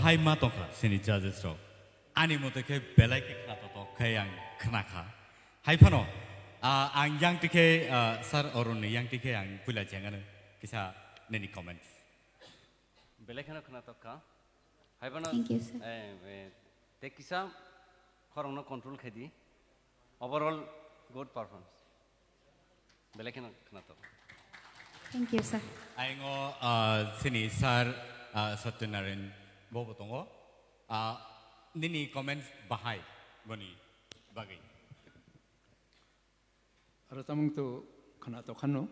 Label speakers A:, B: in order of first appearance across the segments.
A: bahai ma tongkha sini judges ro ani mote ke belai ke khna to khay ang khna kha hai phano ang yang tike sir orun yang tike ang pula jangan kisa neni comments
B: belai khna to ka hai phano
C: Thank you, sir.
B: te kisa khorong no control khedi overall good performance belai khna to
C: Thank you, sir.
A: Aingo sini sir Satyanarayan bobo tongo nini comments bahai boni bagi
D: Aratamung tu kana to khano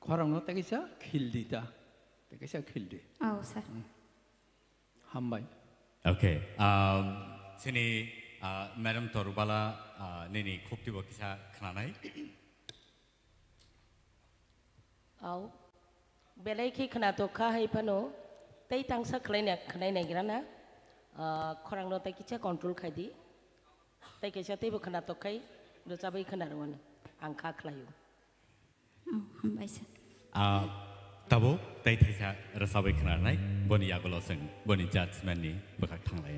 D: khorang no tekisa khildi ta tekisa khildi
C: Oh, sir.
D: hambai
A: okay sini madam Torubala nini khupti bo kisa khanai
E: Au belai khi khana to kha hai phano tei tang sa khlai na grana khorang no tai kicha control khai di tai kicha tei bo khana to khai do chabai khana ron ang kha khlayu
C: Oh, hambai, sir.
A: tabo tai thaisa rasabai khanai boni yagolo sing boni judgment ni bakak thanglai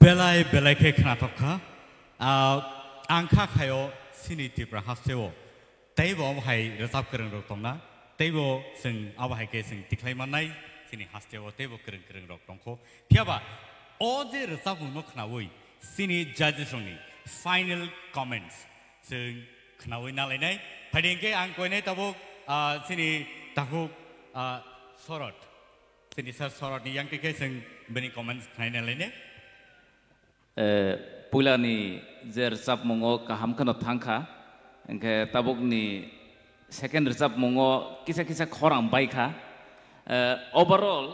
A: belai belai ke khna thokha आंखा खायो सिनि तिप्रा हास्टेव तैबो हाय रोजाब गोरों रक दंना तैबो जों आबाहायके जों दिख्लायमानाय सिनि हास्टेव तैबो गोरों गोरों रक दंखो फियाबा अ जे रोजाब नो खोनावै सिनि जाजेसनि फाइनल कमेन्ट्स जों खोनावै नालायनाय फायदेंके आं कयनाय ताबो सिनि ताखु सरत सिनि सार सरतनि यांटिके जों बेनि कमेन्ट्स खोनाय नालायने
B: पुलानि जे रोजाब मंगो गाहाम खोनो थांखा ओंखे ताबुकनि सेकेन्ड रोजाब मंगो किसा किसा खरां बायखा ओभारअल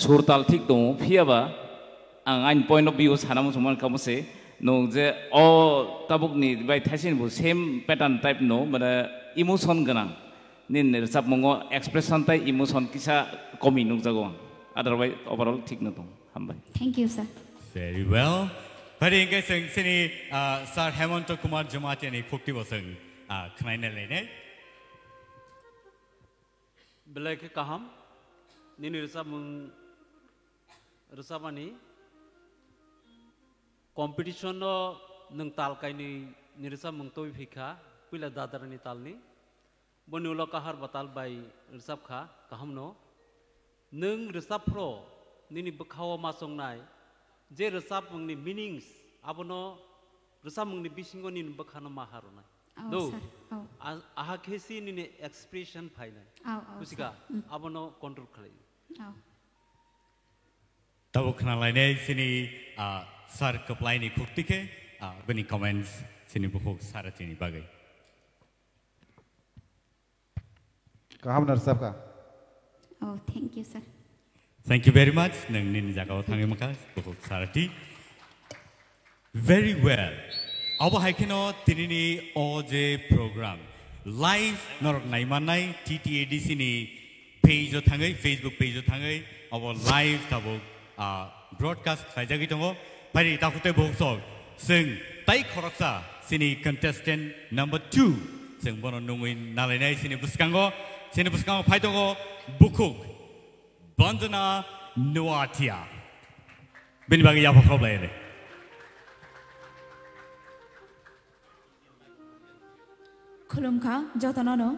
B: सुरताल थिक दं फियाबा आं आइन पॉइंट ऑफ व्यू साना मुसुमान कामसे नं जे अ ताबुकनि बाय थाइसिनबो सेम पैटर्न टाइप नो माने इमोशन गोनां निन रोजाब मंगो एक्सप्रेशन ताइ इमोशन किसा कमी नुक जागो अदरवाइज ओभारअल थिक न दं हामबाय
C: Thank you, sir.
A: Very well. फायदेंके जों सिनि सार हेमंत कुमार जमातिनि फुक्तिबो जों खोनाय नालायने
F: बेलायके काहाम निनि रोजाबानि कॉम्पिटिशन नों ताल कायनि निरसा मंगतो फिखा पिला दादरनि तालनि बनुला काहार बताल बाय रोजाब खा काहाम नो नों रोजाब प्रो निनि बखाव मासंनाय जे रोजाब मंगनि मीनिंस आबनो रोजाब मंगनि बिसिंगो निनि बखानो माहारनाय दो आहा खेसि निनि एक्सप्रेशन फाइनाय बुसिका आबनो कंट्रोल खालाय
A: ताबो खोनालायनाय सिनि सार कप्लाइनि फुक्तिके बेनि कमेन्ट्स सिनि बुखुक सारथिनि बागै
G: गाहाम नरसाब का
C: Oh, thank you, sir.
A: Thank you very much. Nangni jagaw thangi maka bukhuk sarati. Very well. Abo haikino tinini oje program live norok naimanai TTADC ni page o thangai Facebook page o thangai abo live tabo broadcast khaijagi tongo pari takute boksok sing tai khoroksa sini contestant number 2 sing bono nungui nalainai sini buskango phaitongo bukuk Bandana Nuatia. Bini bagi apa problem ini?
H: खुलुमखा जतनानो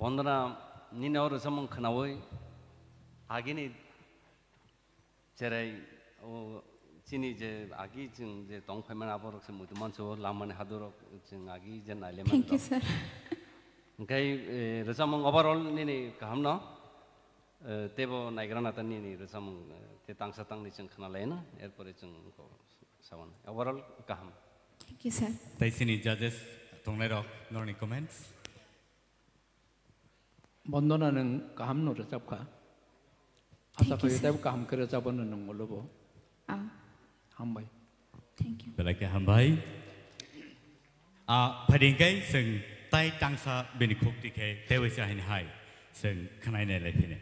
F: बंदना निना और समं खनावै आगे नि जेरै चिनी जे आगे जों जे दं फायमान आबरक से मुद मानसो लामानि हादरक जों आगे जे नायलेमान
H: Thank you, sir.
F: ओंखाय रोजामं ओभारअल निनि गाहाम न तेबो नायग्राना ता निनि रोजामं ते तांसा तांनि जों खोनालायना एरपरे जों सावन ओभारअल गाहाम
H: Thank you, sir.
A: ताइसिनि जजेस दंनाय रक नरनि कमेन्ट्स
D: 번도나는 가함노 잡가. 아사 거기 대부 가함 그려 잡는 걸로 보. 한 바이.
H: Thank you.
A: बेलाके हामबाय फदिंगै जों ताइ तांसा बेनि खुक्तिखे तेवैसा हैन हाय जों खोनायनाय लायफिनो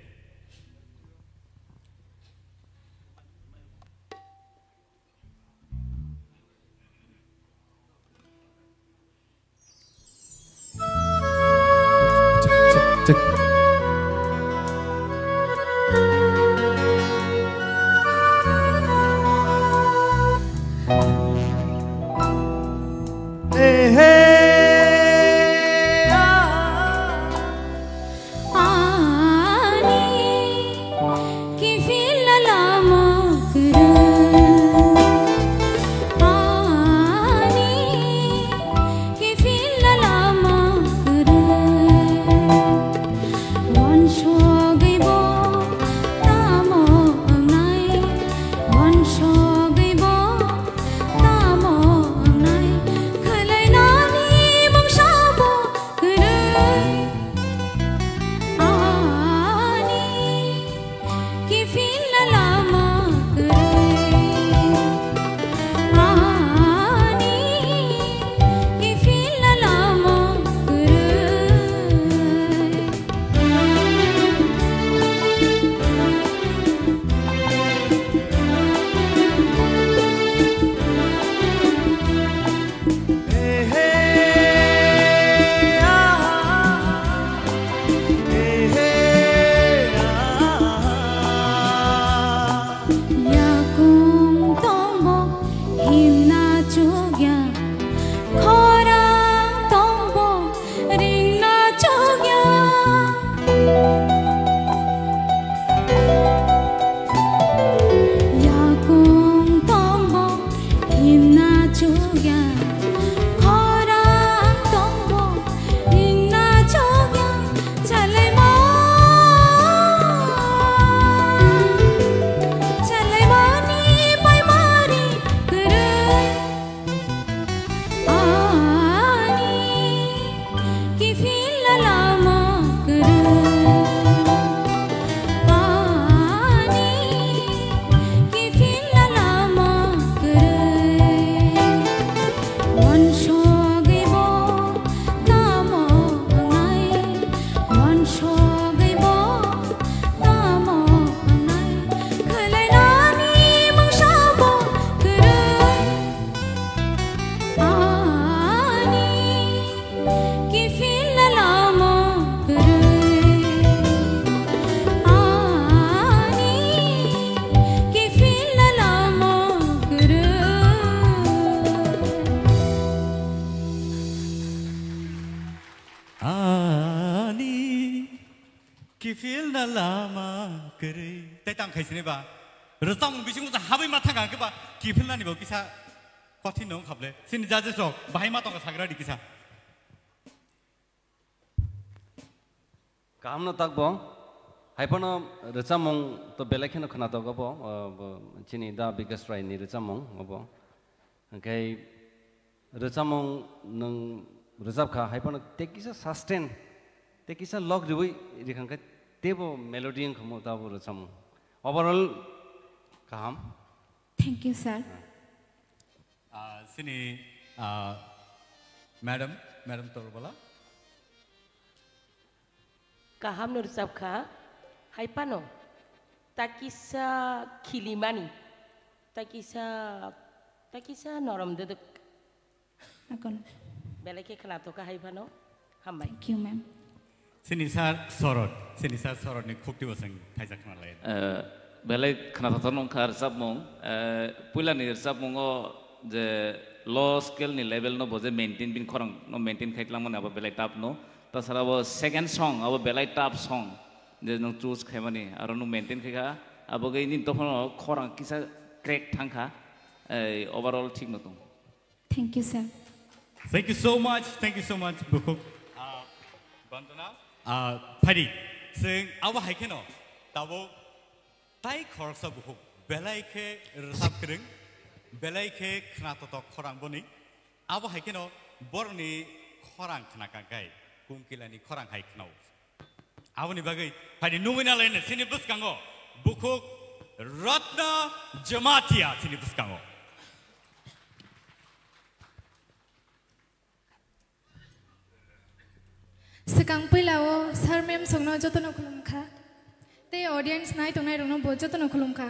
A: feel na lama kere tay tang khai sine ba rosang bising usa habai ma thanga ke ba ki feel na ni bo kisa kothi nong khable sin ja je sok bahai ma tong sagra di kisa
F: काम न तक बो hyphen रचामंग तो बेलेखेन खना तो गबो चिनी दा biggest राइ नि रचामंग गबो ओंखाय रचामंग नों रोजाबखा हाइपन तेकिसा सस्टेन तेकिसा लग जुबै रिखांखा तेबो मेलोडी खमो दाबो रचामंग ओवरऑल काम
H: Thank you, sir.
A: Sini madam Torbala.
E: Kaham nur sabkha haipano takisa kilimani takisa norom dedek
H: Agon.
E: belai ke kena toka hai pano hambai.
H: Thank you, ma'am.
A: Sini sar sorot ni khukti wasang thajak na lai.
B: Belai kena tatonong kar sab mong, pula ni sab mongo je low skill ni level no boje maintain bin korang no maintain kait lang mana apa belai tap no, tasara bo second song apa belai tap song je no choose kai mani, aro no maintain kai ka, apa gay ni toh no korang kisah crack thangka, overall thik no tong.
H: Thank you, sir.
A: Thank you so much, Bukuk. Bandana. Padi, sing awa hai keno, tabo tai khorsa Bukuk, belai ke resap kering, belai ke kena toto korang boni, awa hai keno borni korang kena kagai, kungkilani korang hai kenau. Awa ni bagai, padi nungina lain sini bus kango, Bukuk Ratna Jamatia sini bus kango.
H: Sekang pilao sir ma'am songno joto no kulum kha. Te audience nai tonai rono bo joto no kulum kha.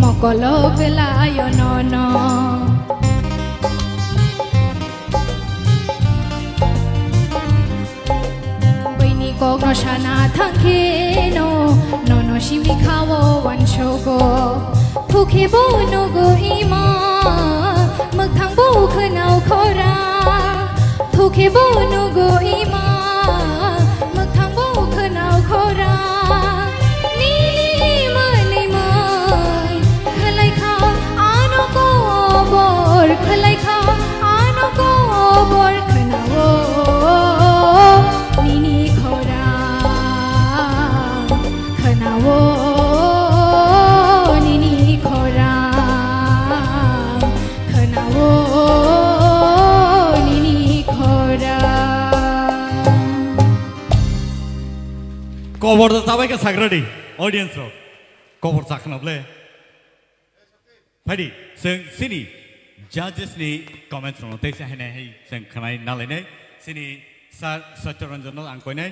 H: Mokolo pelayo nono Baini kogno shana thangke no shimi khawo wanshogo Phuke bo nogo ima Magthang bo khanau khora Phuke bo nogo ima Magthang bo khanau khora Khalai kha ano ko bor khanawo nini khora khanawo nini khora khanawo nini khora
A: Cover the sabai ka sagradi audience ro cover sakna ble Padi sini Judges ni comments rono te sa hene hei sen khanai na le nei sini sar Satyaranjan no angkoi nei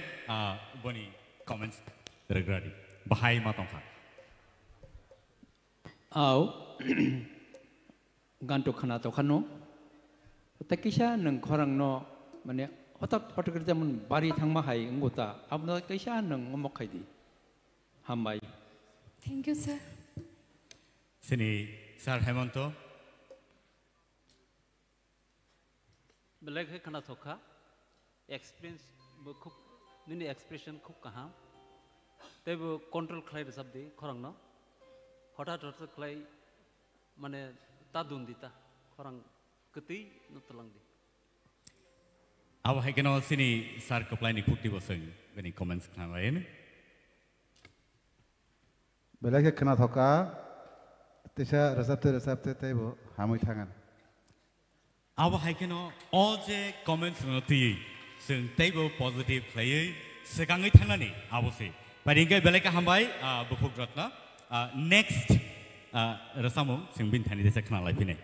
A: boni comments regradi bahai ma tong kha
D: Au ganto khana to khano takisha nang khorang no mane hotak patakir jamun bari thangma hai ngota abna kaisha nang ngomok khai di hambai
H: Thank you, sir.
A: Sini Sir Hemanto
F: बेलेग है खना थोका experience खुब निनी expression खुब कहाँ तब control खलाई रसब दी खरंग न हठात हठात खलाई माने ता दुंदिता खरंग कति नतलंग दी
A: अब है क्या सिनी सार कपलाई निपुटी बसंग बनी कमेंट्स खाना है ना
G: बेलाके खना थका तिसा रसाबते तैबो हामै थांगोन
A: अब है क्या all the comments नती जों तैबो पॉजिटिव खायै सिगाङै थांनानै आबोसे बायदिंगे बेलाके हामबाय बुखुक रत्ना नेक्स्ट रसामु जों बिनथानि देसा खाना लायफिनाय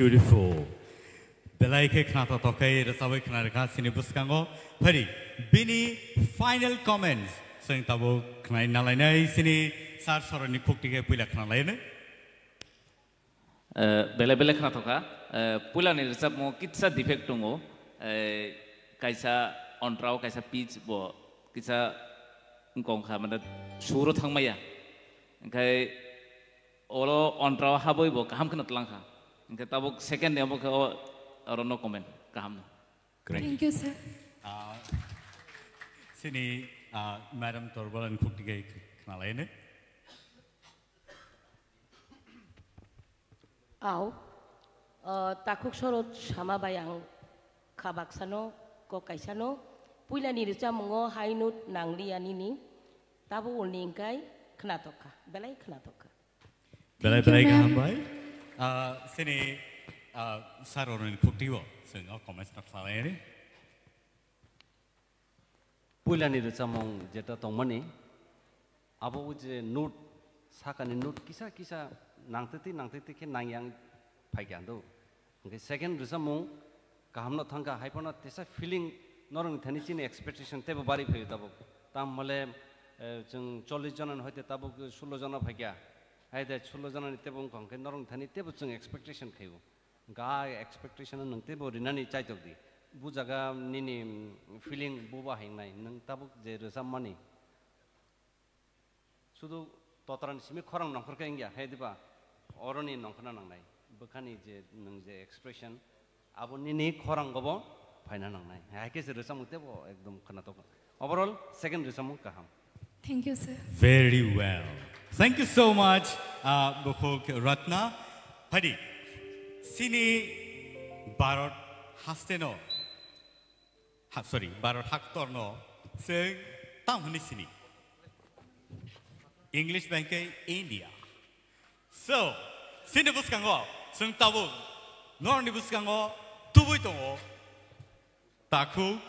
A: Beautiful. Belai kena tokai resabai kena rekas sini buskango. Peri, bini final comments. Seng tabu kena nalainai sini sar soroni kukti ke pula kena lain.
B: Belai kena toka. Pula ni resap mo kitsa defect tungo. Kaisa ontrau kaisa pitch bo kitsa ngkong kha mana surut hang maya. Kai olo ontrau haboi bo kaham kena telang kha. Kita tabuk second dia abo aro no comment kaham no.
H: Thank you, sir.
A: Sini Madam Torbalan Kuktige Knalaine.
E: Au takuk sorot sama bayang kabaksano ko kaisano puila nirja mongo hainut nangliani ni tabu ulningkai knatoka belai knatoka
A: Belai kahambai. Sini saronin Kuktivo. Sing comments na Knalaine.
F: Puila ni recamong jeta tongmani abo je note sakani note kisa nangteti ke nangyang phaigando okay second recamong kahamno thangka haipona tesa feeling norong thani chini expectation tebo bari pheu tabo tam male jung 40 jana hoite tabo 16 jana phagya haide 16 jana ni tebo khongke norong thani tebo jung expectation kheu ga expectation nang tebo rinani chaitokdi bu jaga nini feeling buba hingnai nang tabuk je resam mani sudu totaran simi khorang nongkhorka ingya hediba oroni nongkhana nangnai bukhani je nang je expression abo nini khorang gobo phaina nangnai haike je resam utebo ekdom khana to overall second resam kaham.
H: Thank you, sir.
A: Very well. Thank you so much, Bukhok Ratna. Padi, sini Barot Hasteno. Sorry, Barot Haktorno. Sing Tamhani sini. English Bank India. So, sini buskango, sing tabu, norni buskango, tubuitongo, takuk,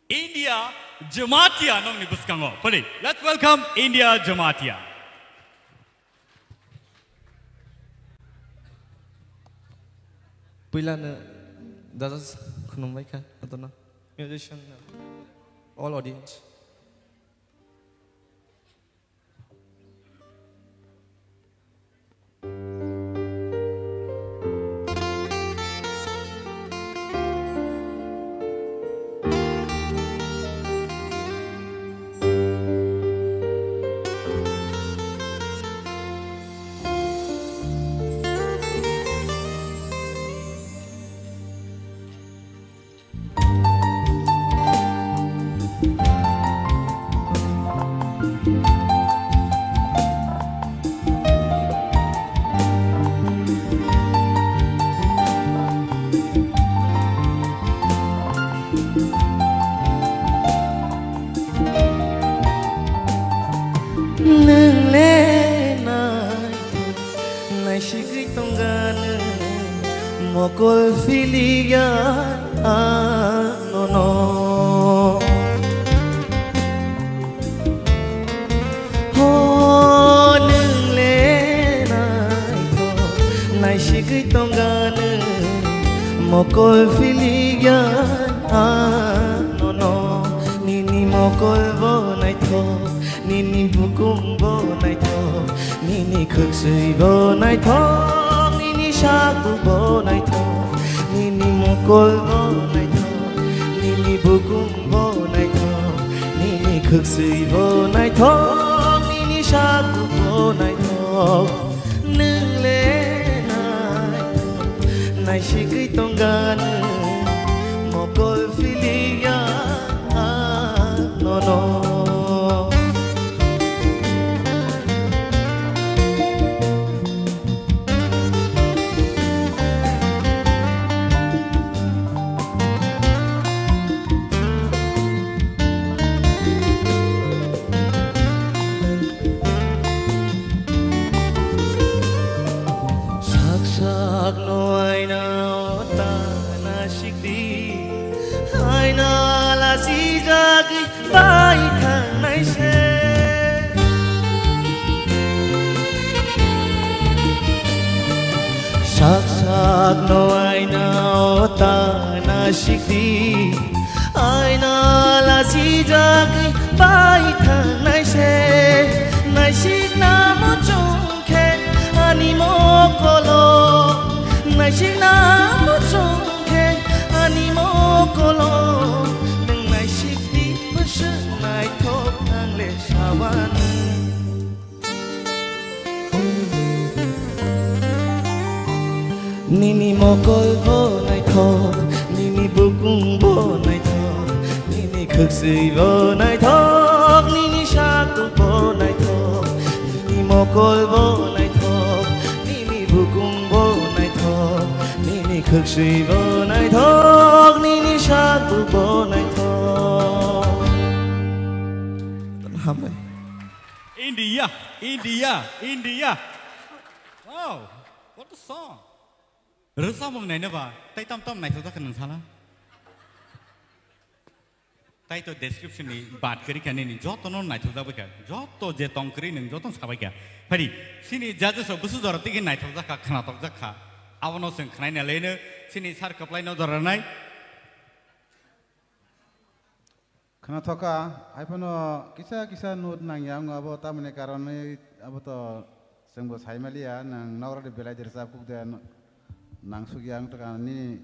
A: India Jamatia nong ni buskango. Padi, let's welcome India Jamatia.
I: Puilana dadas khunumbai kha atona musician all audience.
J: Mokol filigan anono ho nung le nai ko nai shigui tongan mokol filigan anono nini mokol bo nai tho nini bukum bo nai tho nini khuksui bo nai tho shaku bo nai tho nini mokol bo nai tho nini bukum bo nai tho nini khuksui bo nai tho nini shaku bo nai tho nung le nai nai shigui tongan mokol filia no no. Sak no aina ota na shikti aina la si jagi bai thang nai se nai shik na mo chung khe ani mo kolo nai shik na mo chung khe ani mo kolo nang nai shikti mus nai thok thang le shawan nini mokol bo nai thok nini bukung bonai thok nini khuksui bonai thok nini shaku bonai thok nini mokol bonai thok nini bukung bonai thok nini khuksui bonai thok nini shaku bonai thok
I: Hamai
A: India, India, India. Wow, what a song. Rasa mong nai na ba? Tay tam tam nai thau ta kan sala. Tay to description ni baat kari kan ni joto non nai thau ta ba ka. Joto je tong kari nang joto sabai ka. Pari sini jaja so busu dor ti nai thau ta ka khana tok ja kha. Awano sing khnai na le ne sini sar kaplai no dor nai.
G: Khana thoka aipano kisa nut nang yang abo tamne karone abo to sengbo saimalia nang nagro de belai der sap kuk de nang sugyang to kan ni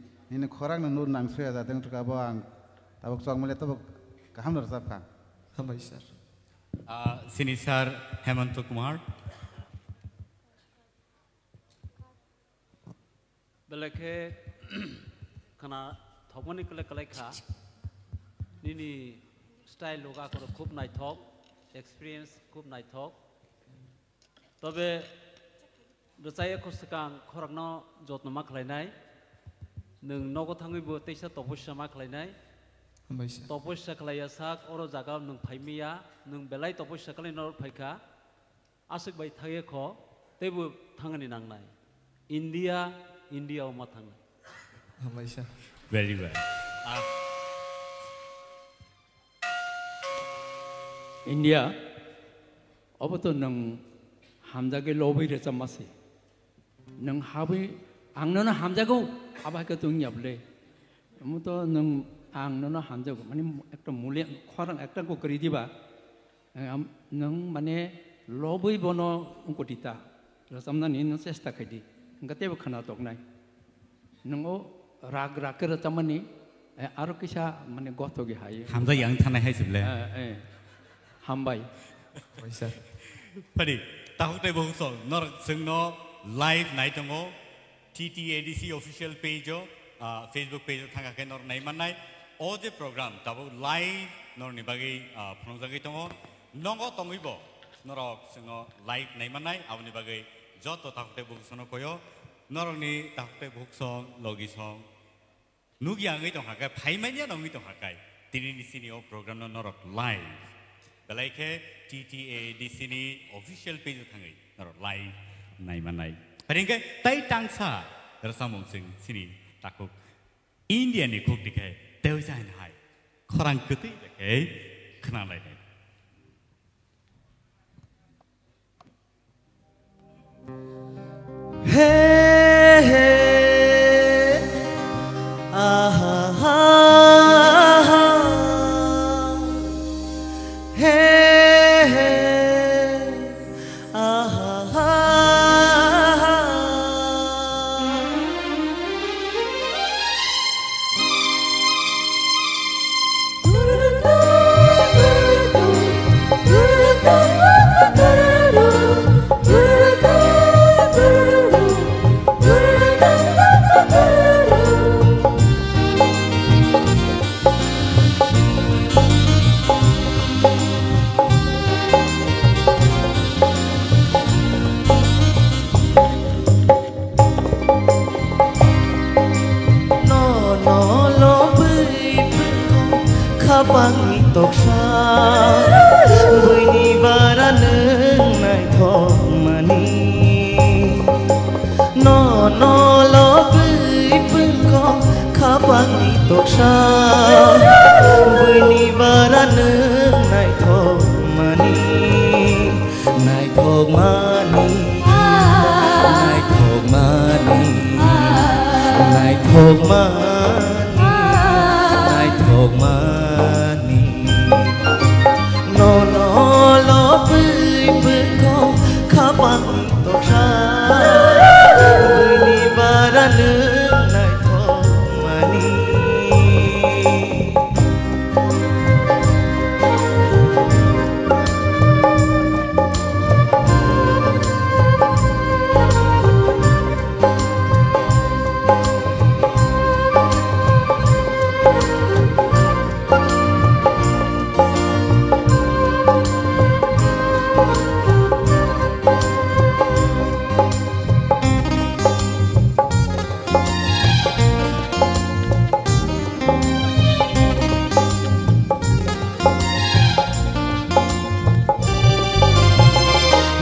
G: khorang nang nut nang suya da teng to ka bang tabok song male tabok kaham der sap ka
I: Hamai sir
A: Sini sir Hemant Kumar.
F: Belakhe khana thokmani kole kole kha nini style loga kor khub nai thok experience khub nai thok tobe rachai khosakang khoragno jotno ma khlainai nung nogo thangui bo teisa topusya ma khlainai
I: Hamai sir
F: topusya khlaya sak oro jaga nung phaimiya nung belai topusya khlai nor phaika asuk bai thage kho tebu thangani nangnai India o ma thang
I: Hamai sir
A: Very well.
D: India अब तो नंग हामजागे lobby रे चमासी नंग हाबी आंगनो ना हामजागो हाबा के तुंग याबले मु तो नंग आंगनो ना हामजागो माने एक तो मूल्य खरंग एक को करी दिबा नंग माने लोबी बनो उनको दिता रसमना नि न चेष्टा खैदि गतेबो खाना तकनाय नंगो राग राग रे चमनी आरो किसा माने गथोगे हायो
A: Hamza yang thanai hai sible.
D: Hambai.
I: Hamai sir
A: Pari tahuk tay bohong so nor sengno live night ngo TTADC official page o Facebook page thanga ke nor nai manai o je program tabo live nor ni bagi pronjagi tongo nongo tongibo norok sengno live nai manai abni bagi joto tahuk tay bohong sono koyo norok ni tahuk tay bohong song logi song nugi angai tong hakai phaimania nongi tong hakai tini ni sini o program no norok live Belakhe TTADC ni official page thangai norok live nai manai paringkai tai tangsa rasamong sing sini takuk India ni khok dikai teu jai hai khorang kuti ke khna lai ne
J: Hey, hey, ah, ah, ah, hey, hey, ah, ah, ah. Bangi toksa Bini bara neng nai thok mani No no lo bui pungko Kabangi toksa Bini bara neng nai thok mani Nai thok mani Nai thok mani Nai thok mani Nai thok mani No no lo bui pungko Kabangi toksa Bini bara neng nai thok mani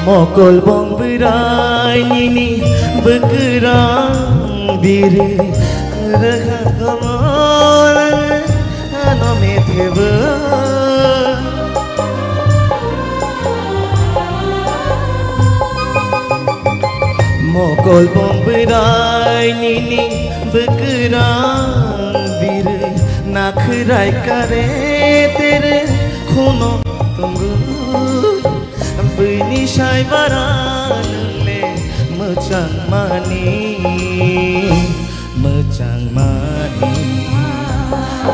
J: mokol bong berai nini bekerang diri reha gamon ano metheba mokol bong berai nini bekerang diri nakhrai kare tere khuno tunggu bini sai baran le mecang mani mecang mani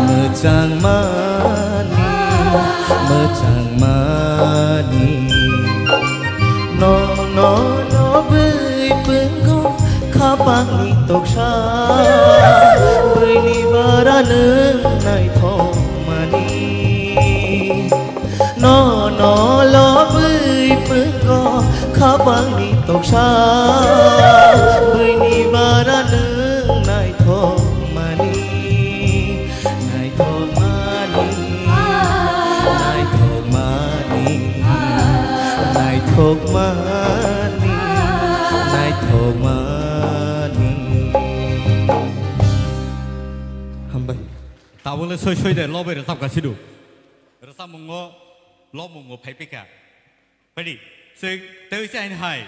J: mecang mani mecang mani no no no bui penggo kapang ni toksha bini baran nai thong mani no no lo bui penggo kapang ni toksha bini baran nai thong mani nai thong mani nai thong mani nai thong mani nai thong mani
I: Hambai.
A: Tawole soi de lobe resap kasidu. Resap mungo lo mungo paipika. Padi. So there is an high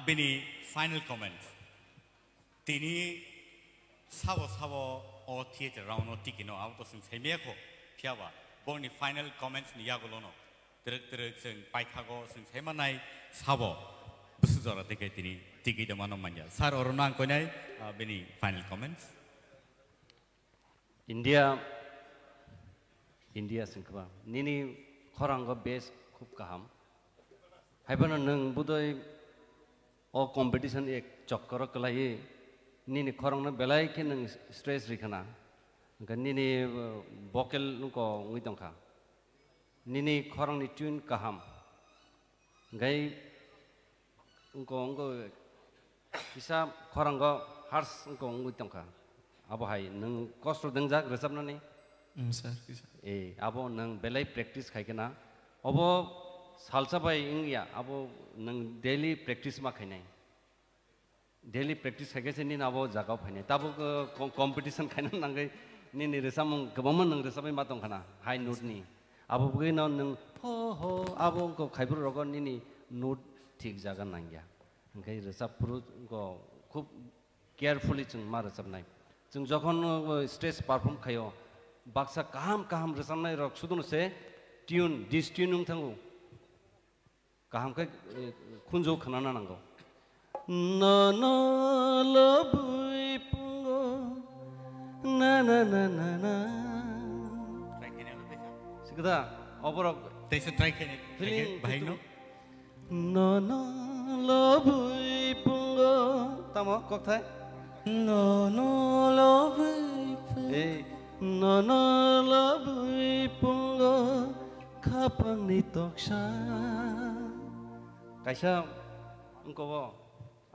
A: bini final comments. Tini sabo o theater round o tikino auto sing semeko piawa. Boni final comments ni yagolono. Terus sing paithago sing semanai sabo. Busuzora teke tiki de mano manja. Sar orunang konai bini final comments.
F: India singkwa nini khoranggo base khub kaham haibana nang budoi o competition ek chakkar kalai nini khorangna belai ke nang stress rikhana ga nini vocal ko ngitongkha nini khorangni tune kaham gai ngko bisa khoranggo harsh ngko ngitongkha abo hai nang kosto dengjak resapna ni
I: Sir.
F: abo nang belai practice khaikena abo salsa bai ingya abo nang daily practice ma khainai daily practice khaike ni abo jagao phainai tabo competition khaina nangai ni resam gabam nang resam ma tong khana high note ni abo bgai na nang ho ho abo ko khaibur rogon ni note thik jaga nangya ngai resap puru ko khub carefully chung ma resap nai chung jokhon stage perform khayo baksa kaham resamnai rok sudun se tune this tune nung thangu kaham ka khunjo khanana nango na na labui pungo na na na na na sikda oborok
A: Tesa try kene bahai no
F: na na labui pungo tamo kok thai
J: no no love
F: no no labui pungo kapang ni toksha kaisa engko bo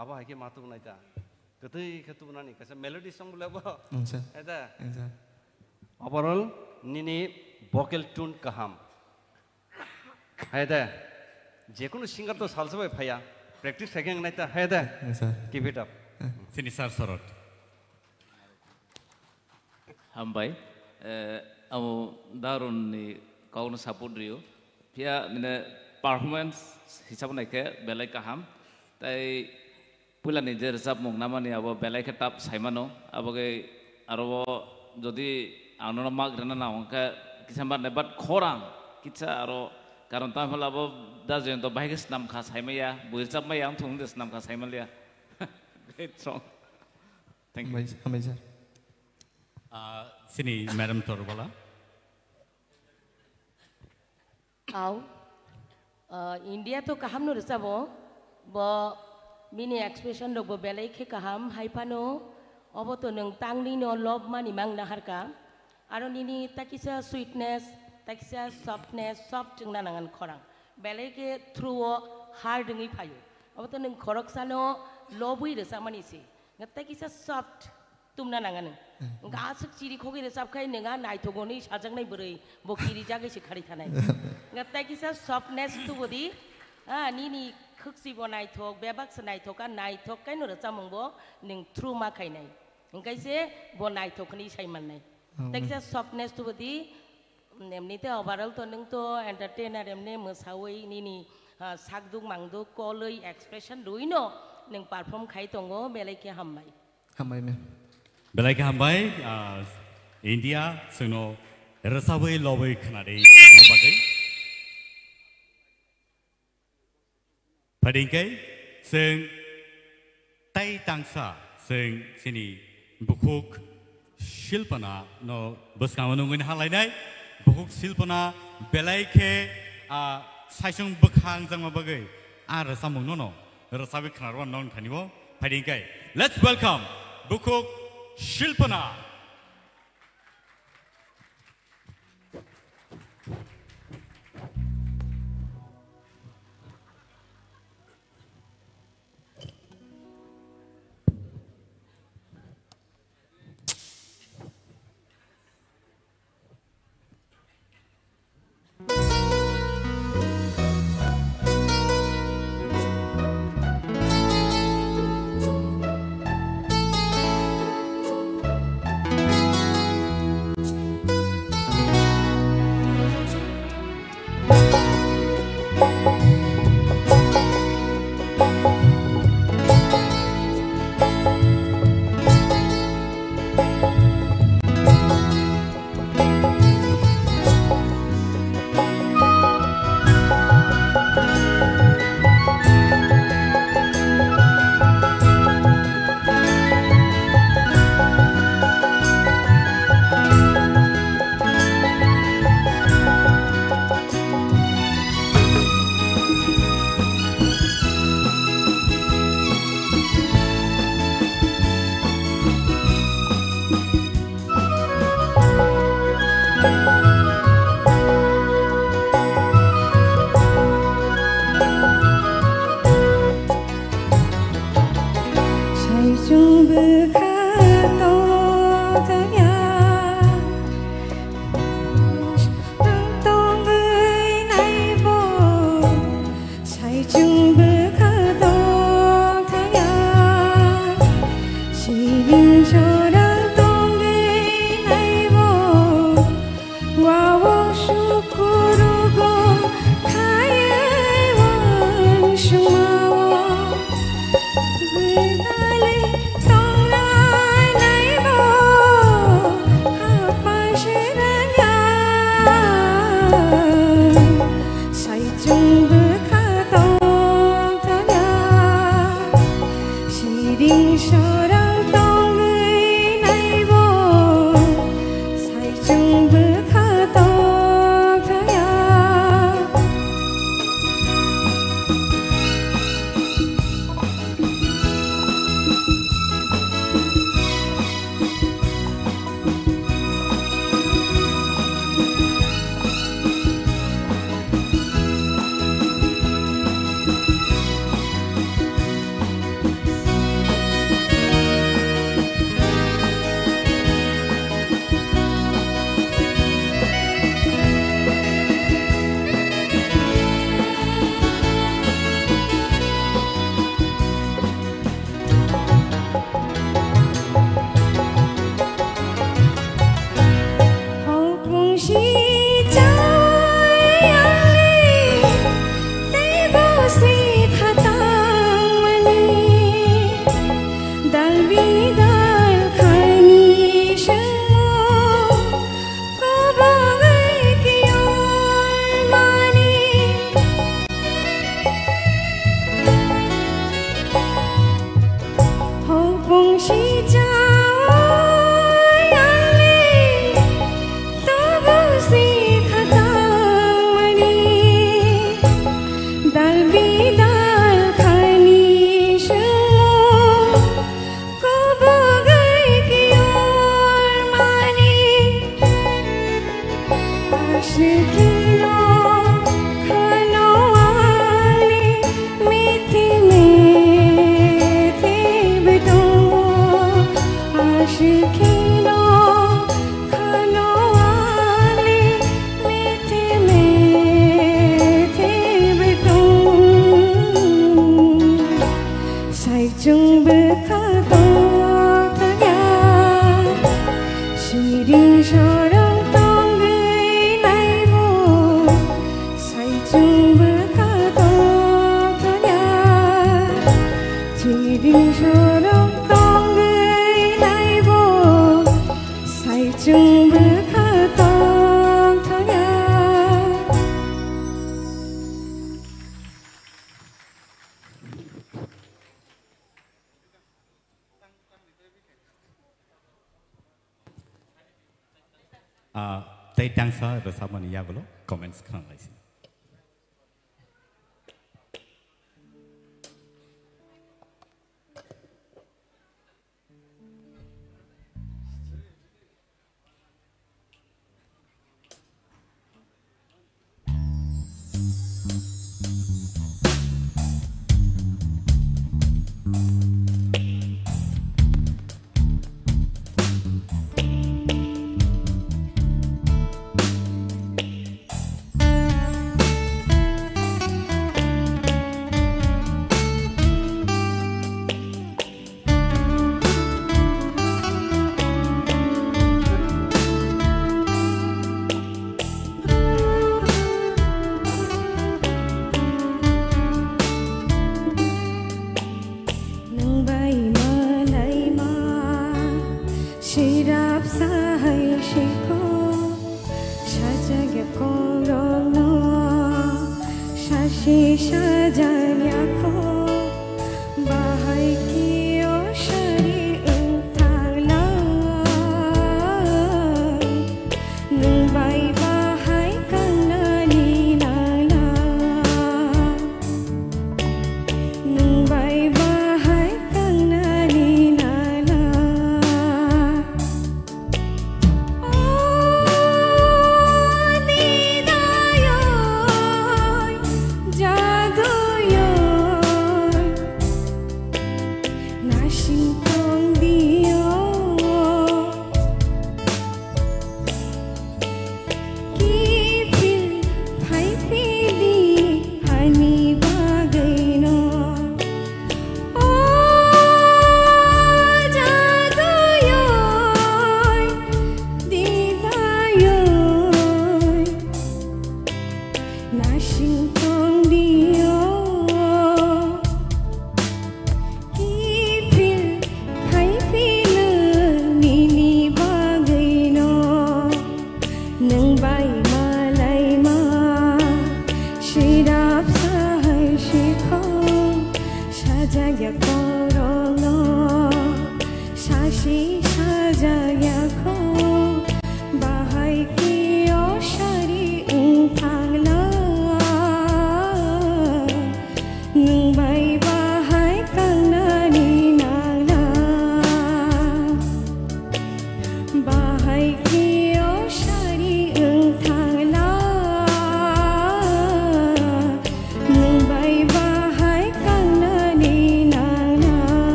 F: aba hake matung naita ketui ketu nani kaisa melody song bula bo
I: Sir.
F: ada
I: Sir.
F: overall nini vocal tune kaham ada jekono singer to salsa bai phaya practice haking naita ada
I: Sir.
F: keep it up
A: Sini sar sorot.
B: Hambai, amo darun ni kau na support rio, pia nina performance hisap naik ke belai kaham, tapi pula ni jer sab mung nama ni abo belai ke tap saimano, abo ke aro jadi anu nama grana na angka kisambar nebat korang, kita aro karon tampil abo dah jadi to bahaya senam khas saimaya, buir sab maya ang thung des senam khas saimalia. Great song. Thank you.
I: Hambai sir.
A: Sini Madam Torbala.
E: Au India to kaham no resabo bo mini expression dog bo belai ke kaham haipano obo to nang tangni no lob mani mang naharka aro nini takisa sweetness takisa softness soft jeng nanangan khorang belai ke through hard ngi phayo obo to nang khorok sano lobui resamani si ngatai kisa soft tumna nangan nga asuk chiri khogi resap khai nenga naithogoni sajangnai brai bokiri jagai se khari thanai ngatai kisa softness tu bodi ni khước si bo nai thok be bak sanai thok an nai thok cái nó được cho mong bố nâng true ma khai này cái gì bo nai thok ni sai man này tại cái softness tu budi em ni te overall to nâng to entertainer em ne musawai ni ni sakduk mangduk koloi expression đuôi nó nâng perform khai tongo belai ke hambai
I: Hambai mem.
A: Belai ke hambai India seno rasawai lowai khana dei bagai. Pading cái seng tay tang sa seng sini bukuk silpana no bersama nungguin hal lain bukuk silpana belai ke saisung bekhang jang mabagai rasa mung no rasawi khnarwan non thanibo pading cái let's welcome bukuk silpana. tei tangsa resapmani yagolo comments khanlaisi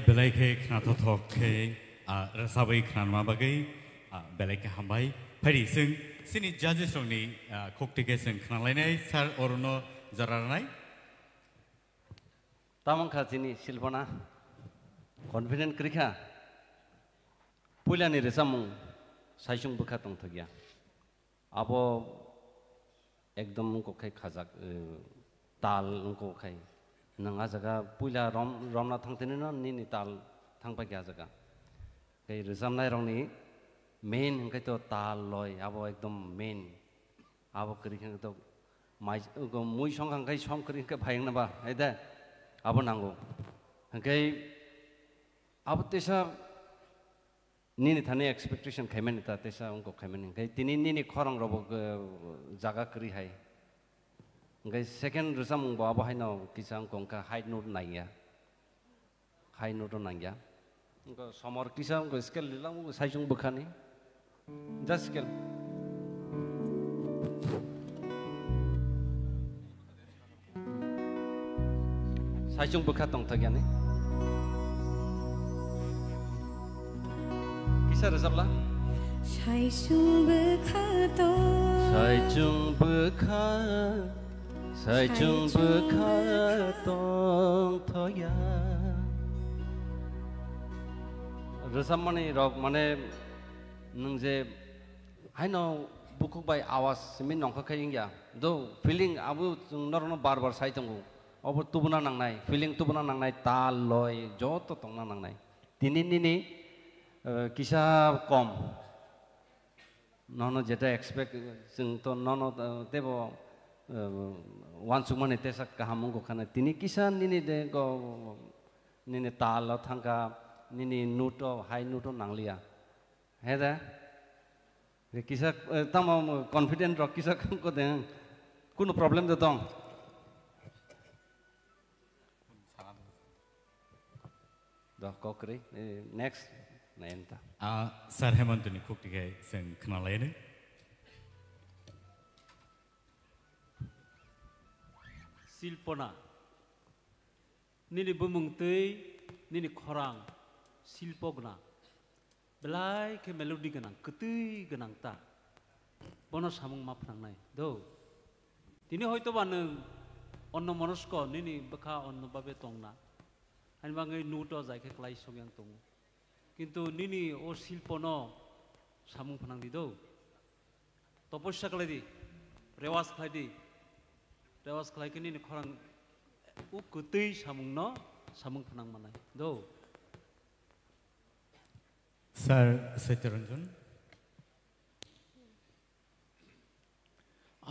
A: belai ke kena totok ke rasabai kena mabagai belai ke hambai pari sing sini judges rong ni kokte ke sing kena lainai sar orono jararanai
F: tamang khazini silpona confident krikha puilani resamung saisung bukha tong thagya abo ekdom ko khai khajak tal ko khai nanga jaga puila romna thangtene no ni tal thangpa kya jaga kai resamnai rongni main kai to tal loi abo ekdom main abo krikha to mai go mui song kai song krikha bhaing na ba aida abo nango kai abo tesa nini thane expectation khaimen ta tesa ungko khaimen kai tini nini khorang robo jaga kri hai ngai second resam ba ba haino kisang kongka high note naiya high note naiya ngko somor kisang ko scale lilang saijung bukhani just scale saijung bukha tong thagyani kisa resam la saijung bukha tong thaya resam mane rok mane nung je haino bukuk bai awas simin nongkha khaying ya do feeling abu norno bar bar sai tongu obo tubuna nangnai feeling tubuna nangnai tal loi joto tongna nangnai tini nini kisa kom nono jeta expect sing to nono tebo wan sumane tesa kahamung ko khana tini kisa nini de go nini tal thangka nini nuto high nuto nanglia heda kisa tamo confident ro kisa ko de kuno problem de tong da kokri next naenta
A: sir hemantuni khuktige sing khnalaine
F: silpona nini bumung tei nini khorang silpogna belai ke melodi ganang ketui ganang ta bono samung map nangnai do tini hoyto baneng onno monosko nini bakha onno babe tongna ani bangai nuto jaike klai songyang tong কিন্তু নিনি ও শিল্প ন সামুং ফানাং দি দো তপস্যা কলাই দি রেওয়াজ খাই কে নিনি খরাং উ কুতৈ সামুং ন সামুং ফানাং মানাই দো
A: স্যার সত্যরঞ্জন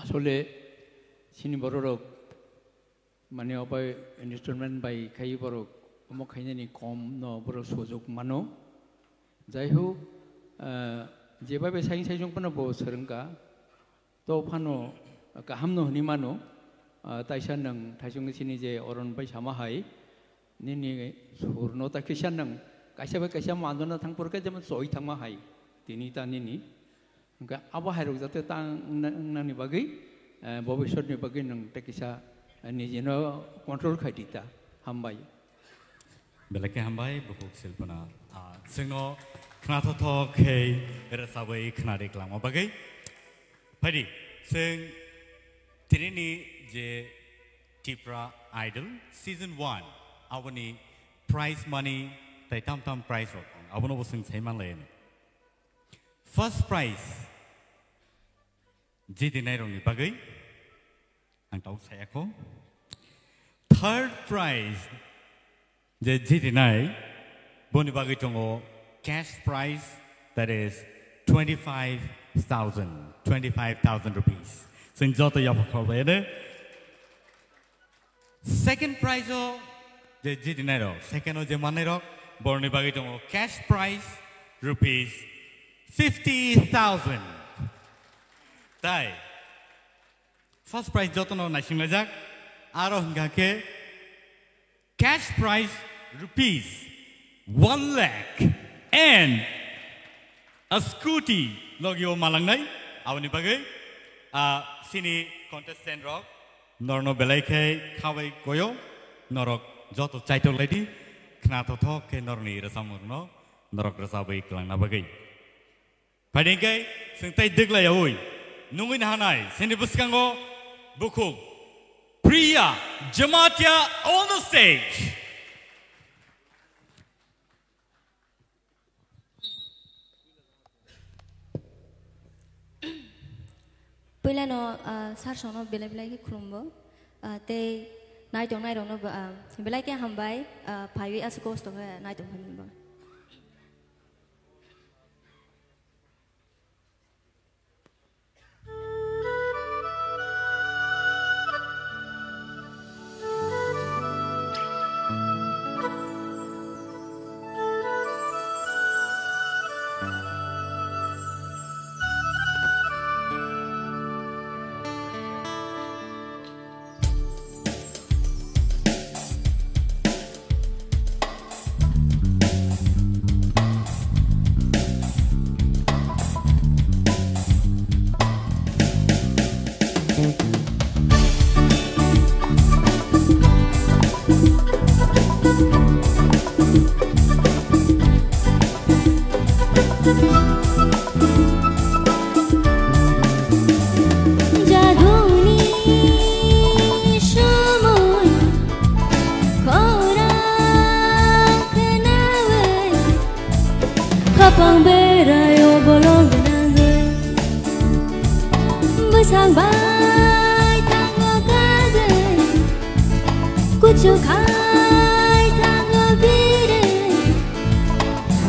D: আসলে সিনি বড়রক মানে অবাই ইনস্ট্রুমেন্ট বাই খাই বড় অমুক খাইনানি কম ন বড় সুযোগ মানো যাই হোক যেভাবে সাইজংপানো বো सोलोंगा তো ফানো গাহামনো হনি মানো তাইসা নং থাইসং সিনি যে অরন বাই সামাহাই নিনি সুরনো তাকিসা নং কাইসা মানদনা থাংপরকে যেমন সই থাংমাহাই তিনি তা নিনি ओंका आबो हायरक जाते तां नांनि बागै भबिष्यतनि बागै नों ताकिसा निजेनो कन्ट्रोल खायदिता हामबाय
A: बेलाके हामबाय बुकुक शिल्पना जोंनो खोनाथ'थ'खै रोजाबै खोनादैग्लांमा बागै फायदि जों दिनैनि जे टिप्रा आइडल सीजन 1 आवनि प्राइज मानि ताम प्राइज रक आवनो जों सायमान लायनो फर्स्ट प्राइज जिदिनाय रंनि बागै आं ताव सायाखौ थर्ड प्राइज जे जिदिनाय बनि बागै दङ cash prize that is 25,000 rupees जों जत याफखबायनो second prize जे जिदिनाय र second जे माने र बरनि बागै दङ cash prize rupees 50,000 ताई first prize जतन नासिंलाजाक आरो हंगाके cash prize rupees 1 lakh and a scooty logio malangnai awni bagai sini contestant rock norno belaike khawai goyo norok joto chaito lady khnato thok ke norni rasamurno norok rasabai klangna bagai padingkai singtai deglai oi nungin hanai sini buskango buku Priya Jamatia on the stage.
K: Pula no sar sono bela bela ki krumbo te nai tong nai rong no bela ki hambai phai as cost to nai tong hamba.
L: Kapang berai o bolong benanggai Besang bai tango kagai Kucu kai tango bire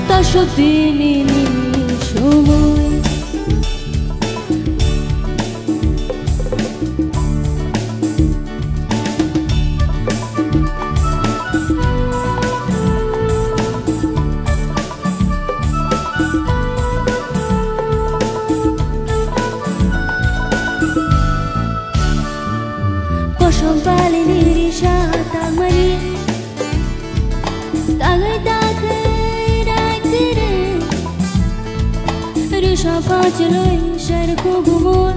L: Ta shobini ni shumui Kosong bali diri syatang mani Tagai rai kere Risha paceloi syar kubumur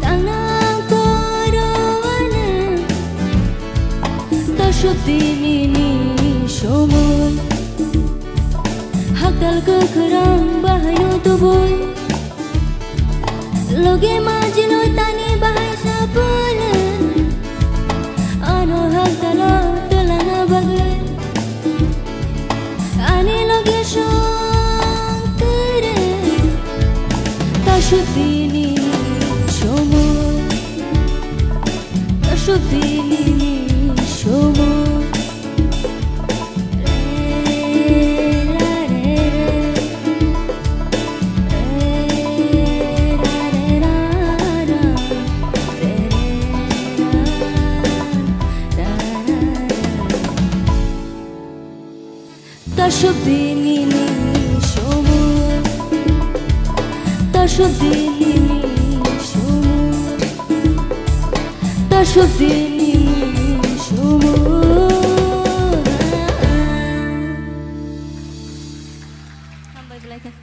L: Tanang korowana Tashuddini ni shumul Hakdal kekerang bahayu tubuh Loge majino tani bahai sabulan Ano hak dalo tulana bagai Ani loge syong tere Tashuddini shumul Tashuddini shumul Tashuddini ni shumul Tashuddini ni shumul Tashuddini ni shumul Hambai belakang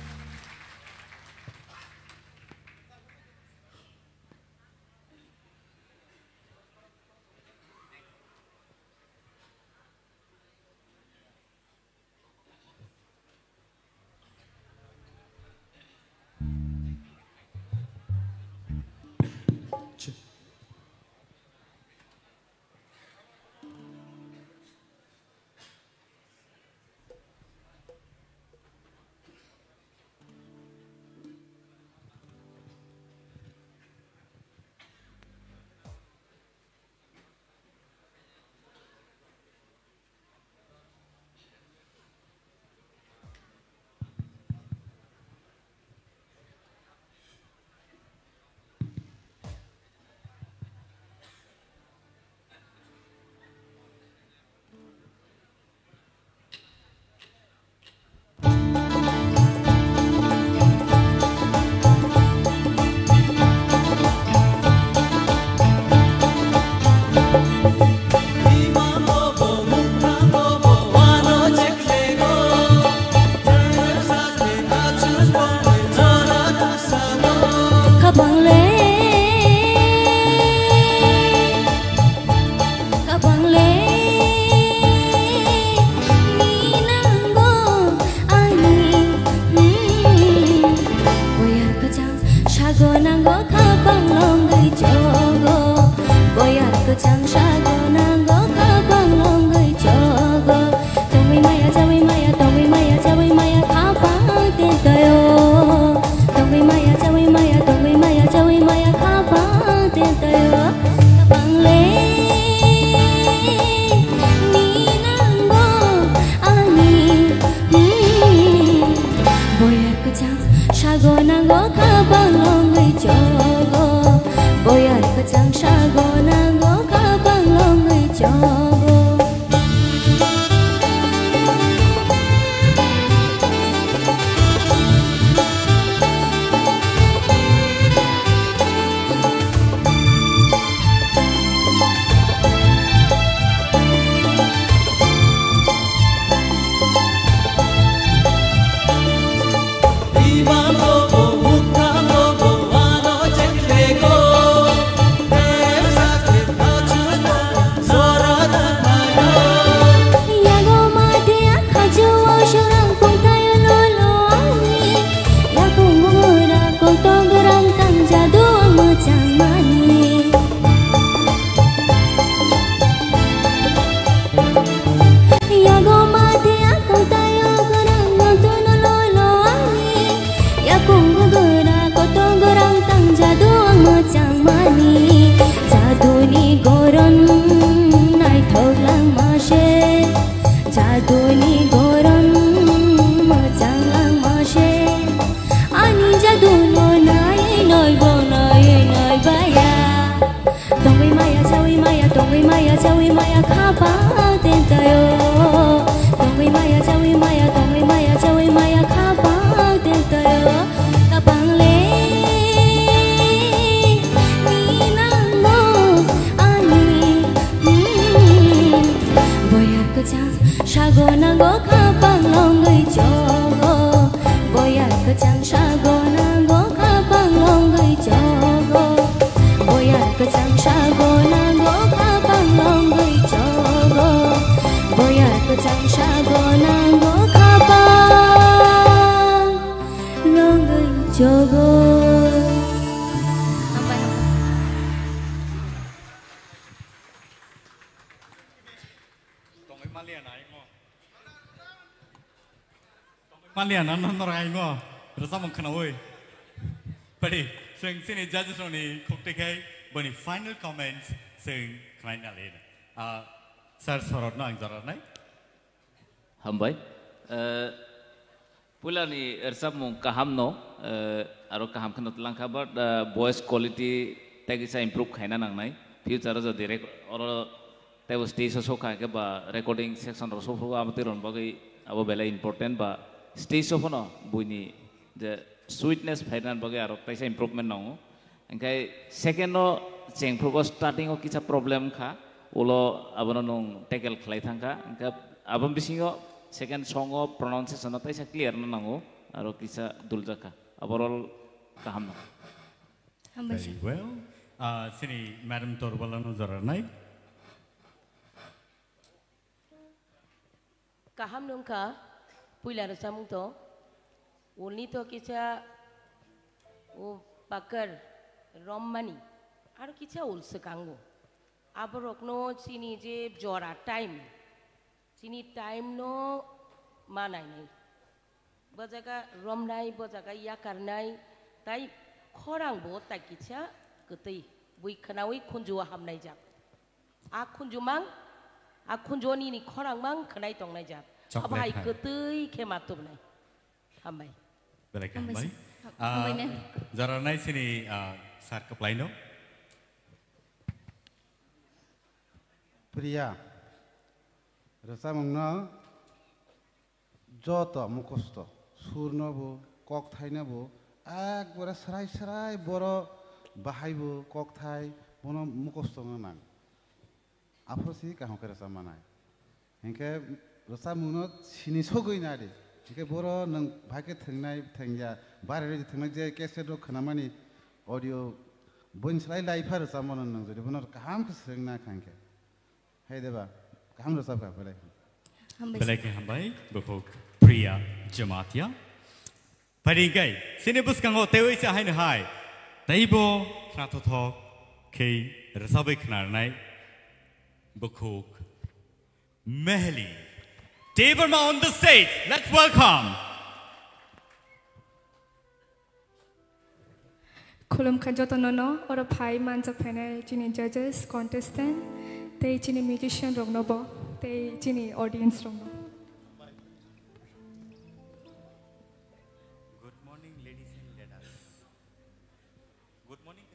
L: chàng sa go na go ka bang lo người cho go
A: Malian anon orang ngo rasa mungkin awoi. Padi, sini judges oni kukte kai bani final comments sing kain nalin. Sir sorot na angzarat nai.
B: Hambai. Pula ni ersap mung kaham no, aro kaham kan utlang kabar voice quality tegi sa improve kaina nang nai. Future jo direct oro tebu stage so ka ke ba recording section ro so fru amatiron bagi abo bela important ba stage of no buini the sweetness phainan bage aro taisa improvement no engkai second no cheng pro starting o kicha problem kha ulo abono nong tackle khlai thangka engka abam bisingo second song o pronunciation no taisa clear no nango aro kicha duljaka overall kaham no
A: very well sini madam torbalano zaranai
E: kaham nongka puila rasamung to ulni to kicha o pakar rommani ar kicha ulse kango aborokno chini je jora time chini time no manai nai bajaga romnai bajaga ya karnai tai khorang bo ta kicha ketei bui khanawi khunju hamnai jab a khunjumang a khunjoni ni khorang mang khanai tongnai jab abai ketei kematub nai hambai
A: belai hambai zaranai sini sar keplai no
G: Priya rasa mungna joto mukosto surno bu kok thaina bu ekbare sarai sarai boro bahai bu kok thai bono mukosto nang aprosi kahon ke rasa manai hengke rasa mungno sini sogoi nadi hengke boro nang bhake thengnai thengya bare re thengnai je cassette ro khanamani audio bon slai live har rasa monon nang jodi bono kaham ke sengna khangke hai deba kaham rasa ka belai
A: belai ke hambai bokok Priya Jamatia Parigai sini bus kango tewi sa hai hai taibo knato thok ke rasabai knarnai bokok Mehli Tipra on the stage let's welcome
H: Kulum kanjoto nono ora pai manjak phane chini judges contestant te chini musician rogno bo te chini audience rogno
A: Good morning ladies and ladies Good morning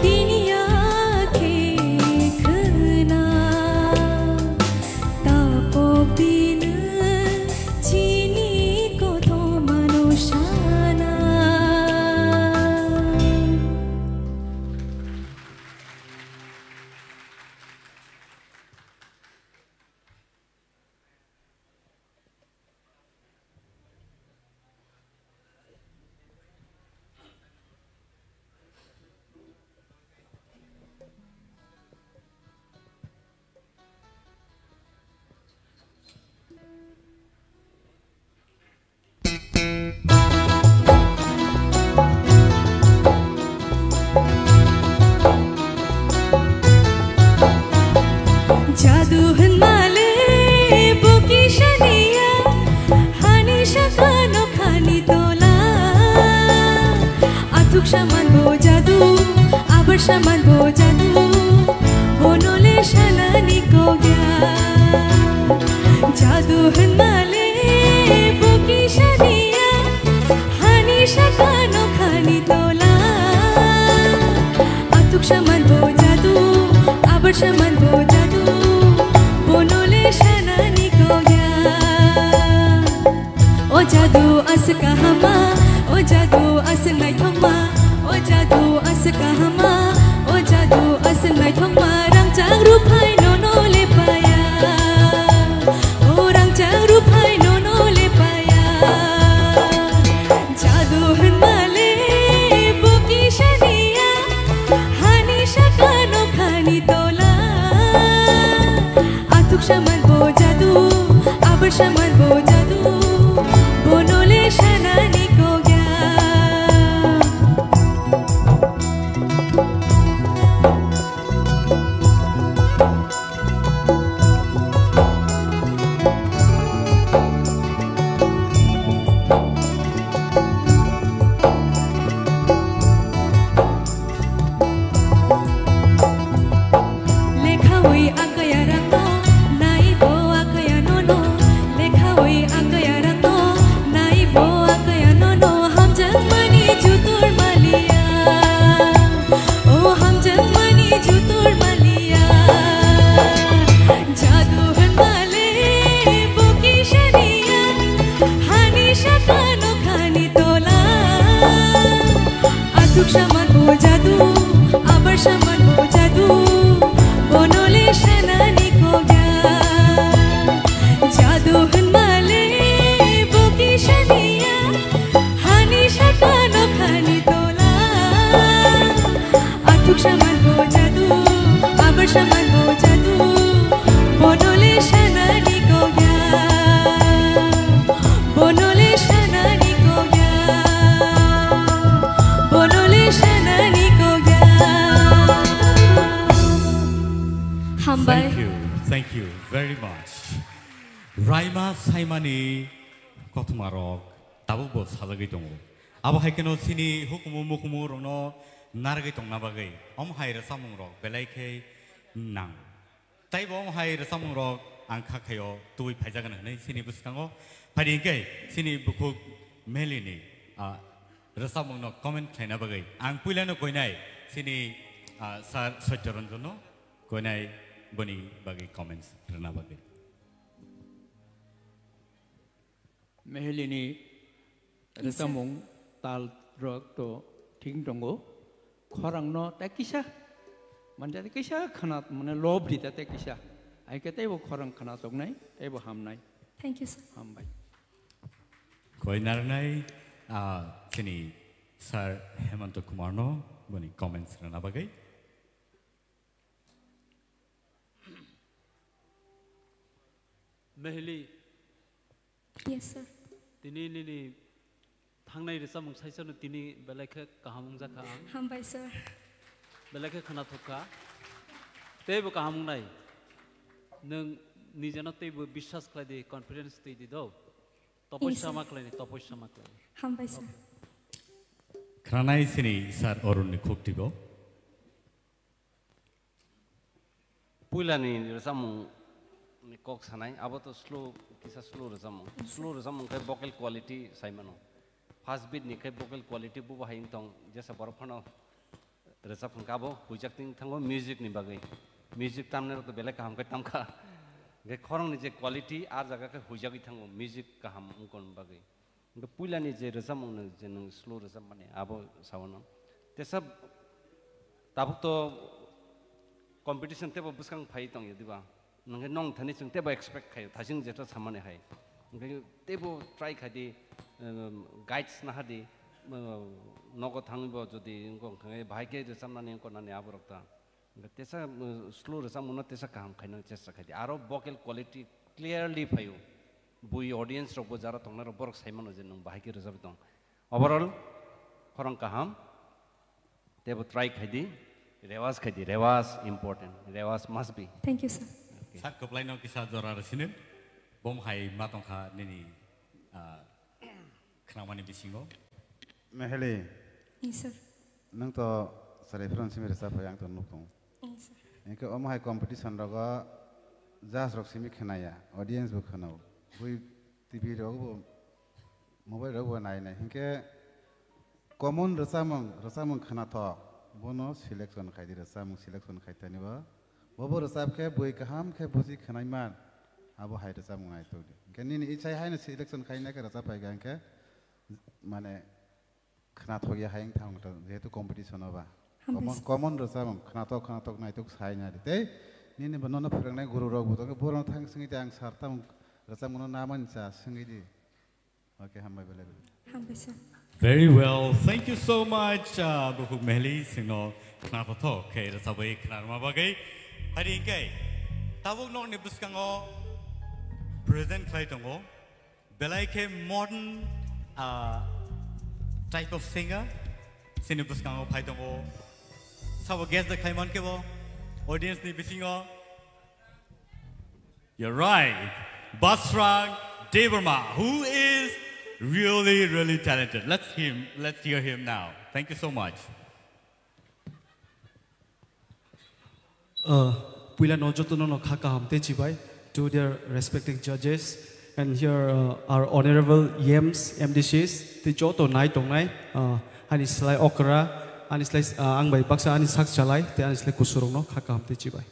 L: Dini ya ke
H: shaman bo jadu bonole shanani ko gya jadu hanmale boki shaniya hani shakano khani tola atuk shaman bo jadu abar shaman bo jadu bonole shanani ko gya o jadu as kahama o jadu as nai thoma o jadu as kahama o jadu as nai thoma rang chang ru phai no no le paya o rang chang ru phai no no le paya jadu hanmale boki shaniya hani shakano khani tola atuk shaman bo jadu abar shaman bo jadu bonole shanani ko gya lekhawi akaya rangno nai bo akaya nono lekhawi akaya rangno nai bo akaya nono hamjang mani jutur malia oh hamjang mani jutur malia jadu hanmale boki shaniya hani shakano khani tola atuk shaman bo jadu abar shaman bo jadu bonole shanani ko gya jadu hanmale boki shaniya hani shakano khani tola atuk shaman bo jadu abar shaman bo jadu bonole shanani ko gya bonole shanani ko gya bonole shanani ko gya hambai
A: Thank you very much. Raima Saimani Kotumarok, Tabubo Salagitong. Abo Haikano Sini, Hukumu Mukumu, no Nargitong Nabagay, Haira Samuro, Belake Nang. Taibo Haira Samuro, and Kakayo, Tui Pajagan, Sini Buskango, Padinke, Sini Buku Melini, Rasamuno, comment Kainabagay, and Pulano Koinai, Sini Sar Sojoranzono, Koinai. Boni bagi comments rena bagi
D: mehelini resamung tal rok to ting dongo khorang no takisha manja takisha khanat mane lobri ta takisha ai ke tebo khorang khana sognai tebo hamnai
H: thank you sir
D: hambai
A: koi narnai sini sir Hemanto Kumar no boni comments rena bagi
F: Mehli.
H: Yes, sir.
F: Tini ni thangnai resa mungsaisa no tini belakhe kahamung jaka ang.
H: Hambai sir.
F: Belakhe khana thoka. Tebo kahamung nai. Nung nijana tebo bishas khlai di confidence tei di do. Toposya ma khlai ni toposya ma khlai.
H: Hambai sir.
A: Kranai sini sir orun ni khuk tibo.
M: Pulani resa mung ni kok sanai abo to slow kisa slow rezamung kai vocal quality saimano fast beat ni kai vocal quality bu bahain tong jesa barphano rezap kabo hujakting thango music ni bagai music tamne to bele kaham kai tamkha ge khorong ni je quality ar jaga kai hujagi thango music kaham ungkon bagai nge pulani je rezamung ne je nang slow rezam mane abo sawano tesa tabuk to competition tebo buskang phai tong yediba nang nong thani chung tebo expect khai thasing jeta samane hai ngai tebo try khadi guides na hadi nogo thangbo jodi ngong khai bhai ke je samna ne ko na ne aborokta tesa slow re samuna tesa kam khaina chesta khadi aro vocal quality clearly phayo bui audience ro bo jara tongna ro borok saimano je nong bhai ke rezab tong overall khorang kaham tebo try khadi rewas important rewas must be
H: thank you sir
A: sak koplai no kisa jora rasinin bom hai matong kha nini khnamani bisingo
G: meheli
H: yes sir
G: nang to selebrasi sih merasa yang tuh nukung. Ini ke omah competition raga jas rok simi khenaya audience bu khenau. Bui TV raga bu mobile raga bu naik naik. Ini ke common rasamung khena thok. Bono selection khaidi rasamung selection khaitani ba. Bobo rasab ke bui kaham ke busi khenai man. Abo hai rasamung naik tuh. Kini ini icai hai na selection khaina ke rasab hai gan ke mana khena thok ya hai thang tuh. Itu competition apa? Common rasam khana tok nai tuk sai nya te ni banona phurang nai guru rog buto ke borong thang singi tang sarta rasam no naman cha singi di okay hambai bele
A: Very well, thank you so much Buku Mehli singno khana thok ke rasabai khana ma bagai hari ke tabuk no ni buskango present khai tongo belai ke modern type of singer sini buskango phai tongo Sabo guess the Kaiman Kebo audience ni bisingo. You're right. Basrang Deverma, who is really talented. Let's hear him now. Thank you so much.
I: Pila no jotono no khaka hamte chibai to their respective judges and here our honorable YEMS MDCs the joto nai tongnai hani slai okra Anis lais ang bay baksa anis sak chalai te anis le kusurong no khakam te chibai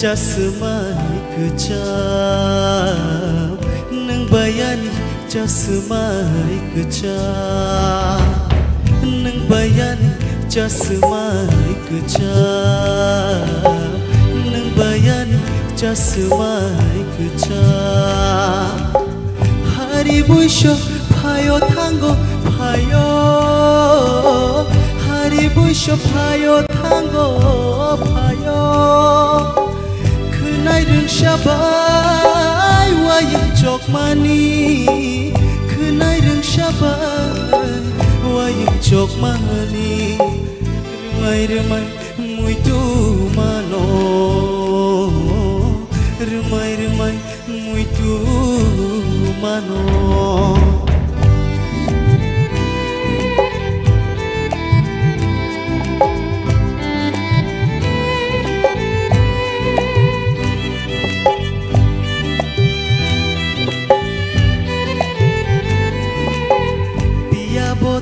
J: Jasmani kecam Neng bayani jasmani kecam Neng bayani jasmani kecam Neng bayani jasmani kecam Hari buisho payo tango payo Hari buisho payo tango payo Nai rừng shabai wayang jok mani Kenai rừng shabai wayang jok mani Remai mui tu mano Remai mui tu mano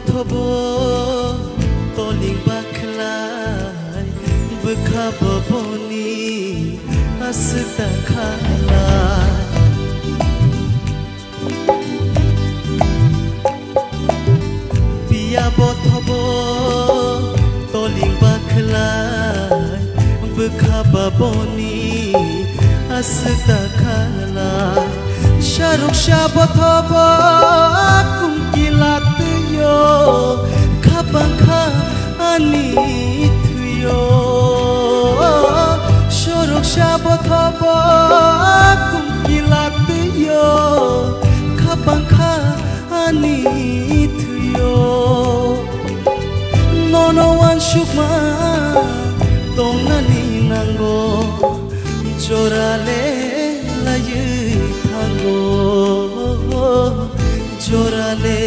J: Thobo toling baklai bekaboni asda khalai biya bothobo toling baklai bekaboni asda khalai sharuk shabothobo kumkilat Kapangka anit yo Shorok shabot haba kumkilat yo Kapangka anit yo Nono wan shukma Tongnani nango Jorale laye tango Jorale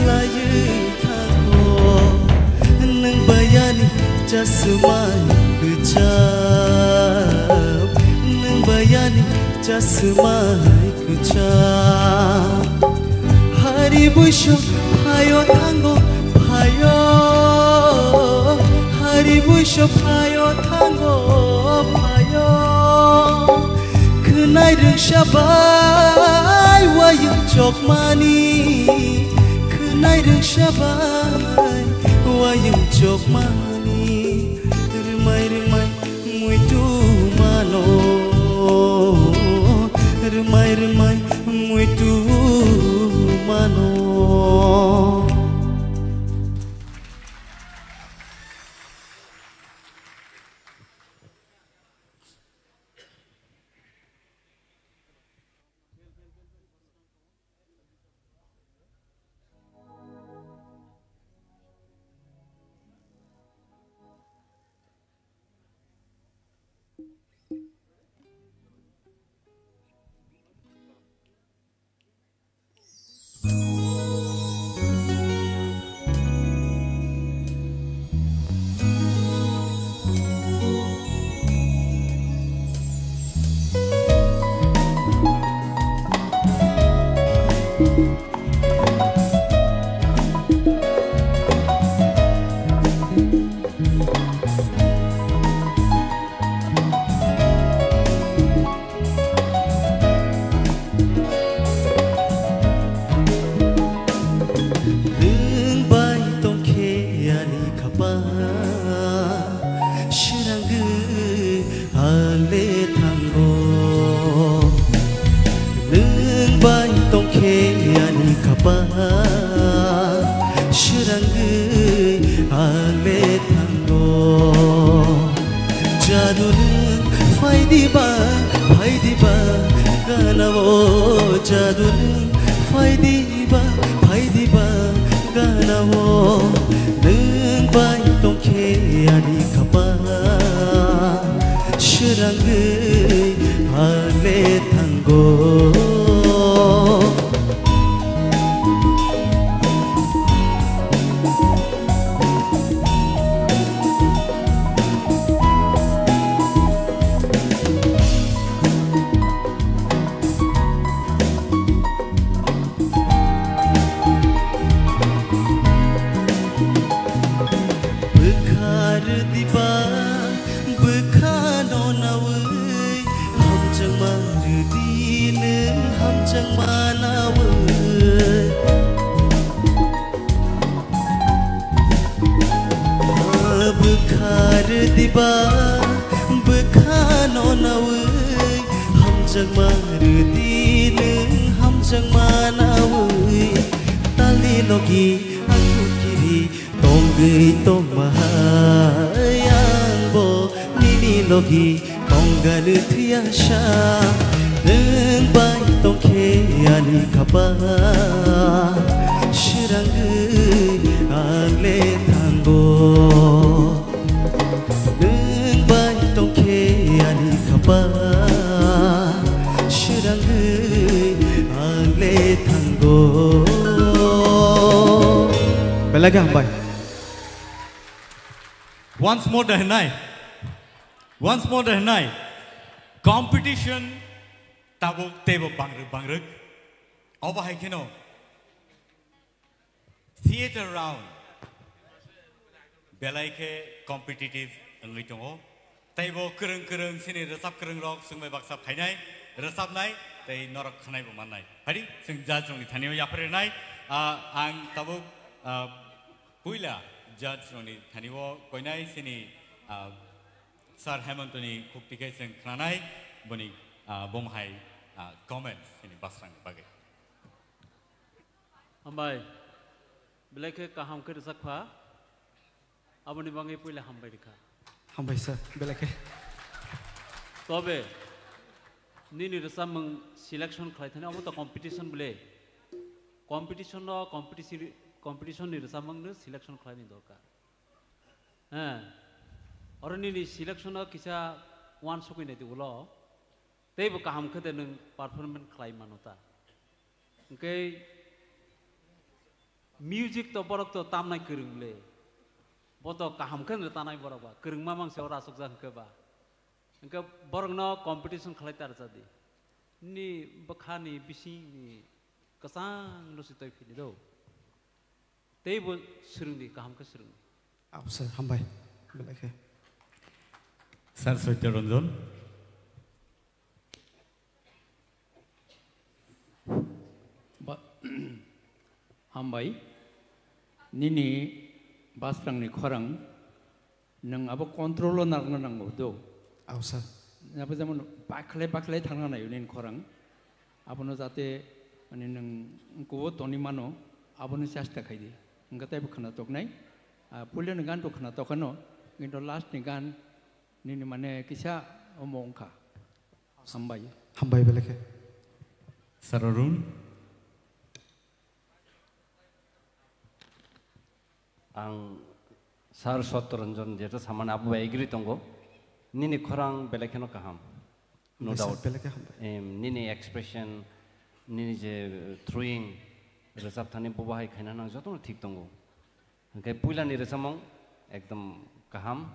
J: layu tango neng bayani jasmani kecam neng bayani jasmani kecam hari buisho payo tango payo hari buisho payo tango payo kenai rừng shabai wayang jok mani Nai rừng shabai wayang jok mani Remai mui tu mano Remai mui tu mano kapa shirangu ale thango nung bai tongke ani kapa shirangu ale thango jadu faidi ba ganawo jadu faidi ba ganawo nung bai tongke ani kapa shirangu ale thango diba bekhano nawe hamjang marudi neng hamjang manawe tali logi aku kiri tonggei tong mahayang bo nini logi tonggal tiasha neng bai tongke ani kapa shiranggu ale tanggo kapa shirangu ale thango
I: belaga hambai
A: once more dahnai competition tabuk tebo bangruk oba haikeno theater round belaike competitive ngitongo taibo kereng sini resap kereng rok sungbai baksap khainai resap nai tai norok khanai bo manai hari sing judge rong thaniyo yapre nai ang tabuk puila judge rong thaniyo koinai sini sir hemantoni kuktike sing khanai boni bomhai comments sini basrang bage
F: hambai belake kaham ke resak pha aboni bangi puila hambai dikha
I: hambai sir belake
F: tobe nini resamung selection khlaithane amo to competition bole competition ni resamung ne selection khlaini dorkar ha और Naini selection किसा one सकुने दिवलो तेबो काम खदे नों performance खालाय Manota ओंके music तो बरक तो तामनाय करंगले बतो काम खन तानाय बरबा करंगमा मांसे रासक जानकबा ओंके बरगनो कंपटीशन खालाय तार जादि नि बखानि बिसिनि कसां लसितय फिनि दो तेबो सुरुंनि काम ख सुरुं
I: आबसर हामबाय बेलाखे
A: Sir Satya Ranjan.
D: Hambai, nini basrang ni korang, nang abo kontrol nak nang udo.
I: Aw sir.
D: Apa zaman bakle thang na yunin korang, abo no jate mane nang ko toni mano, abo no chesta khai di. Ngata ibo khana tok nai, pulya ngan to khana tokano, into last ni gan nini mane kisah omong ka, hambai.
I: Hambai belake.
A: Sir Arun.
M: Ang Sir Satya Ranjan jeto saman abu agree tongo, nini korang belake no kaham, no doubt.
I: Belake hambai.
M: Nini expression, nini je throwing, resap thani bubai khana nang joto no thik tongo. Angkai pula ni resamong ekdam kaham.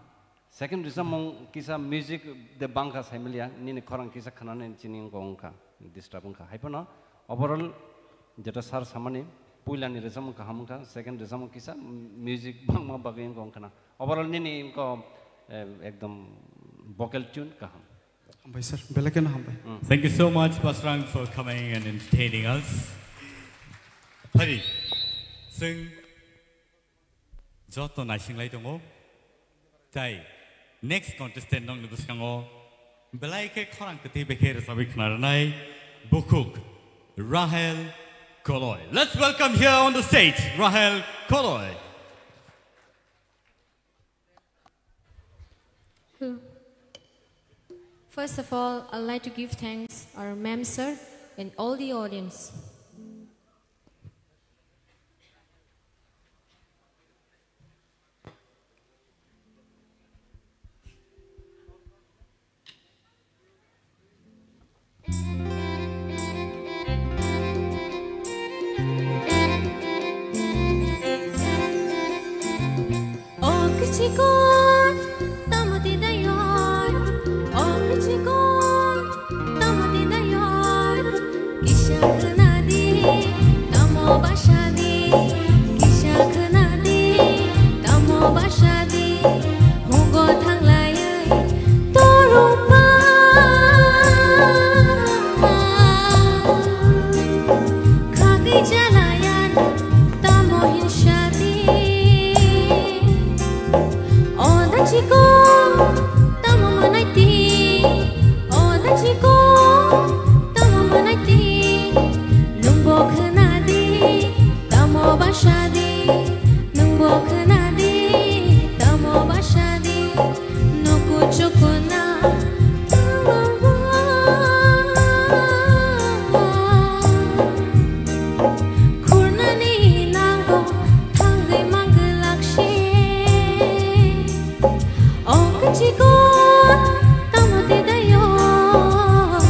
M: Second resamong kisa music de bangka samilia nini korang kisa khana ne chining gongka disturbing ka haipona overall jeta sar samani pula ni resamong kaham ka second resamong kisa music bangma bageng gongka na overall nini ko ekdam vocal tune kaham
I: hambai sir belake na hambai.
A: Thank you so much Pasrang for coming and entertaining us. Hari sing Joto na singlai tongo. Tai next contestant nong nubuskango. Belai ke korang keti bekir sabi knaranai bukuk Rahel Koloy. Let's welcome here on the stage Rahel Koloy.
N: First of all, I'd like to give thanks our ma'am sir and all the audience.
H: Oh, kecikon, tamu tidak yon. Oh, kecikon, tamu tidak yon. Kisah kenadi, tamu basadi. Kisah kenadi, tamu basadi. Hugo thang layai, torupa. Kaki jalayan, tamu hinsyadi. Oh, dachiko, tamu manaiti. Oh, dachiko, tamu manaiti. Nungbo kenadi, tamu basadi. Nungbo kenadi, tamu basadi. Nuku chukuna, tamu Kurnani nango, thangai mangalakshi. Oh, kecikon, tamu tidak yon.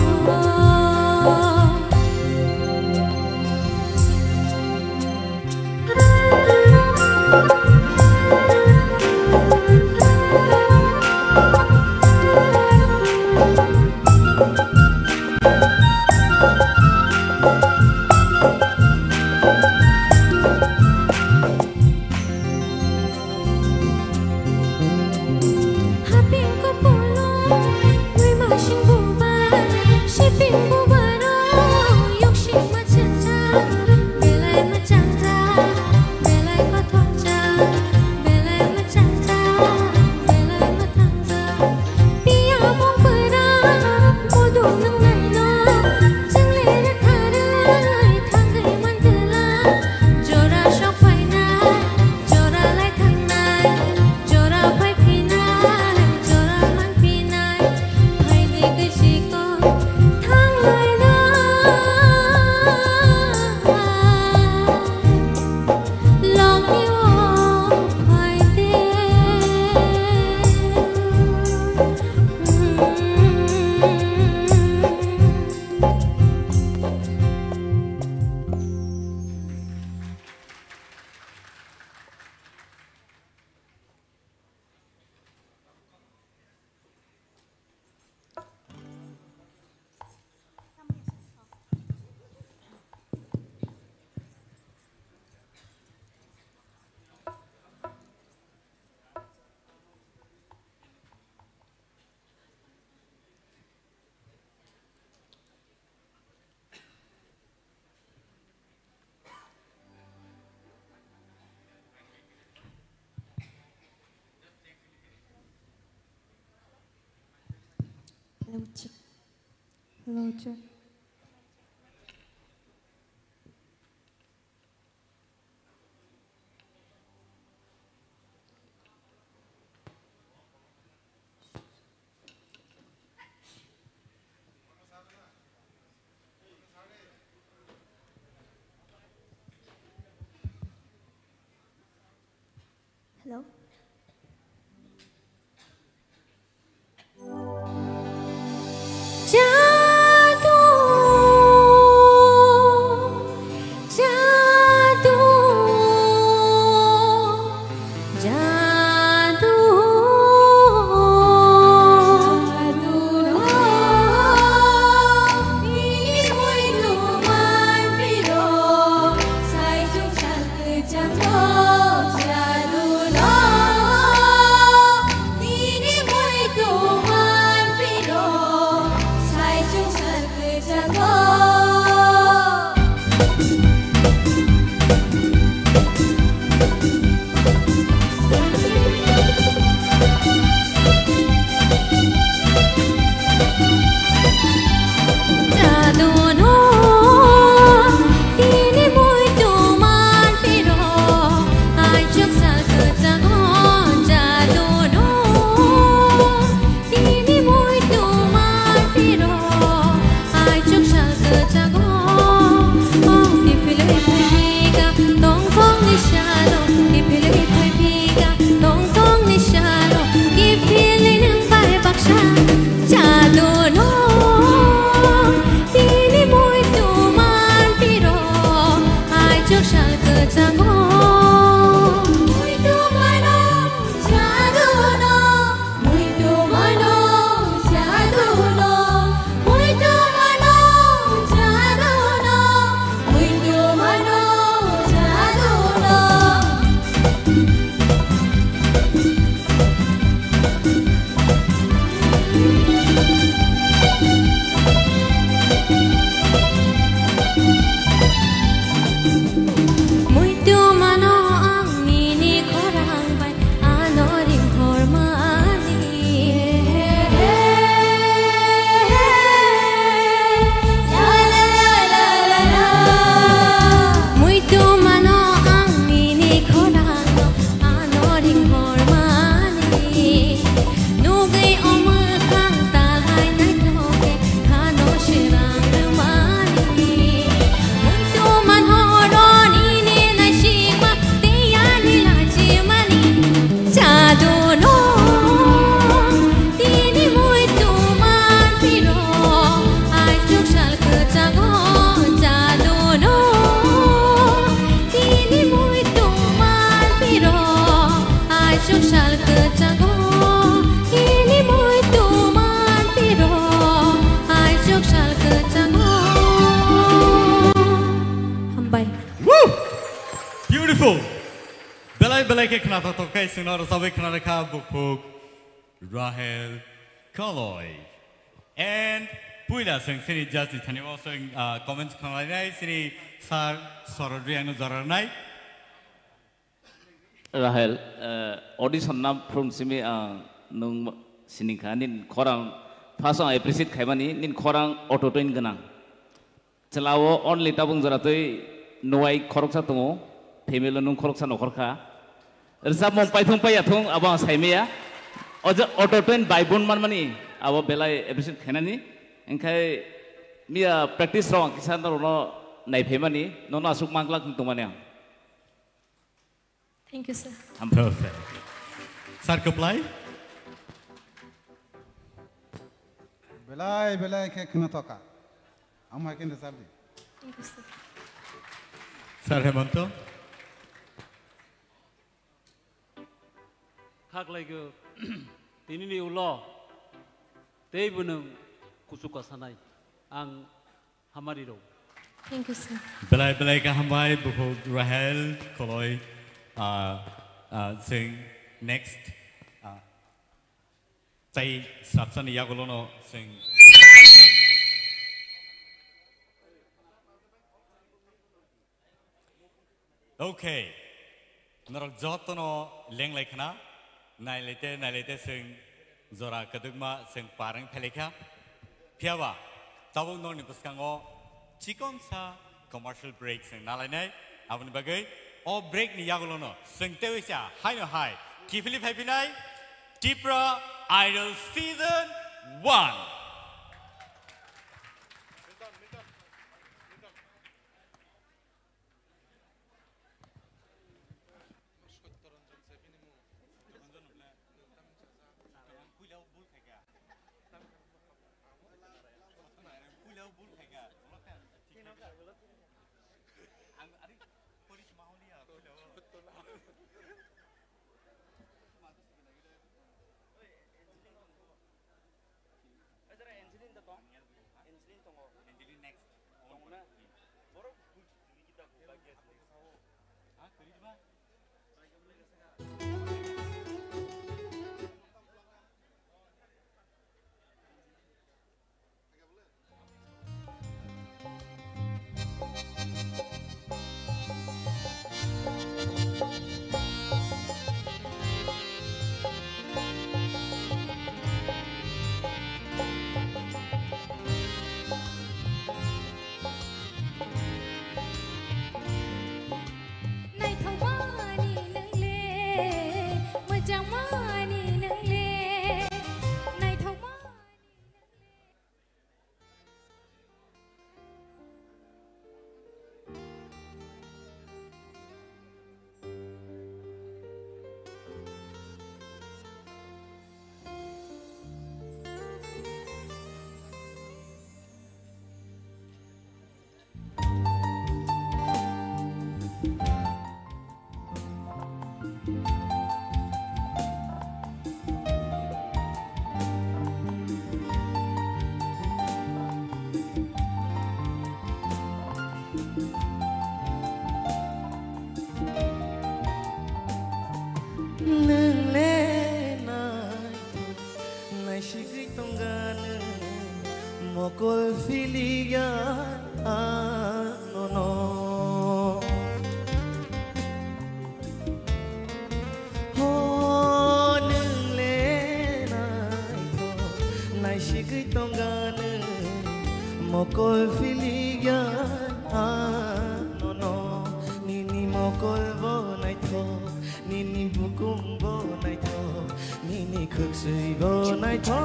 H: Haping ko pulo, may masing buba, shipping bubaro, yokshin machancha, belai machancha, belai kothongcha, belai machancha, belai kothongcha. Pia mong pera, bodo nang naino, jangle rakharai, thangai mangala, jora shok painai, jora lai thangnai, jora pai pinai, jora man pinai, pai di kecikon, thang lai na. Long yêu pai te.
O: Hello, check. Hello, check.
L: Hello.
H: Jadu, jadu, jadu, ini luman video, saya cuma kejam jadu. kecago ini muito man piro ai chok sal kecago hambai
A: Beautiful. Belai belai ke kena tato kai sinor sabe kena reka bukuk Rahel Kaloy and puila sing sini just thani wa sing comments kena nai sini sar sorodri anu zarar nai
B: Rahel audition nam from simi nung sinika nin korang fasong appreciate khaimani nin korang auto train ganang celawo only tabung jaratoi nuai khoroksa tongo family nung khoroksa nokhorkha Resap mong paithung payathung abang saimea ojo auto train by bun man mani abo belai appreciate khainani engkai mia practice rong kisan no nai phemani no na suk manglak tumania
H: Thank you, sir.
A: I'm perfect. Sir, apply.
G: Belai belai ke kena toka. Am hakin resab di.
H: Thank you, sir.
A: Sir Hemanto.
F: Khak lagi tini ni ulo tei bunung kusuka sanai ang hamari ro
H: Thank you, sir.
A: Belai belai ka hambai bukuk Rahel Kaloy sing next tay sapsan yagolono sing Okay norok jotono leng lekna nailete sing zora kadugma sing parang peleka piawa tabung nor ni puskango chikon sa commercial break sing nalainai abun bagai o break ni yagolono sing tewisa hai no hai kifili phapinai Tipra Idol Season 1
J: Mokol filia no no ho nung le nai shigui tongan mokol filia no no nini mokol bo nai tho nini bukum bo nai tho nini khuksui bo nai tho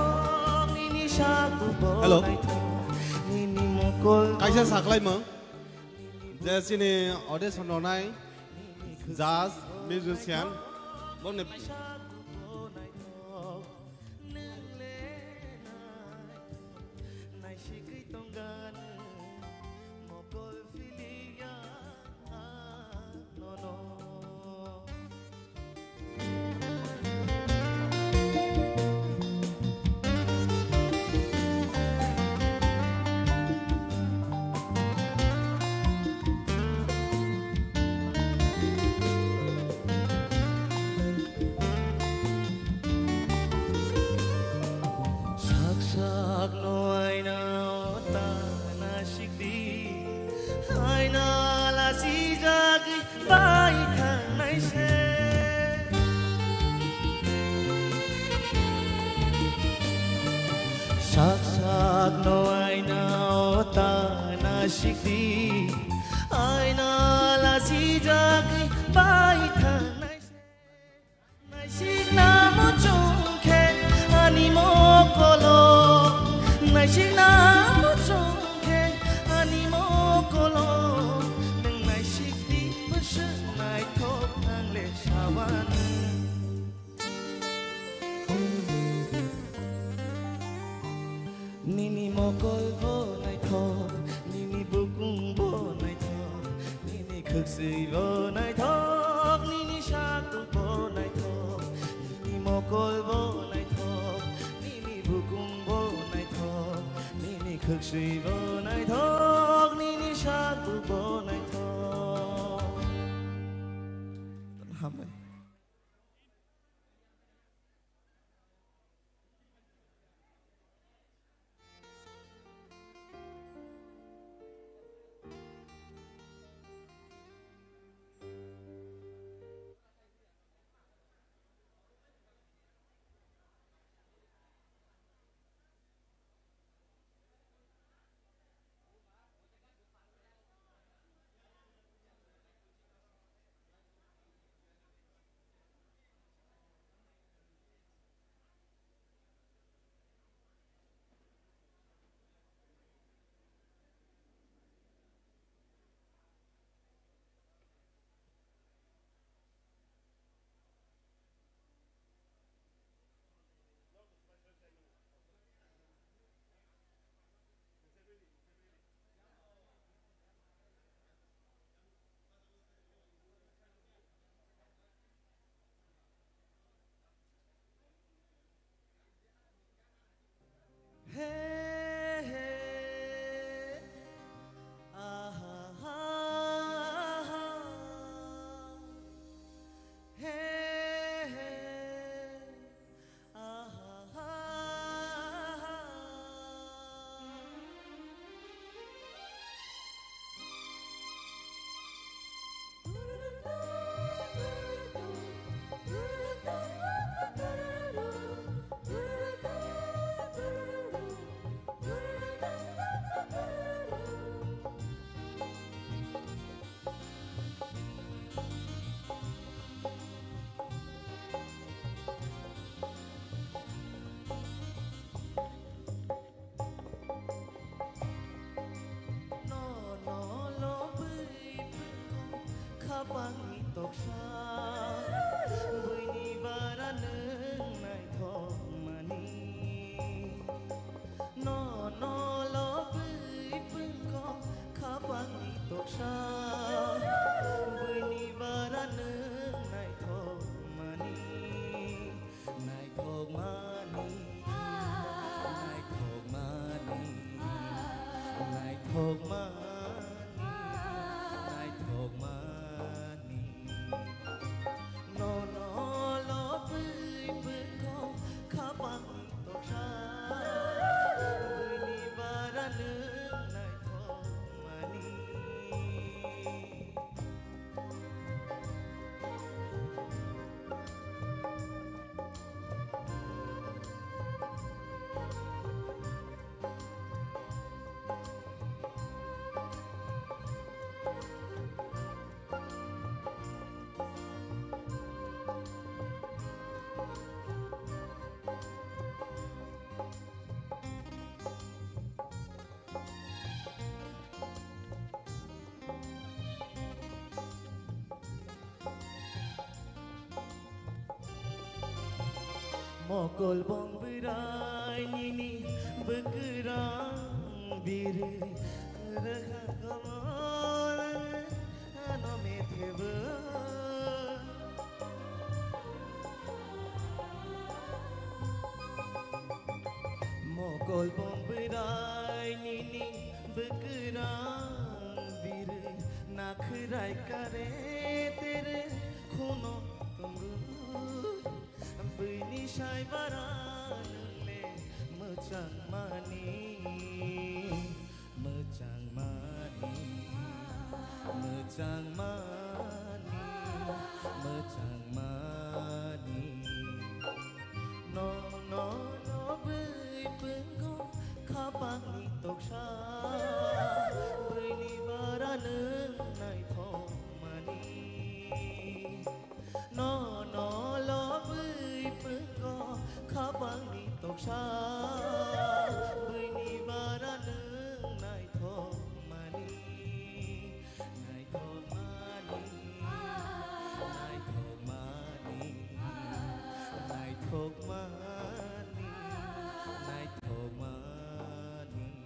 P: Hello. Kaisa saklai mo. Jesini audition onai. Jazz musician. Bone.
J: sak sak no aina ta na shikti aina la si jagi bai tha nai shik na mo chung khe ani mo kolo nai shik na mo chung khe ani mo kolo nang nai shikti push nai thok ang le shawan Nini mokol bo nai tho Nini bukung bo nai tho Nini khuksui bo nai tho Nini shaku bo nai tho Nini mokol bo nai tho Nini bukung bo nai tho Nini khuksui bo nai tho Nini shaku bo nai tho Tan hamai Bangi toksa Buini bara neng nai thok mani No no lo bui pung ko Kha bangi toksa Buini bara neng nai thok mani Nai thok mani Nai thok mani Nai thok mani Nai thok mani No no lo bui bui ko kha bang to sa bui ni bara nang nai tho mani Mokol bong berai nini bekerang biru Rekha kamal ano metheba Mokol bong berai nini bekerang biru Nakhrai kare tere khuno tunggu Bini shai baran le mechang mani mechang mani mechang mani mechang mani no no no bui pung ko có khá băng ni tộc sa bơi ni bara nương nai thọ mani nai thọ mani nai thọ mani nai thọ mani nai thọ mani.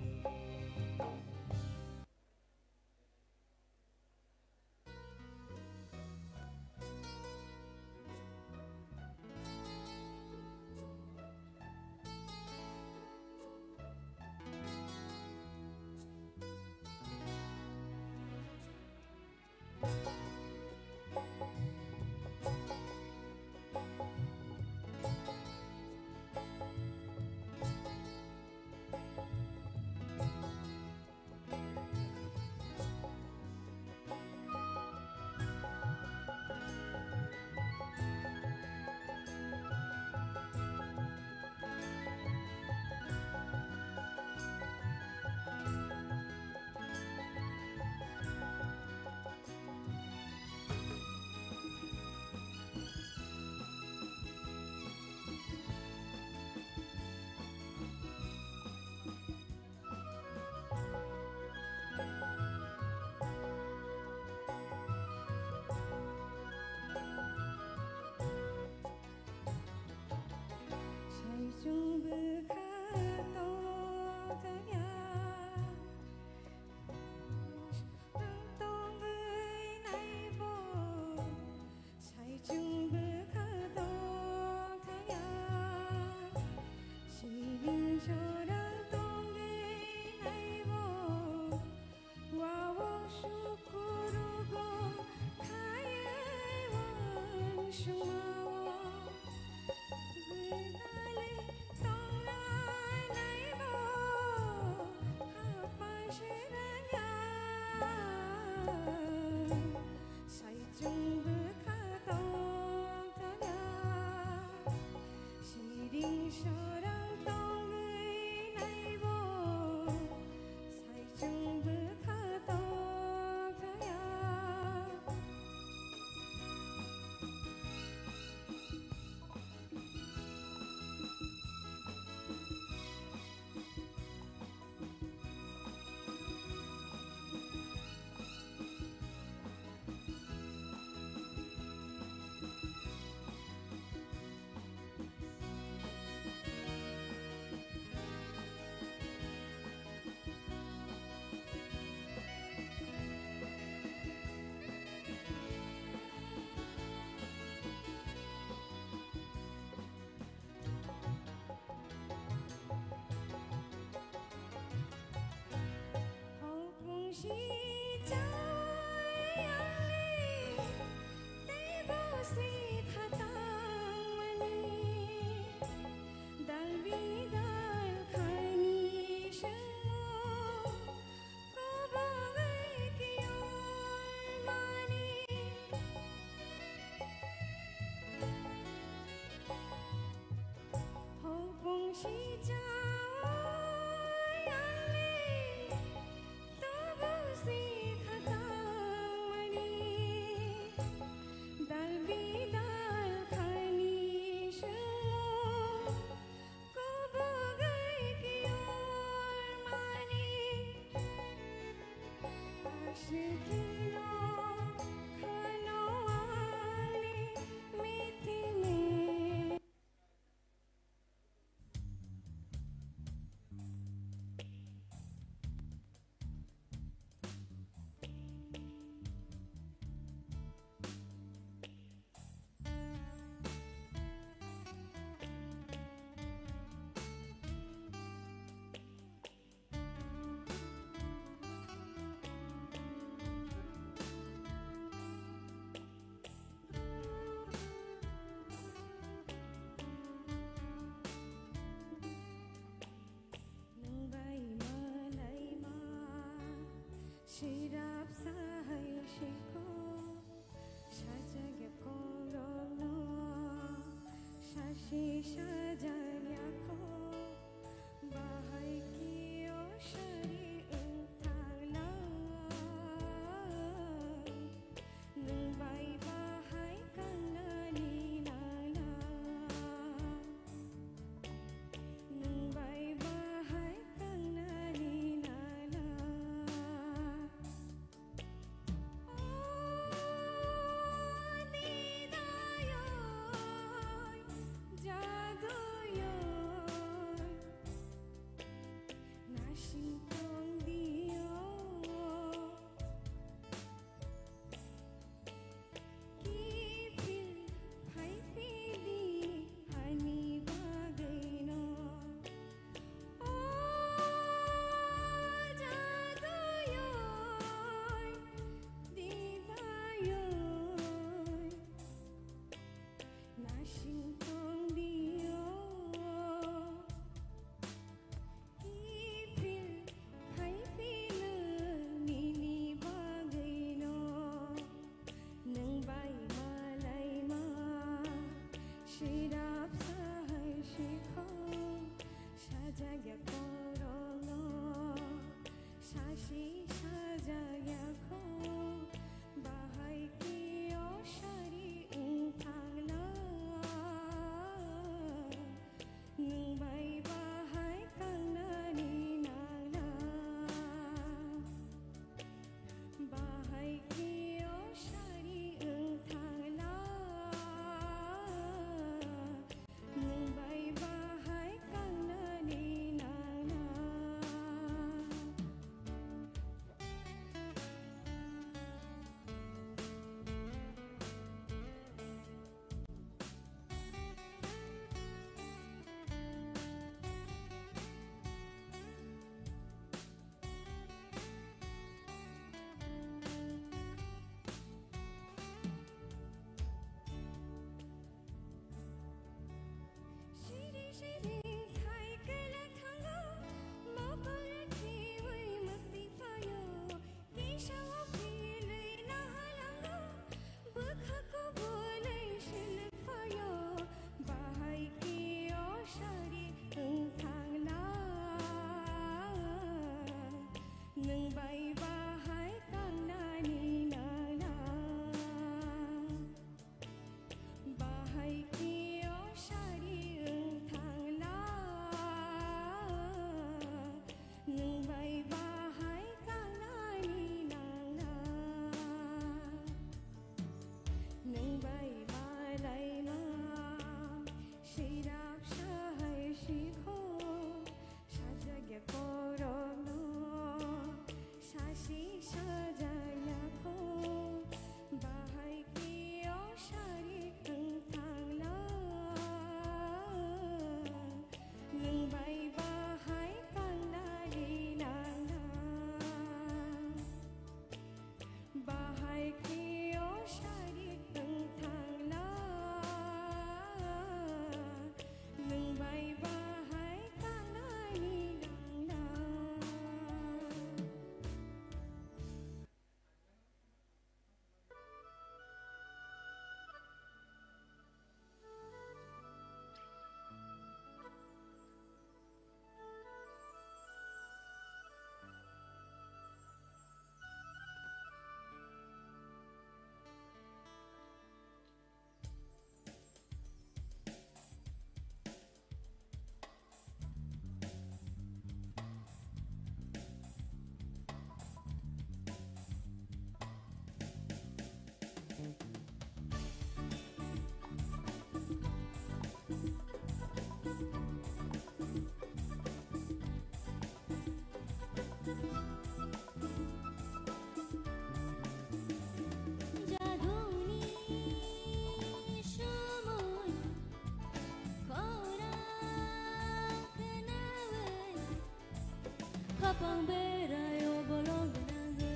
L: Lapang berayo bolong benangge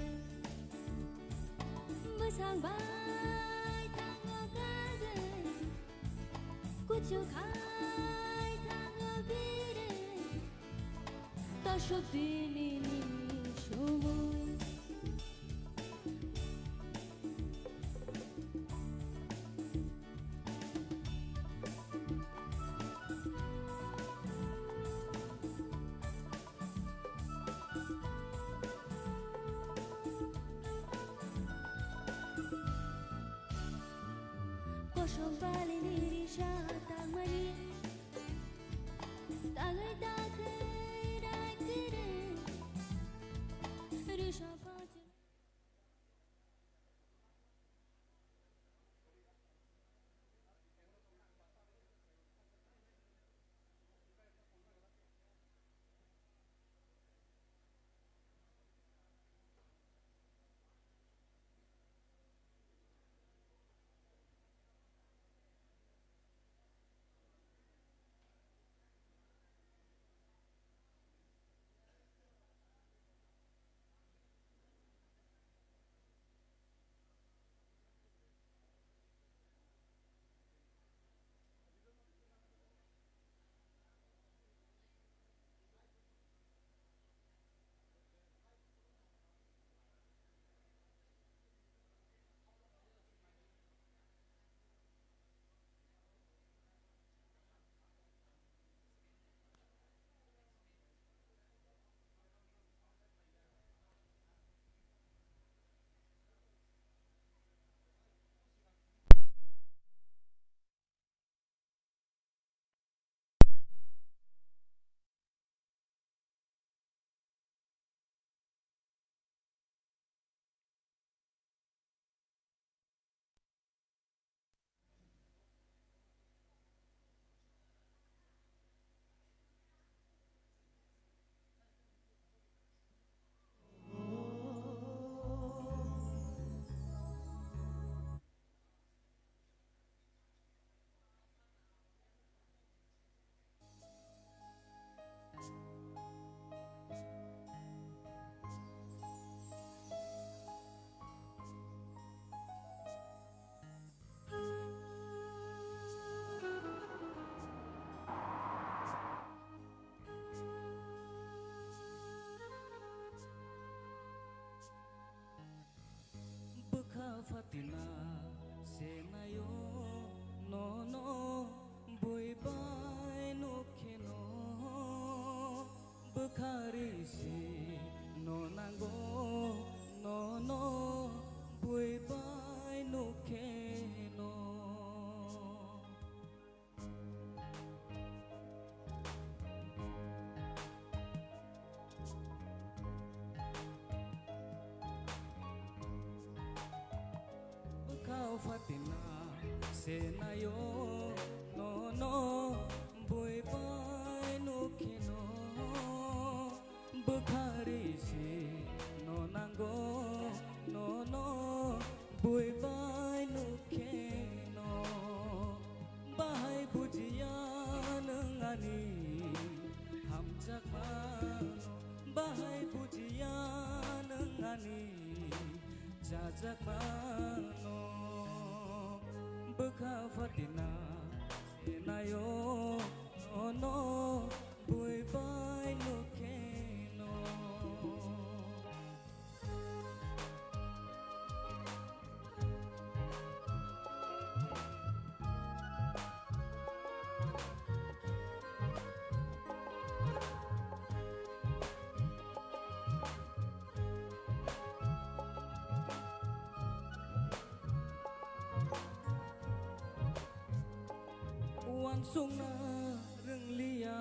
L: Besang bay tango gage Kucukai tango bire Tasho dini ni shumoy Kosong bali diri siya tang mani Tagay tagay dagire Risha pati
J: Fatina senayo no no boy bye no keno bekhari si no nango no no boy bye no keno Kau Fatina senayo no no boy bye no keno bekhari si no nango no no boy bye no keno bahai pujian ngani hamjak mano bahai pujian ngani jajak mano Beka Fatina senayo no no boy bye no keno Wansungna renglia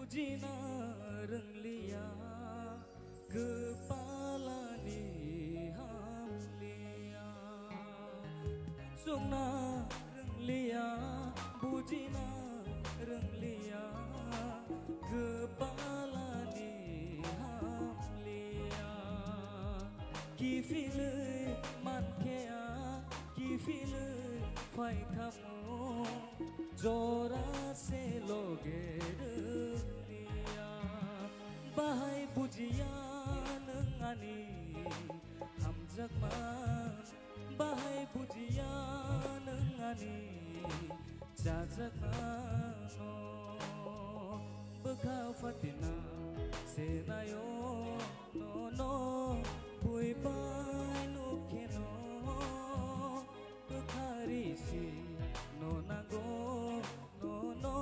J: ujina renglia kepala ni hamlia Wansungna renglia bujina renglia kepala ni hamlia kifile mankea kifile fai kamu जोरा से लोगे लिया बाहाई बुझी
Q: rakano Bukha fatina senayo no no Pui pai no keno Bukhari si no nago no no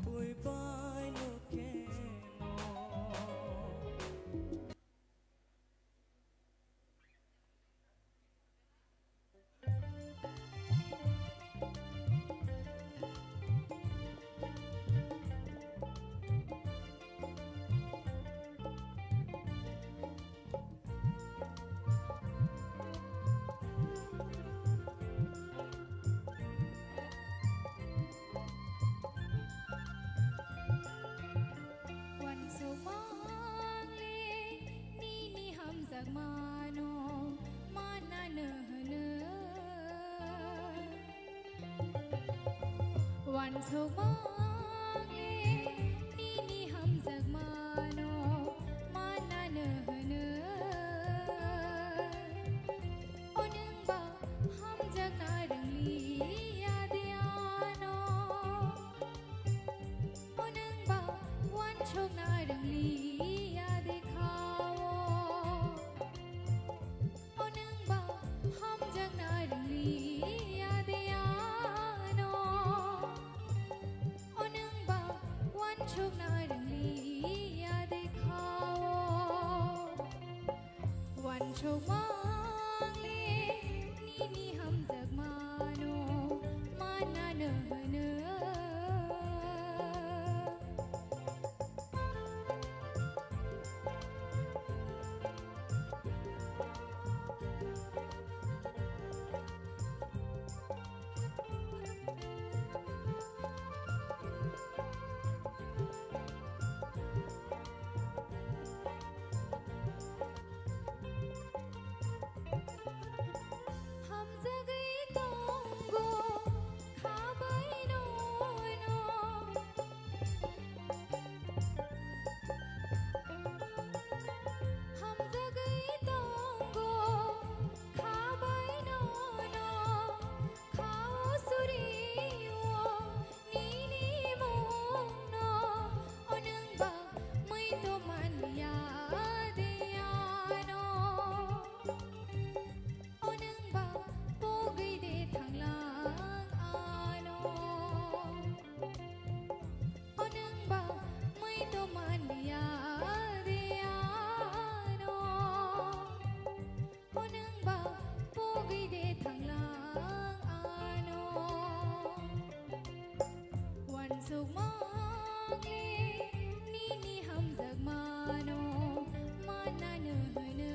Q: Pui pai no keno
H: Wan so mang le ni ni ham zag mano mana ne hne Wan so mang le ni ni ham zag mano mana ne hne Onung ba ham zag na rang li ya de ano Onung ba wan chok na rang li ya de khawo Onung ba ham jak na rang li ya de ano Onung ba wan chok na rang li ya de khawo Wan chok mang le ni ni ham jak mano mana ne hne Ham jagai tongo khabai no no Ham jagai tongo khabai no no khao suriyo ni ni mong no Onung ba mai to man ya de ano Onung ba pogai de thanglang ano Onung ba mai to man ya de ano Onung ba pogai de thanglang ano Wan so mang le ni ni ham zag mano mana ne hne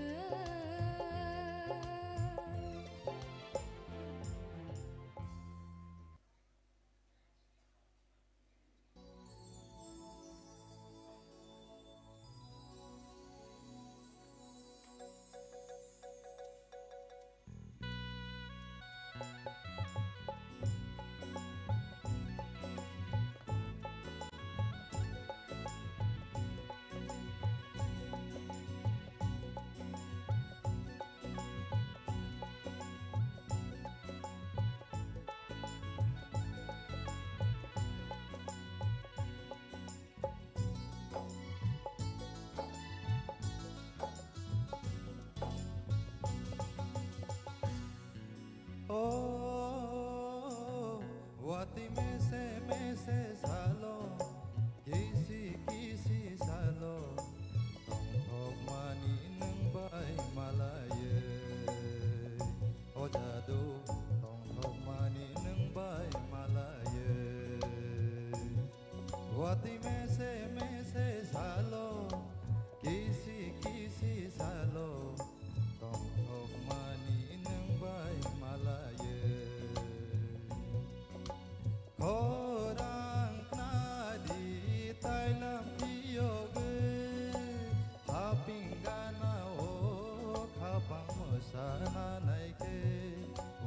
R: Oh, wati me se salo, kisi salo, tong thok mani nung bai malaye. Oh jadu, tong thok mani nung bai malaye. Wati me se salo, kisi salo, tong thok mani nung bai malaye. Korang nadi tailam piyoge, hapinggana o kapang mosana naike.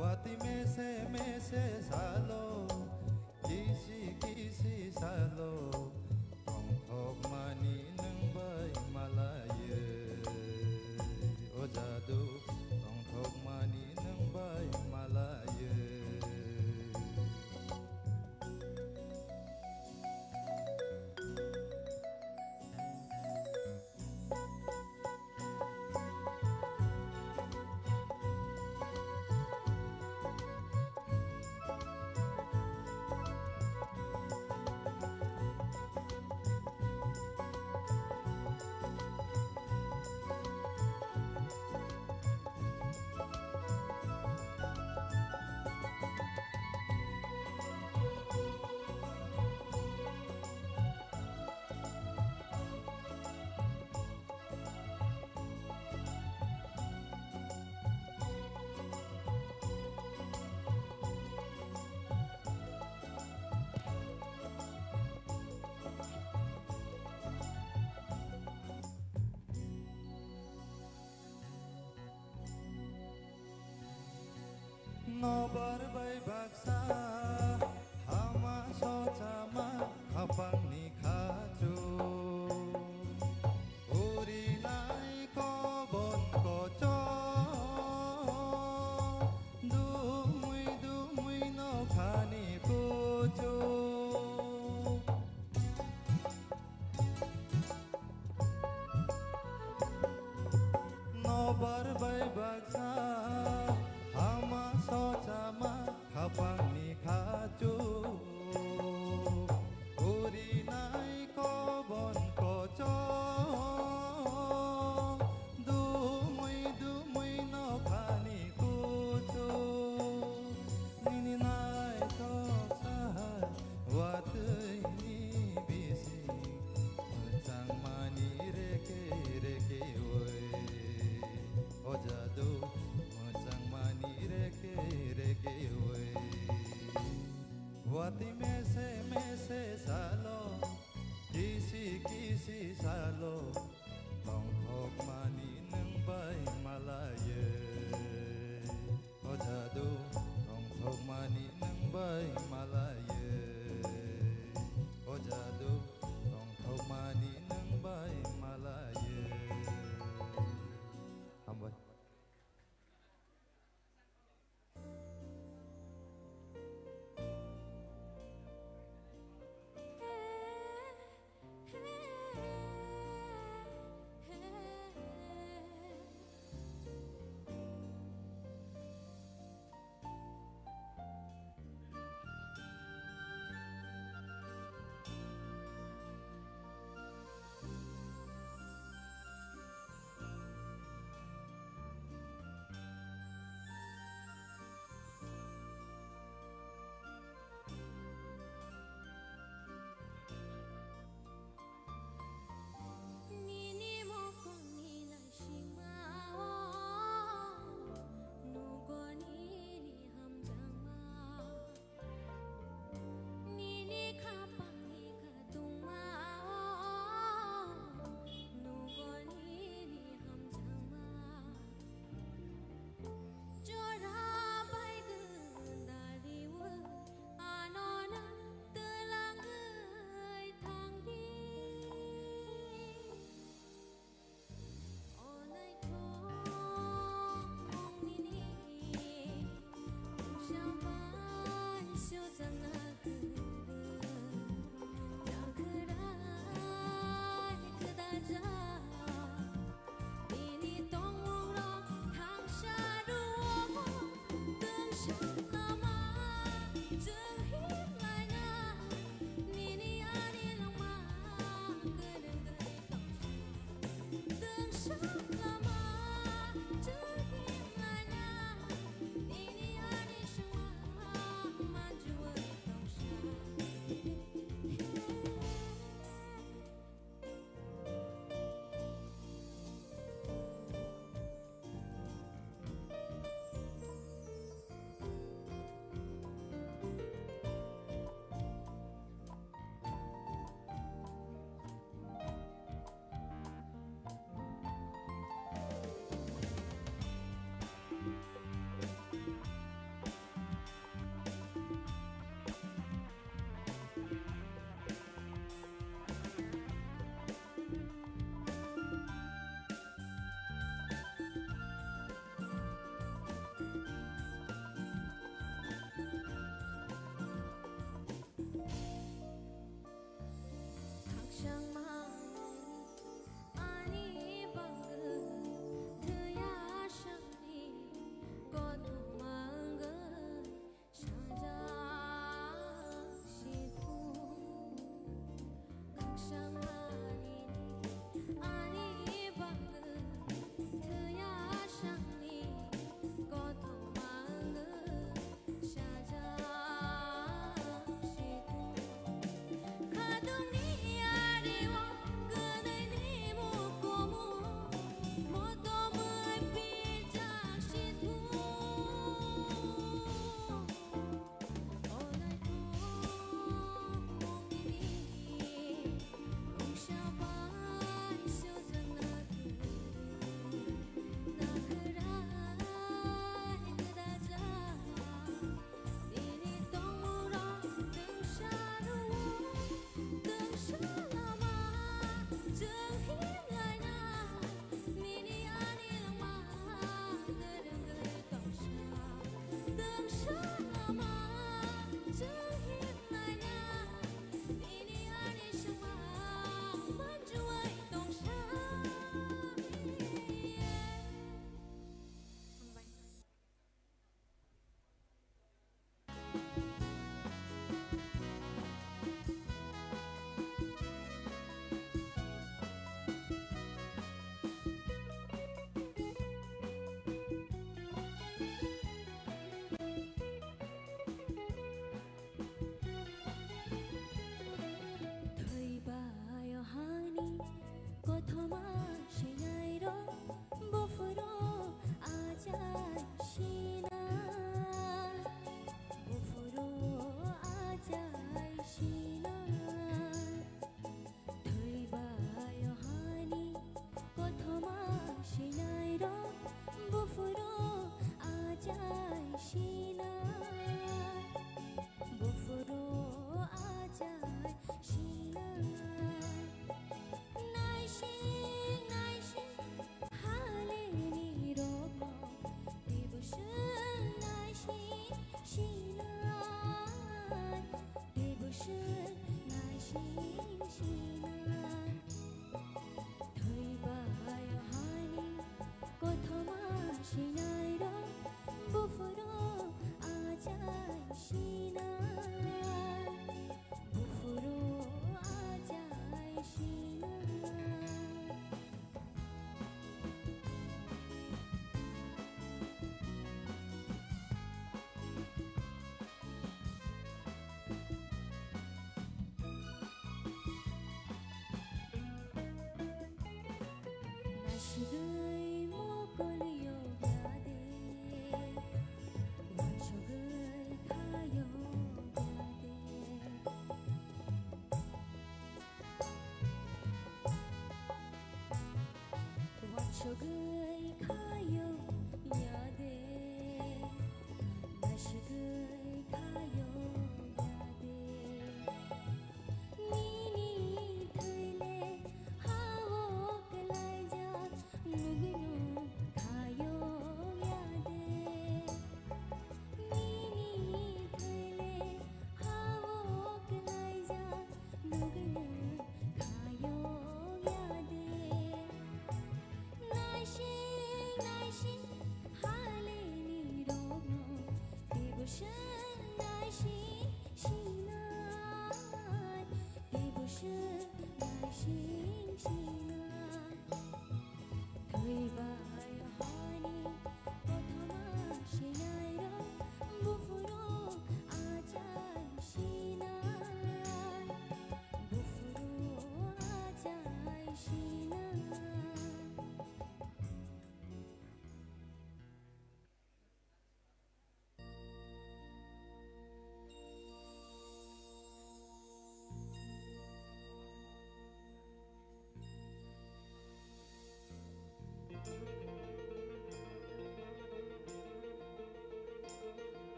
R: Wati me se salo, kisi salo, tong नबरबाय Baksa हामा सचामा खापांनि खाजु उरिनाय Cubbon कच दुमुय दुमुय नखानि कुजु नबरबाय बाक्सा हामा सचामा खापांनि खाजु उरिनाय Cubbon कच दुमुय दुमुय नखानि कुजु निनिनाय तकसाहार वातैनि बिसि मोजां मानि रेके रेके ओइ अजादु मोजां मानि रेके रेके ओइ वाति मेसे मेसे सालो किसि किसि सालो रंखक मानि नोंबाय मालायो अजादु रंखक मानि नोंबाय मालायो अजादु रंखक मानि नोंबाय मालायो हामबाय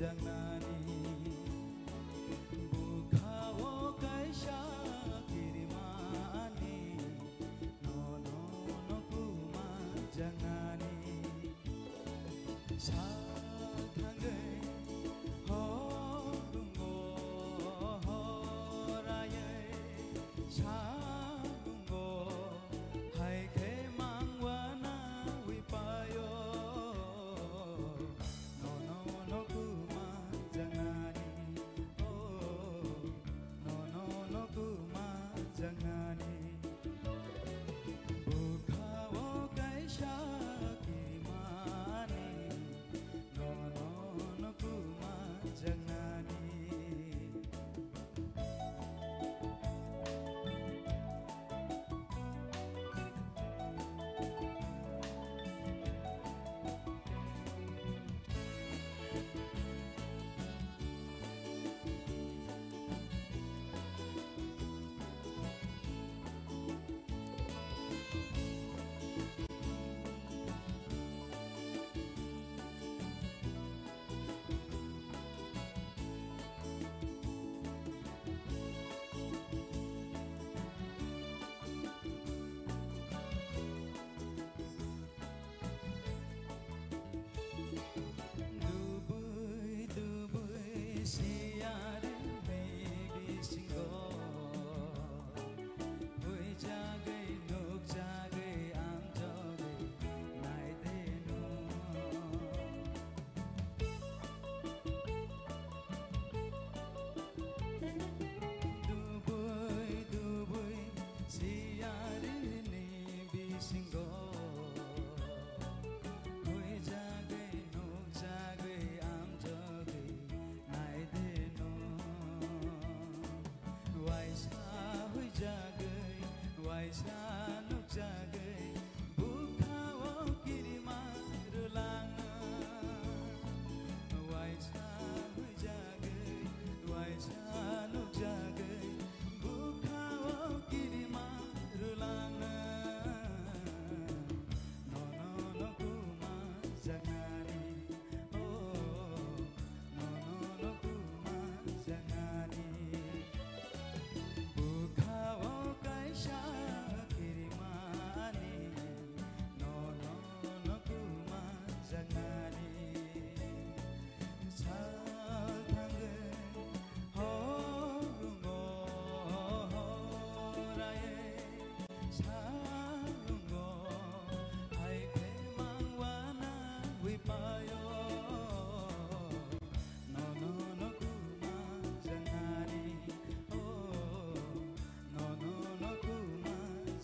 R: jangnani bukhawo kaisa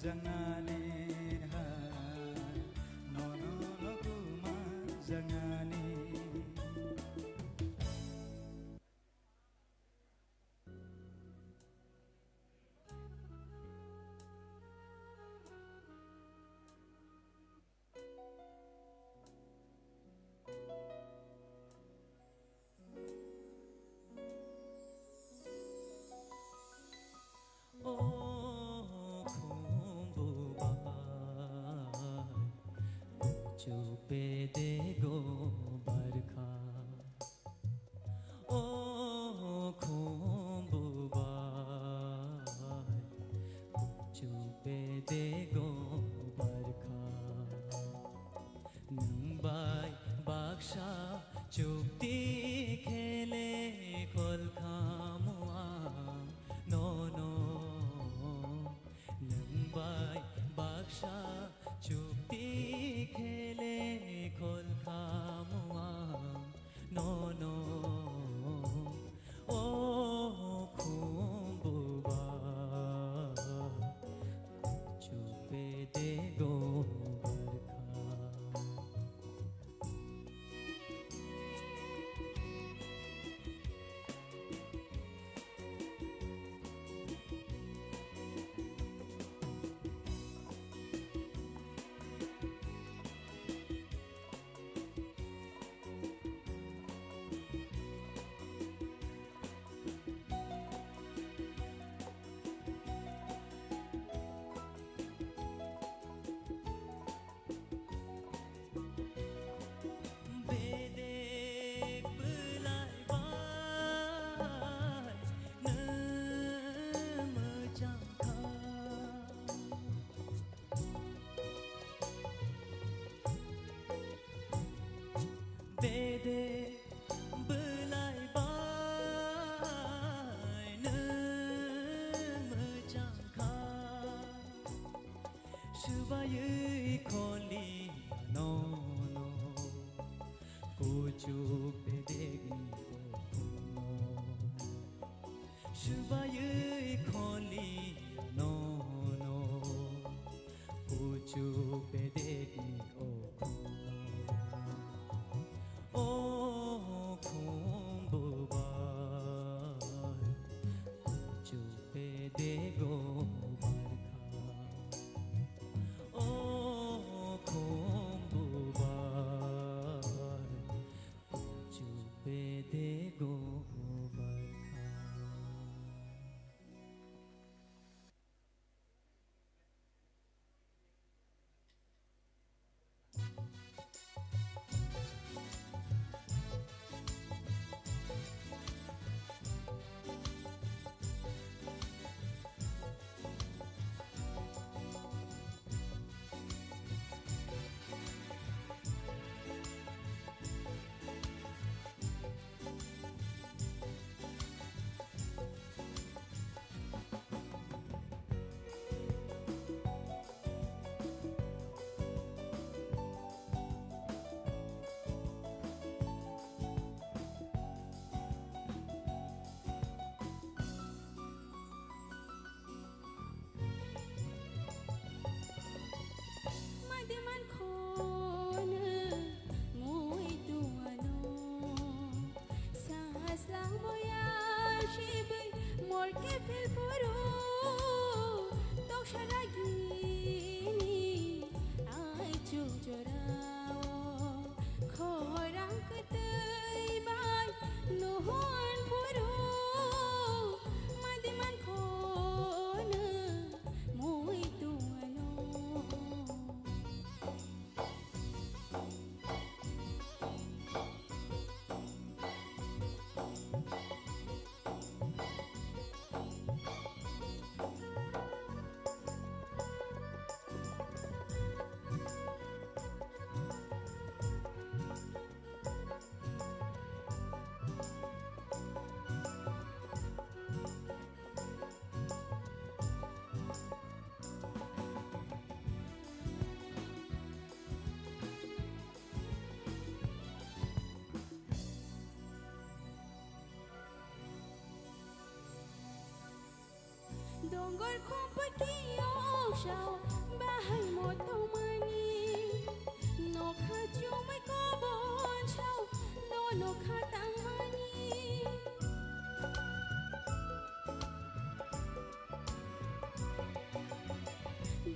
Q: jangani ha no no no kuma jangani
S: चुपे दे गो बरखा ओ खुम्बुबाय चुपे दे गो बरखा नंबाय बाक्सा चुपती खेले खोल खामुआ नो नो नंबाय बाक्सा चुपती खेले खोल खामुआ नो नो ओ खुम्बुबा चुपे दे गो बरखा Dede belai bai ne mejangka Subayui kholi no no Kucu bedegi no Subayui kholi no no Kucu bedegi Oh, khumbubai, chupe dego barkha. Oh, khumbubai, chupe dego barkha.
H: Donggol kong pagkiyaw siyaw bahay mo tumani no khachu mai ko bon siyaw no khatang mani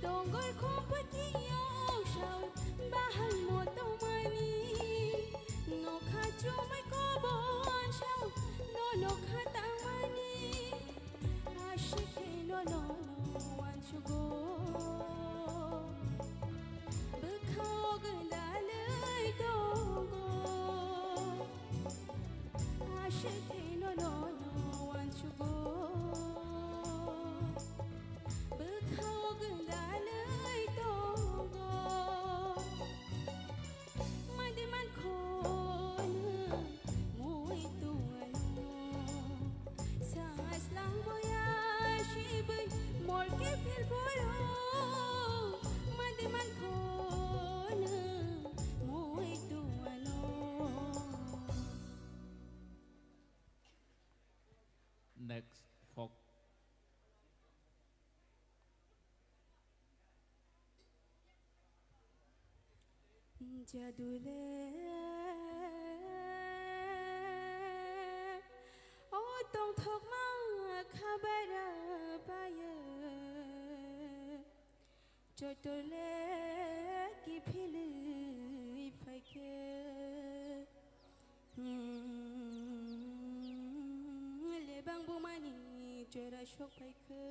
H: Donggol kong pagkiyaw siyaw bahay mo tumani no khachu mai ko bon siyaw no khatang mani no want to go Bekau gendalai dogo Asyik no want to go Bekau gendalai dogo Mandiman kona mui tuano Sangas lang boya Shibay mor ke phil poro Mandiman kona mui tuano
B: Next, folk.
H: Jadule Oh tong thok ma khabara paya Jadule ki phil phake Le bang bu mani jera shok phake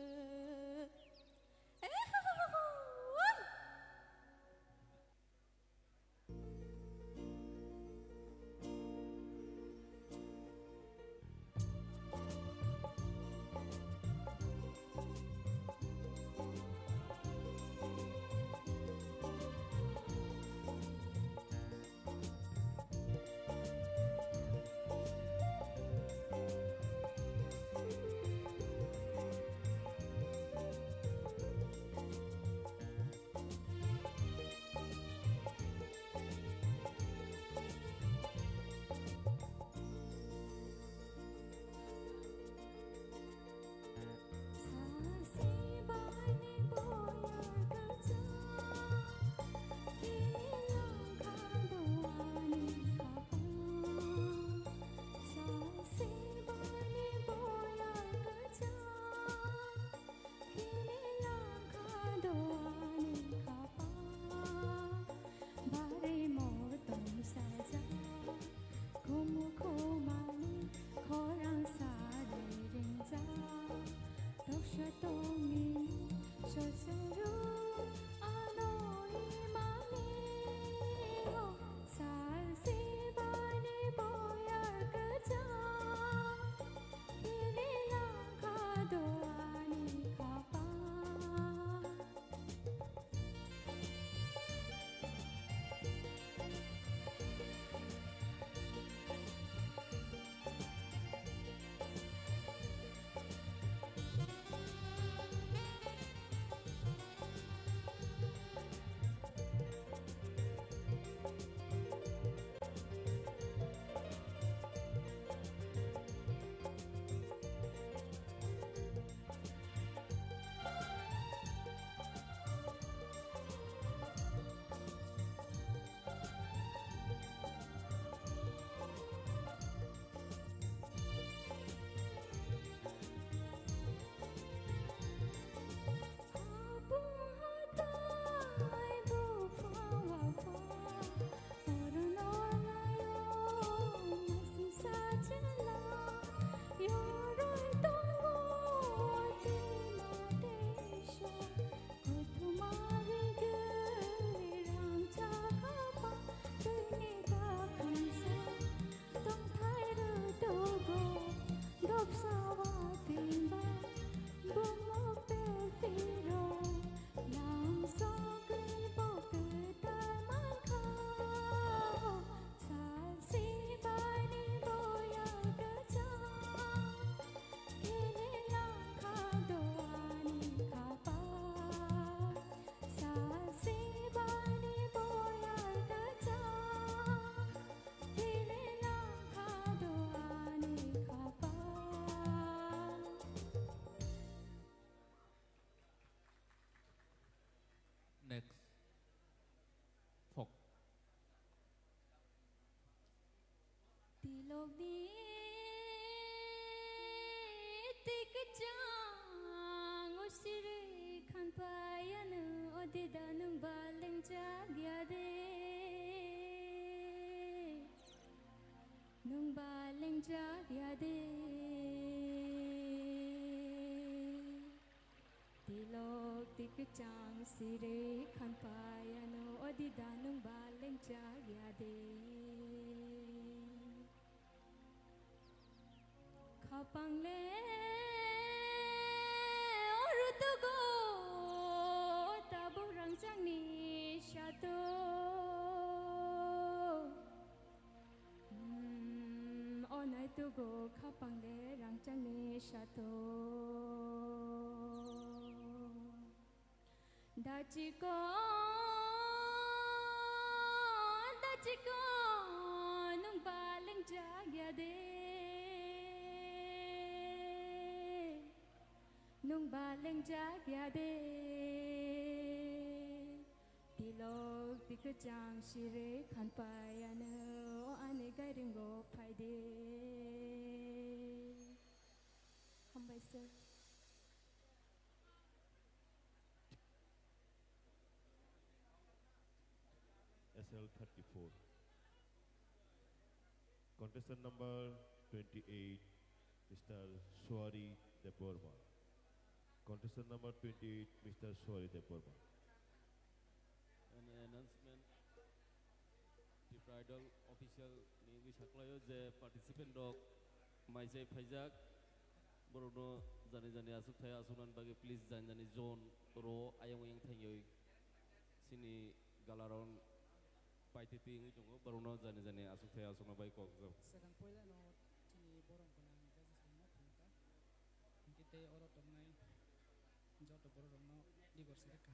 H: Odida nung baling jagyade Nung baling jagyade Tilok tikchang sire khan payano Odida nung baling jagyade Kapang le orutugo tabung rangsang ni shato onai tugo kapang le rangsang ni shato dachiko nung baling jagyade Nung baling jagyade Tilog tikchang shire khan payano ane gairingo phaide Hambai sir
T: SL34 contestant number 28 Mr. Swari Deborma contestant number 28 Mr. Swari Deborma
U: An announcement Tipra Idol official ni bisaklayo je participant dok maisai phaijak borono jani jani asuk thaya asunan bagi please jani jani zone ro ayang yang thayoi sini galaron paititi ngi jongo borono jani jani asuk thaya asunan bagi kok jo
V: Sedang poila no tini borong kunang jasa semua punta kita orang tongai jauh borong no di bersihkan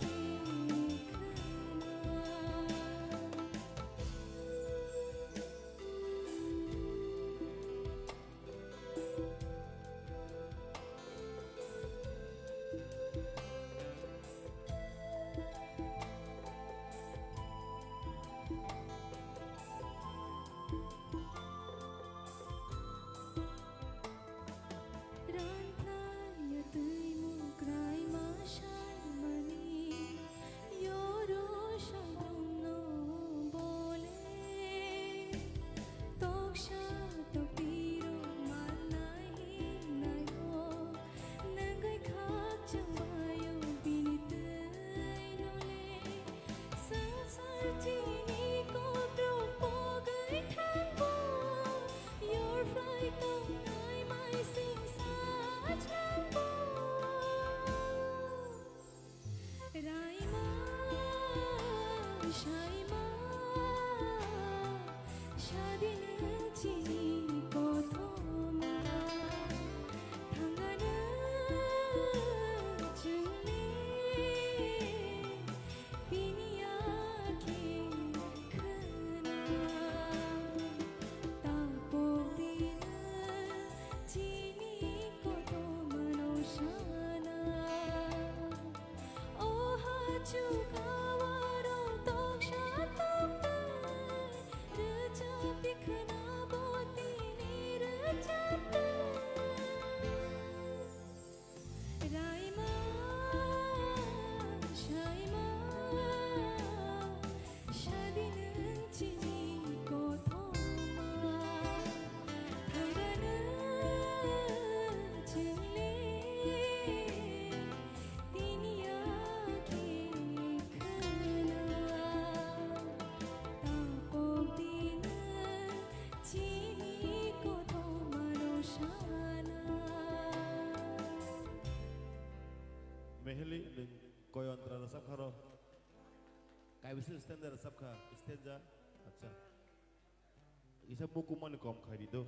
H: Tini
T: I will stand there सबका stand जा अच्छा इसे मुकुमान कम खाई दो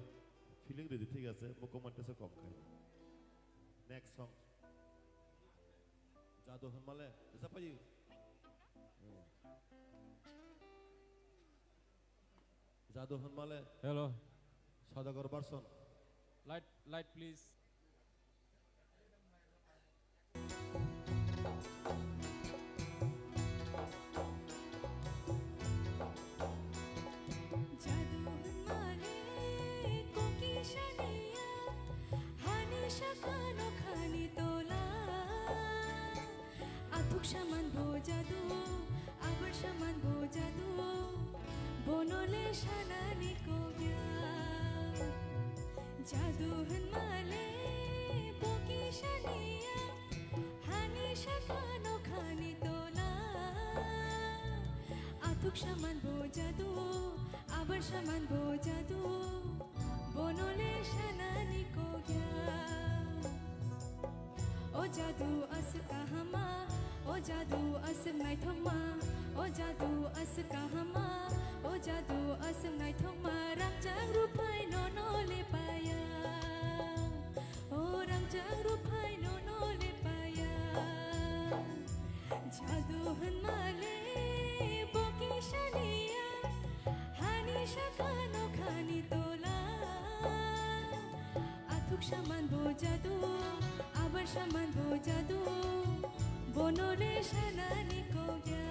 T: feeling ready ठीक है से मुकुमान तो कम खाई next song जादू हमारे siapa ये जादू हमारे
U: Hello.
T: Saudagar Barson
U: Light please.
H: Shaman bo jadu, abar shaman bo jadu, bonole shanani ko gya. Jadu han male boki shaniya, hani shakano khani tola. Atuk shaman bo jadu, abar shaman bo jadu, bonole shanani ko gya. O jadu as kahama. O jadu asam nai thoma, o jadu as kahama, o jadu asam nai thoma, rang jang rupai no le paya, o rang jang rupai no le paya. Jadu han male boki shaniya, hani shakano khani tola, atuk shaman bo jadu, abar shaman bo jadu. Bonole shanani ko gya.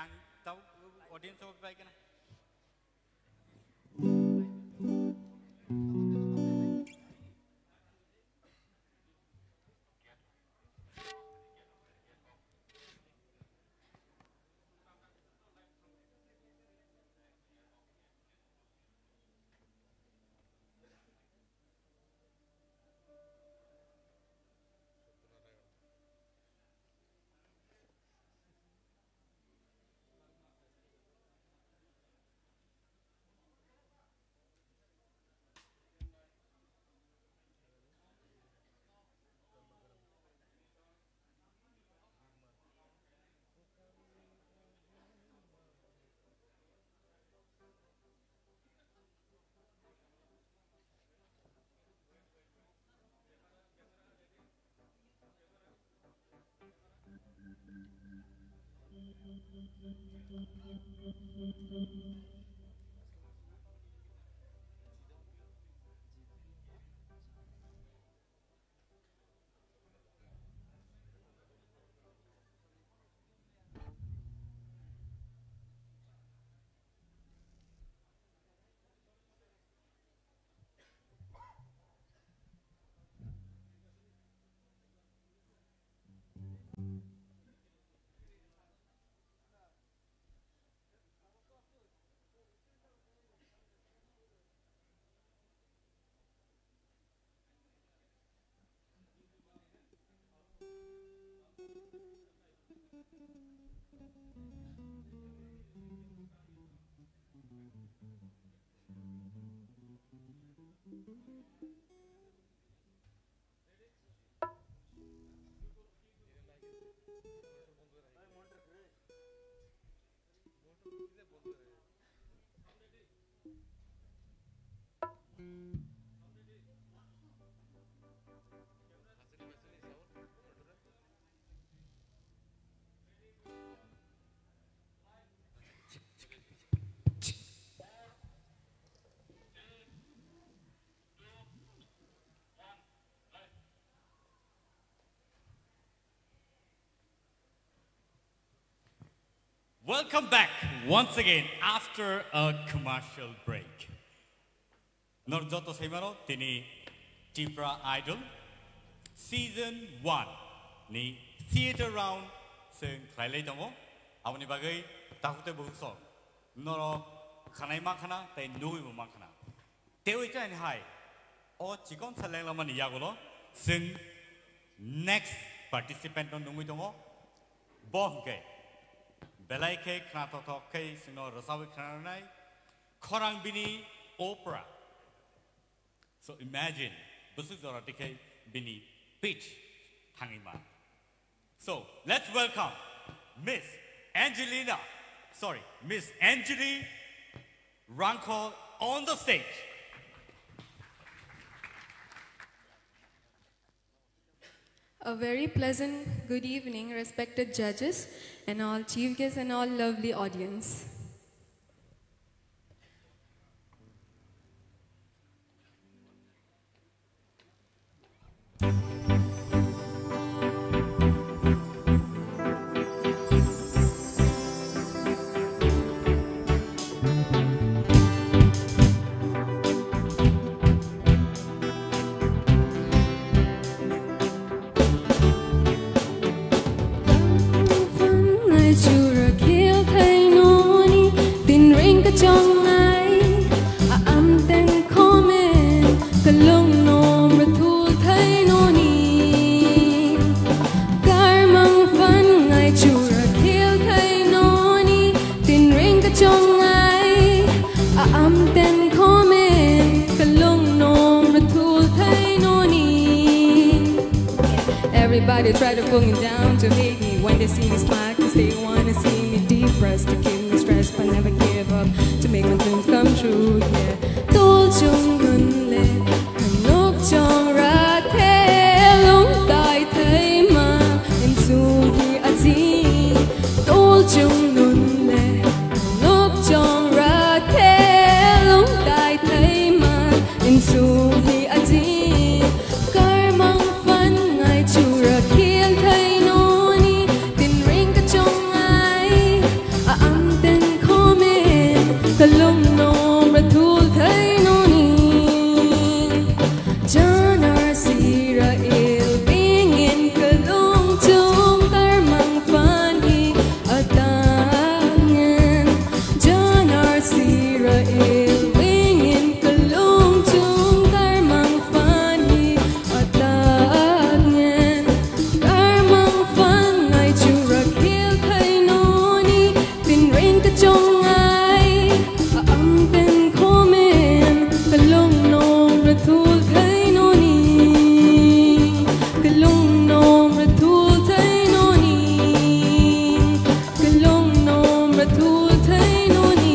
A: Ang tahu audience apa baik kan? Welcome back once again after a commercial break. Norjoto Saimano, Tini Tipra Idol, Season 1, ni theater round, sing Klailei Tongo, Avani Bagai, Takute Buso, Noro Kanai Makana, they Nui Makana. Tewika and High, or Chikon Salamani Yagolo, sing next participant on Numitongo, Bonke. Belaike Knatoke, Sino Rosawi Kanai, Korang Bini Opera. So imagine, Busus Oratike Bini Pitch Hangima. So let's welcome Miss Anjali Ranko on the stage.
C: A very pleasant good evening, respected judges and all chief guests and all lovely audience.
H: Chura kill kainoni
C: Everybody try to pull me down to hate me when they see me smile, cause they wanna see me depressed, to keep me stressed but never give up, to make my dreams come true. Yeah, Tô chung ngân lệ nốc trong ra thế lung tai thấy mà em dù thì à gì Tô chung ngân lệ nốc trong ra thế lung tai thấy mà em dù thì à gì cар mang phân ngày chủ ra khiến thấy noni tin ring cả trong ai à âm tên khó mềm cả lung nôm ra thu thấy noni Janar sira il bingin cả lung chung car mang phân hi atangan Janar sira il bingin cả lung chung car mang phân hi atangan car mang phân ngày chủ ra khiến thấy noni tin ring cả trong ai à âm tên khó mềm cả lung nôm ra thu thấy noni cả lung nôm ra thu thấy noni cả lung nôm ra thu thấy noni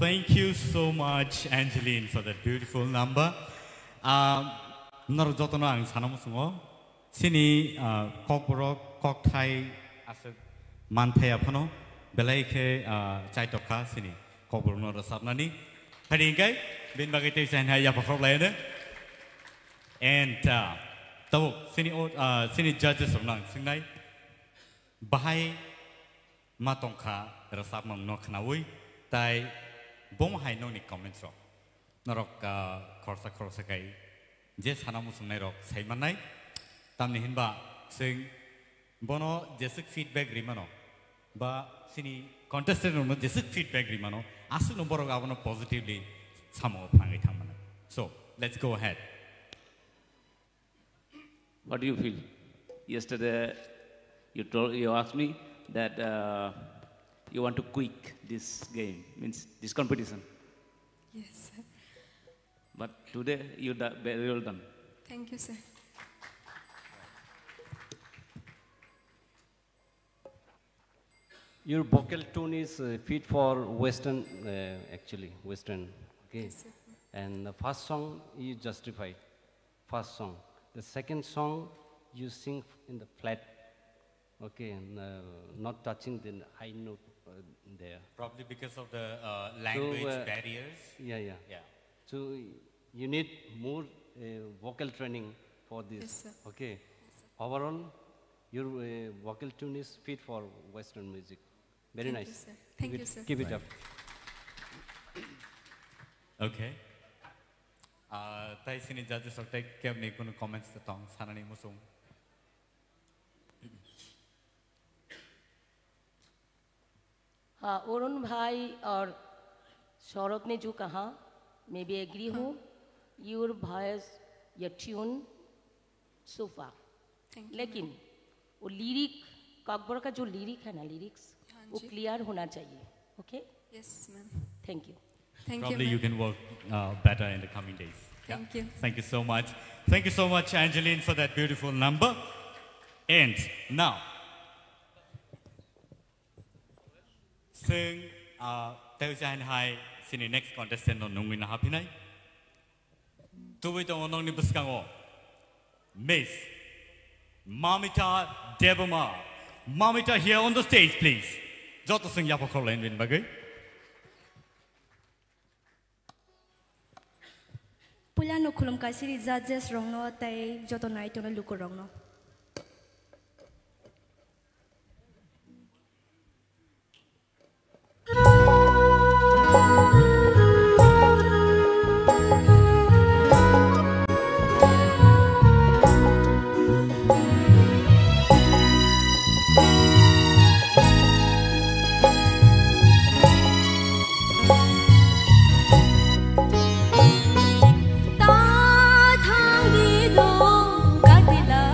A: Thank you so much, Angeline, for that beautiful number. Nor jotono ang sanam sungo. Sini kok bro kok thai asal manthaya phano. Belai ke chai toka sini kok bro nor sapna ni. Hari ingkai bin bagai te san hai ya pakrok lai ne. And tau sini judges nang singnai bahai matongkha rasap mang no khnawui tai bom hai no ni comments ro norok khorsa kai je sana musung nai rok sai manai tamni hinba sing bono jesik feedback rimano ba sini contestant no jesik feedback rimano asu no borok abono positively samo phangai thamana. So let's go ahead.
B: What do you feel? Yesterday you asked me that you want to quit this game, means this competition.
C: Yes.
B: But today you very well done.
C: Thank you, sir.
M: Your vocal tone is fit for Western, actually, Western. Okay.
C: Yes, sir.
M: And the first song you justify, first song. The second song you sing in the flat, okay, and not touching the high note there.
A: Probably because of the language barriers.
M: Yeah, yeah.
A: Yeah.
M: So you need more vocal training for this.
C: Yes, sir.
M: Okay. Yes, overall, your vocal tune is fit for Western music. Very
C: Thank
M: nice.
C: you, sir. Thank you, sir.
M: Keep it up.
A: Okay. Tai sini judges or take care of কোনো comments the tong sanani musung.
E: हाँ अरुण भाई और सौरभ ने जो कहा मैं भी agree हूँ your voice your tune sofa लेकिन वो लिरिक काकबर का जो लिरिक है ना लिरिक्स वो क्लियर होना चाहिए okay
C: Yes, ma'am.
E: Thank you
A: Probably you can work better in the coming days.
C: Thank you.
A: Thank you so much. Thank you so much, Angeline, for that beautiful number. And now, sing Teo Jahan Hai, sini next contestant on Nungwin Hapinai. Tuwito on Nong Nibuskango. Miss Mamita Debama. Mamita here on the stage, please. Joto sing Yapokolen Win Bagay.
K: Pula no kulum kasiri judges wrong no tai joto night on luko wrong no. Ta thang đi đâu cả thì là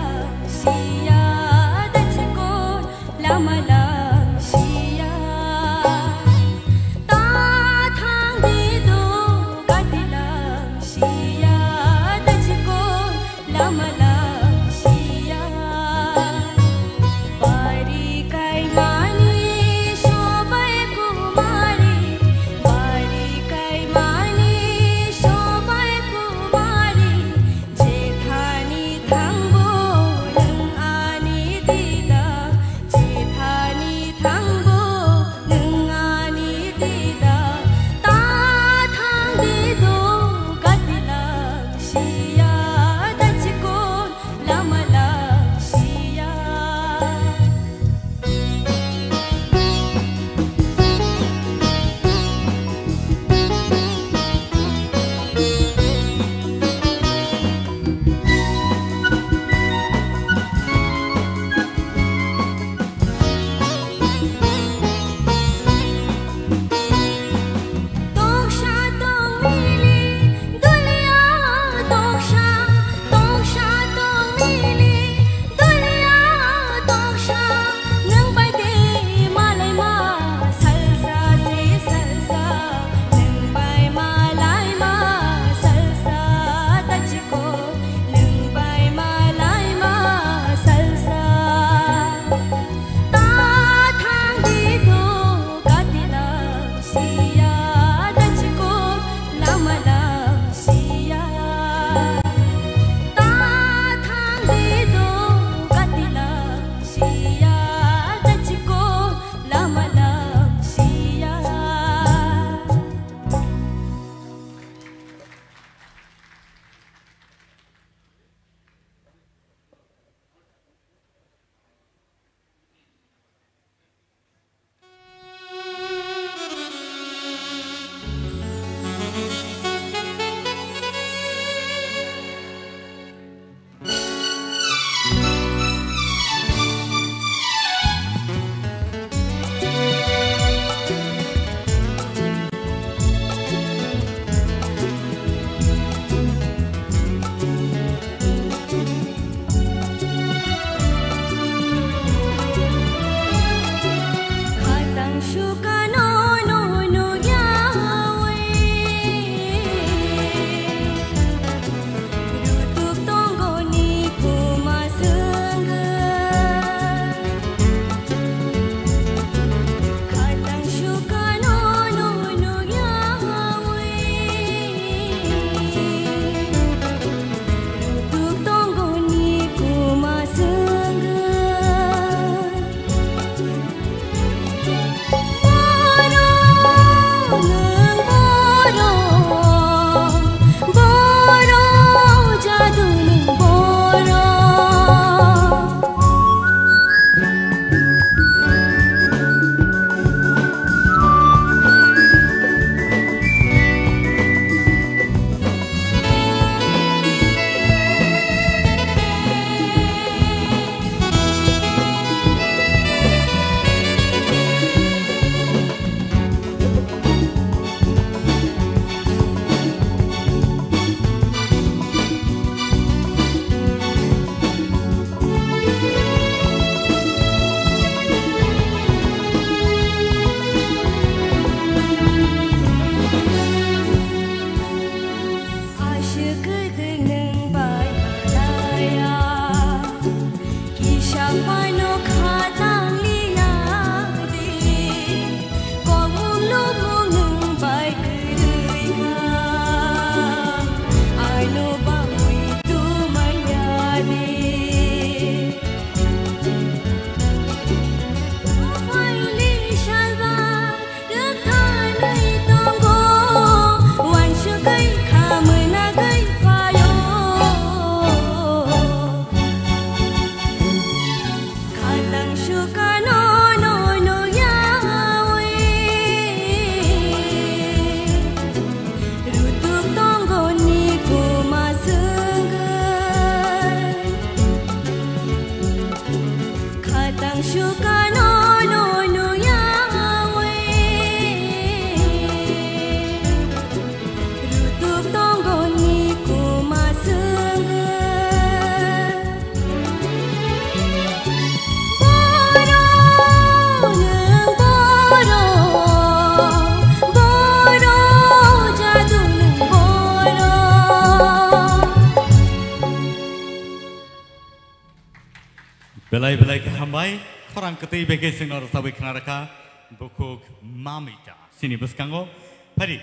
A: belai belai ke hambai korang ketai bege sinor sabai knaraka bukuk mamita sini buskango pari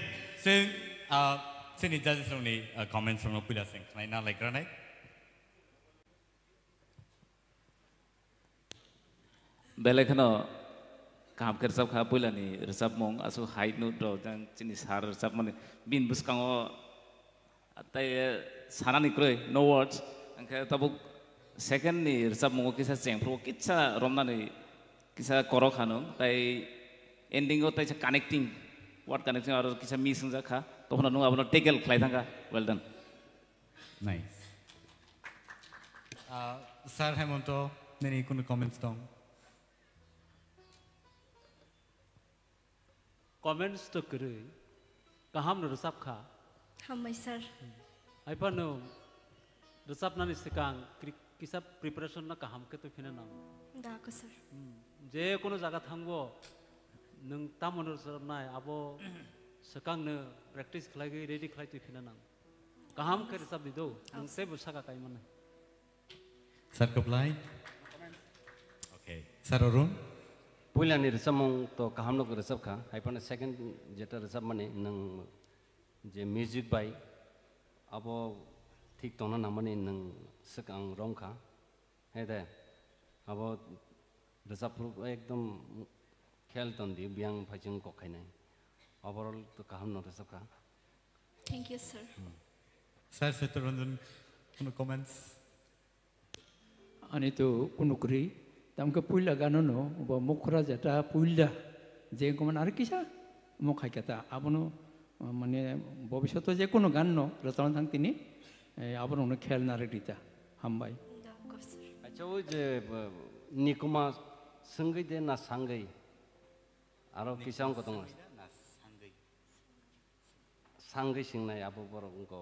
A: sing sini judges ni comments rong pila sing naina like ranai
B: belai kano kaham kersap kah pula ni resap mong asu height nu do dan sini sar resap mani bin buskango atai sana ni kroi no words angka tabuk second ni resap mong kisah ceng pro kisah romna ni kisah korok hanu tai ending go tai connecting what connecting or kisah missing jakha to hona nu abono tackle khlai thanga well done
A: nice sir hemonto neni kono comments dong
F: comments to kiri kaham nu resap kha
K: hamai sir
F: ai pa nu resap nani sikang kisah preparation na kaham ke to phina nam
K: da ko sir
F: je kono jaga thangbo nung tamon resap nai abo sekang ne practice khlai ge ready khlai to phina nam kaham ke resap dido nung se bu saka kai man
A: sir koplai okay sir Arun
M: Pula ni resap mong to kaham no resap kha ai pa second jeta resap mane nang je music by abo ठीक तो ना नमने नंग सकंग रोंग का है ते अब रसाप एकदम खेल तंदी बियांग फजिंग को खाई नहीं ओवरऑल तो काम न रसाप का
K: thank you sir
A: sir Setarundan কোনো comments
D: ani to kuno kri tam ka puila gano no bo mukra jeta puila je koman ar kisa mokhai kata abono mane bobishoto je kono gan no ratan thang tini abon ono khel na redita hambai
M: acha o je nikuma sangai de na sangai aro kisang ko tong sangai singnai abo borok ko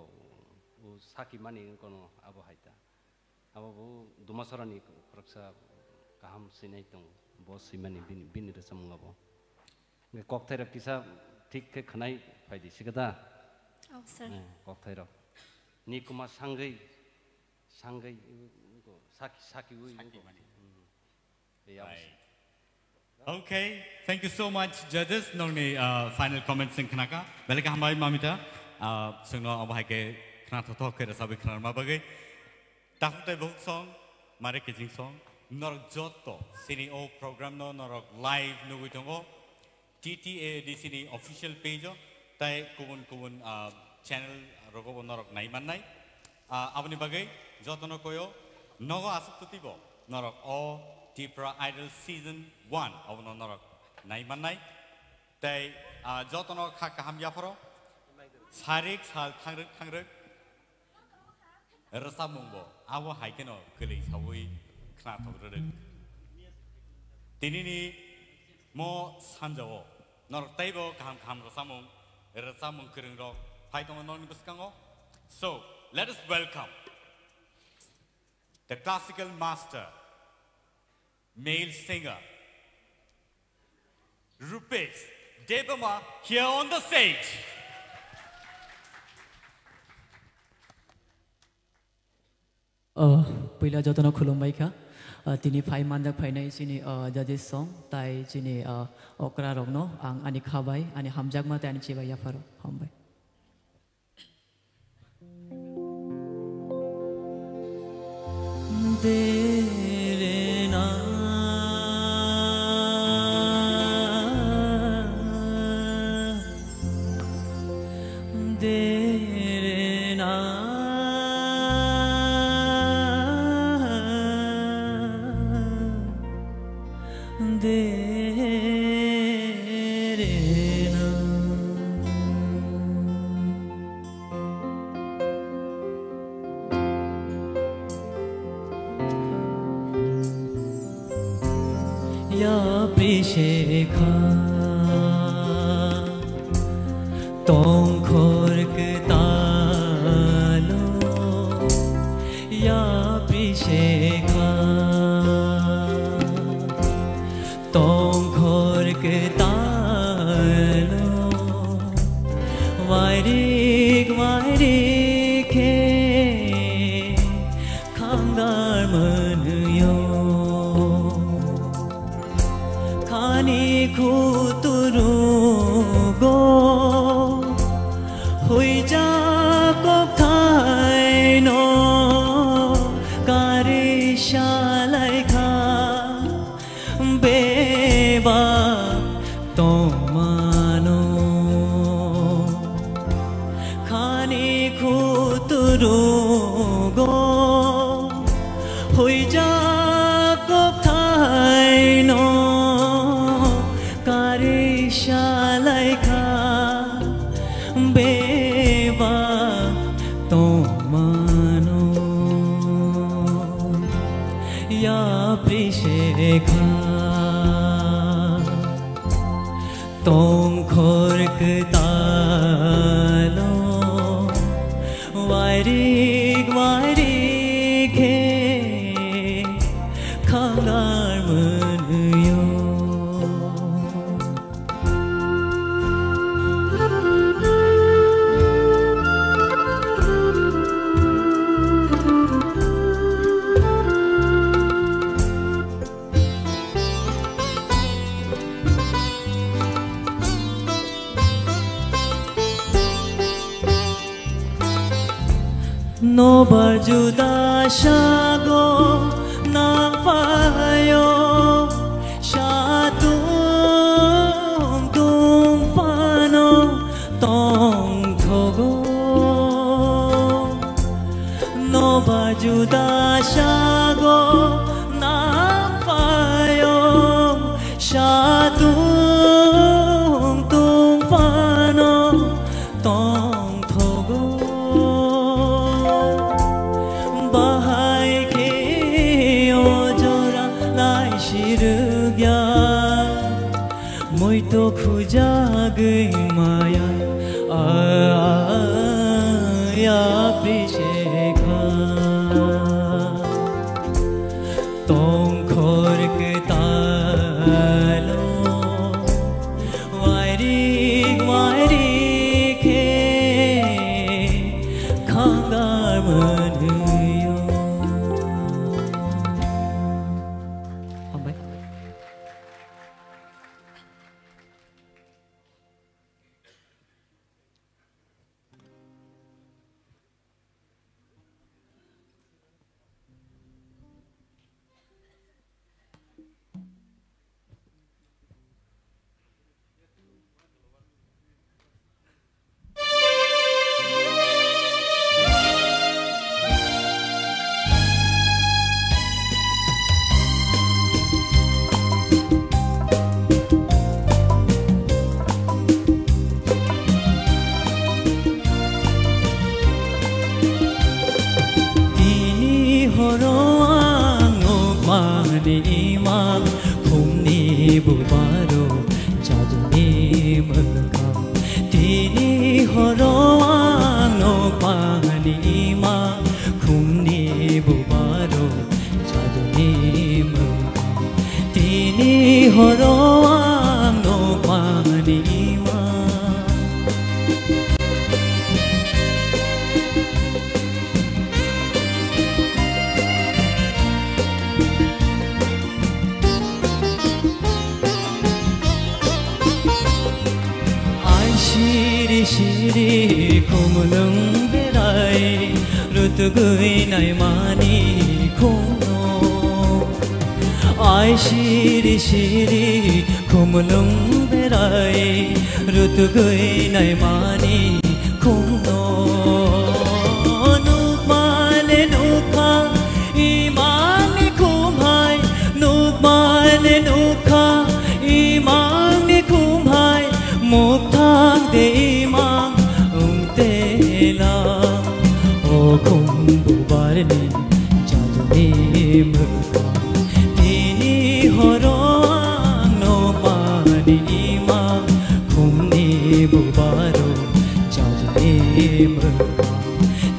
M: saki mani ko no abo haita abo bo dumasarani praksa kaham sinai tong bo simani bin resam ngabo nge kokthai kisa thik ke khnai faidi sigada
K: oh sir
M: kokthai ni kuma sangai sangai ko saki ui
A: okay thank you so much judges nongni final comments sing khnaka belaka hambai mamita sungno abhai ke khna tho ke rasabe khna ma bagai takte book song mare kijing song norok joto sini o program no norok live no gutongo TTA di sini official page tai kubun channel rogo norok nai manai abni bagai jotono koyo nogo asuptibo norok o Tipra Idol season 1 abono norok nai manai tai jotono kha kaham yaporo sarik sal thangrek rasamungbo abo haikeno keli sawi khna thogrek tinini mo sanjawo norok taibo kaham rasamung kering rok so let us welcome the classical master male singer Rupesh Devama here on the stage
I: पहिला जतन खुलुमबाय खा तिनी phi मानजाक फाइनाय सिनि जजेस सं ताइ सिनि अक्रा रगनो आं आनि खाबाय आनि हामजाक मा तानि चिबाय याफारो हामबाय देरेना देरेना Prishekha Tong khork talo Ya Prishekha Tong khork talo Vairik he Khamdar man yo
J: जा को थाई नो कारी शालाई खा बेबा तो मानो खानी खुतुरु गो हुई जा को थाई नो कारी शालाई खा बेबा तो मानो या प्रिशेखा तोम खोरक तालो वायरिक वायरिक हे खांगार मनयो No berjuda syago nampayo syatung tumpano tong thogo No berjuda syago nampayo syatung tumpano tong thogo Muito khujag maya ya prishekha tong khork talo wairik wairik he khangar manyo imam khumni bubaro jaduni mulka tini horoang no pani imam khumni bubaro jaduni mulka tini horoang no pani imam Shiri kumulung berai rutugui nai mani kono Ai shiri shiri kumulung berai rutugui nai mani kono Nukmale nukha imani kumhai Nukmale nukha imani kumhai Muktang de imam telang O kumbu barni jaduni mulka Tini horoang no pani imam Kumni bubaro jaduni mulka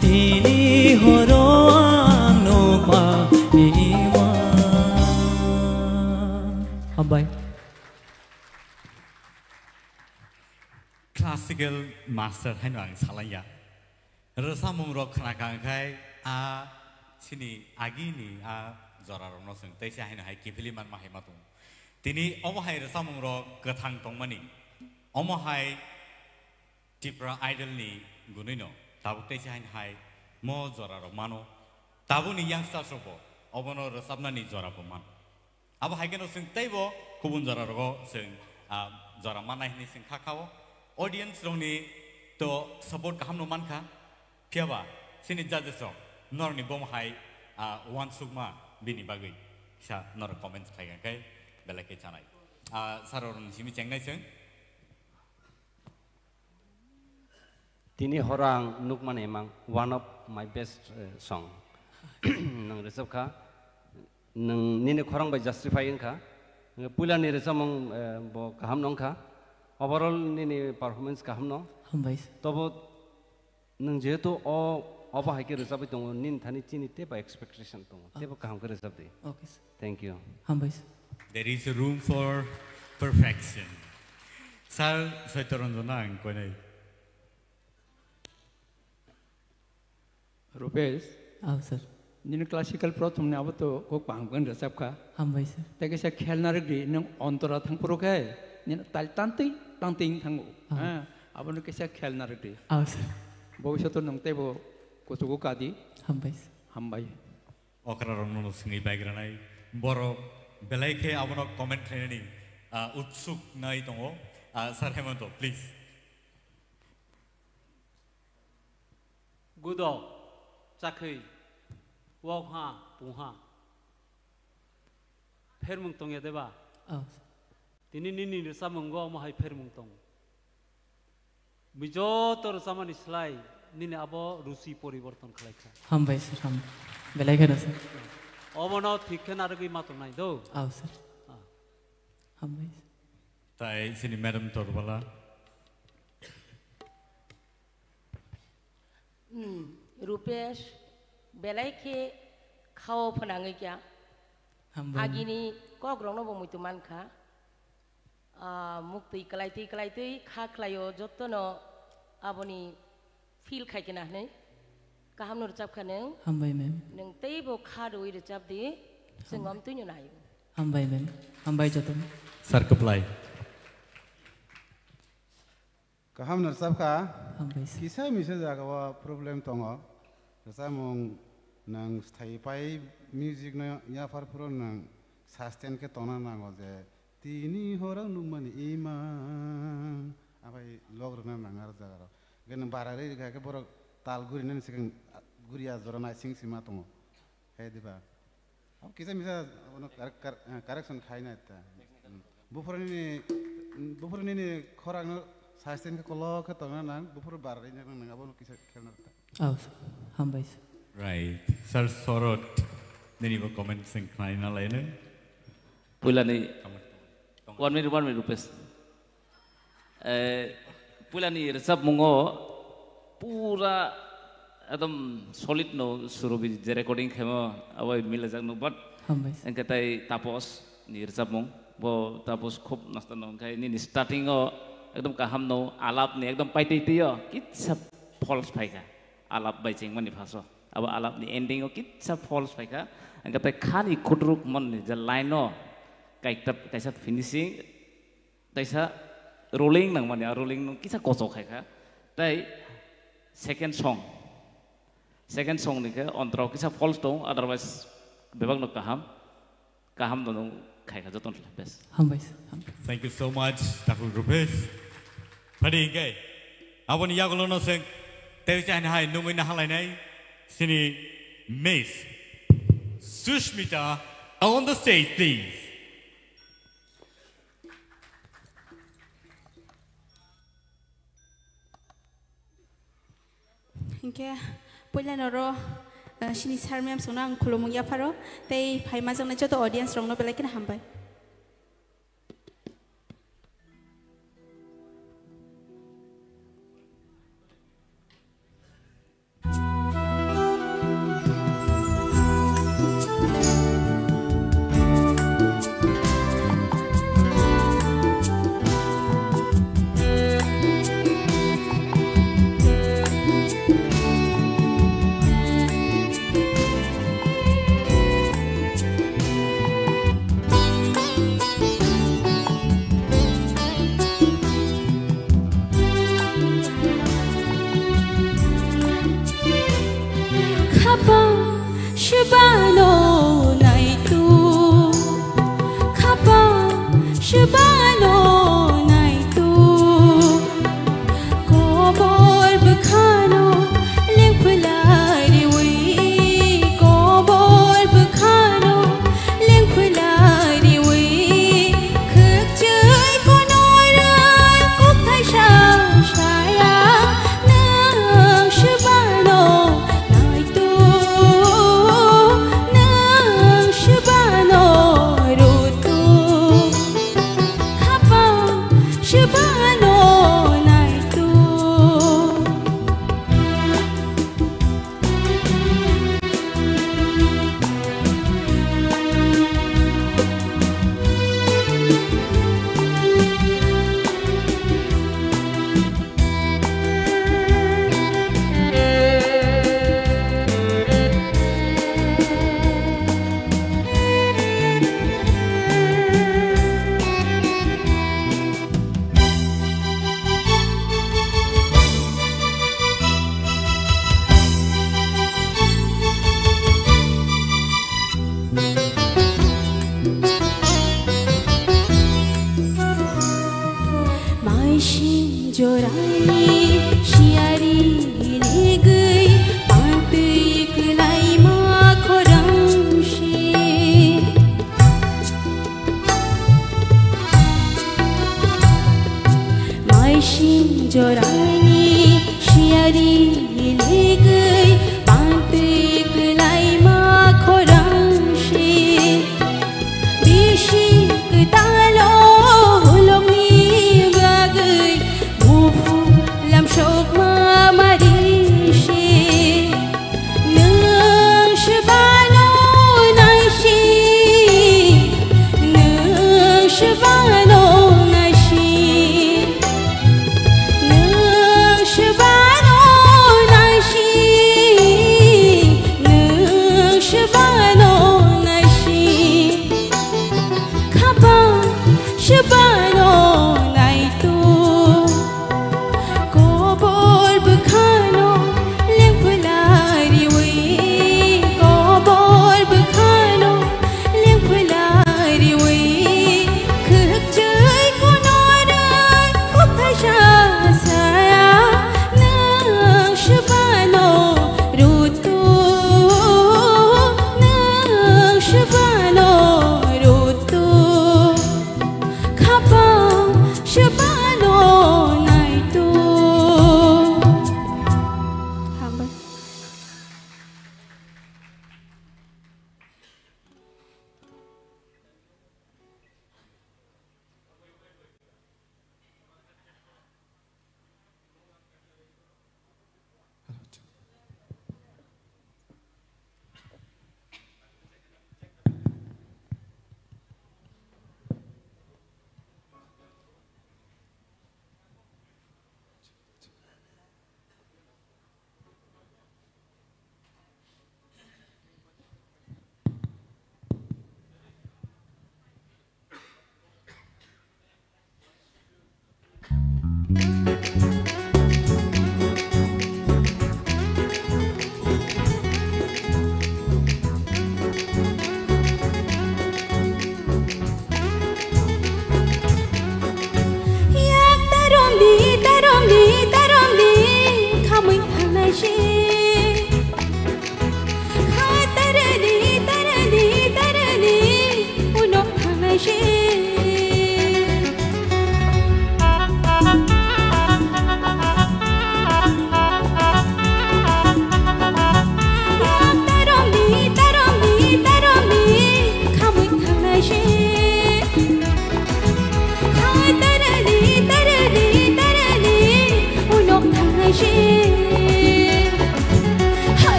J: Tini horoang no pani imam Ambay
A: Classical master hai nang salaya rasa mumrok khana kang khai a chini agi ni a zora rong sing tai sa hai na hai kifili man ma hai matung tini omo hai rasa mumrok gathang tongmani omo hai Tipra idol ni Gunino, Tabukes and High, Mo Zoraro Mano, Tabuni youngsters of Obono Sabnani Zorapoman. Aba Hagano sing Tabo, Kubun Zoraro, sing Zoramana sing Kakao, audience only to support Kahamno Manka, Piava, Sini Judges, Norni Bom High, one Sugma, Bini Bagi, Sha, not a comment, okay, Belake Chanai. Saron Simi Chang
M: Tini horang nukman emang one of my best song. Nang resep ka, nang nini korang by justifying ka, pula ni resep mong bo kaham nong ka, overall nini performance kaham no.
I: Hambais.
M: Tobo nang jeto o apa hai ke resep itu nin thani chini teba expectation tu, teba kaham ke resep di.
I: Okay.
M: Thank you.
I: Hambais.
A: There is a room for perfection. Sal soitoronzona ang kone.
D: Rupesh.
I: Sir.
D: Nini classical pro tumne abo to ko pangpan resep ka.
I: Hambais sir.
D: Tege sa khelna regdi nang ontara thang pro kai. Nini tal tanti thangu. Abo no kesa khelna regdi.
I: Sir.
D: Bhobishyato nang tebo ko sugo kadi.
I: Hambais.
D: Hambai.
A: Okra rono singi background ai boro belai ke abono comment ni utsuk nai tongo Sir Hemanto please.
F: Good dog. Chakhi, walk ha, puha. Permung tong ya deba. Tini nini rasa munggo mahai permung tong. Bijo tor sama ni slai, nini abo rusi pori borton khalai kha.
I: Hambais sir, ham. Belai kena sir.
F: Omono thikken aragi mato nai do.
I: Sir. Hambais.
A: Tai sini Madam Torbala.
E: Rupesh, belai ke kau penangai kya? Agini kau grono bomu itu man ka? Mukti kelai tu kah kelayo joto no aboni feel kai kena ne? Kaham nur cap kene?
I: Hambai mem.
E: Neng tei bo kado ide cap di, sengom tu nyunayu.
I: Hambai mem. Hambai joto.
A: Sir Kaplai.
G: Kaham nur cap ka?
I: Hambais.
G: Kisah misalnya kawa problem tongo. Rasa mong nang stay pai music na ya far pro nang sustain ke tona nang oje tini horang numani imang apa log rena nang arja karo gen barare ga ke boro tal guri nen sekeng guri ya zora na sing sima tongo he diba ab kisa misa ono correction khai na ta bufurni ni khorang sustain ke kolo ke tona nang bufur barare nang abono kisa khelna ta
I: Hambais.
A: Right. Sir Sorot, nini bo comment sing kaina lain.
B: Pula ni 1 minute rupees. Pula ni resep mungo pura एकदम solid no surubi je recording khemo awai mila jak no but engkatai tapos ni resep mung bo tapos khub nasta no kai ni starting o एकदम kaham no alap ni एकदम paitai tiyo kitsa false phaika alap bai ching mani phaso aba alap ni ending o kitsa false phaika engkatai khani khutruk mon ni je line no kaitap kaisa finishing taisa rolling nang mani rolling no kitsa koso khaika tai second song ni ke ontro kisa false dong otherwise bebak no kaham no khaika joton bes
A: Thank you so much Dr. Rupesh Padi ke abon yagulo no sing tevchan hai nungin na halai nai sini Miss Sushmita on the stage please.
N: Inke pula noro sini sarmiam sonang kulomung ya faro tei pai majang na joto audience rong no belakin hambai
L: Hãy subscribe cho kênh Ghiền Mì Gõ để không bỏ lỡ
H: shubano nai tu kobor bukhano lengpulari wi kobor bukhano lengpulari wi khukjai konora kokthai sha shaya nang shubano nai tu nang shubano rutu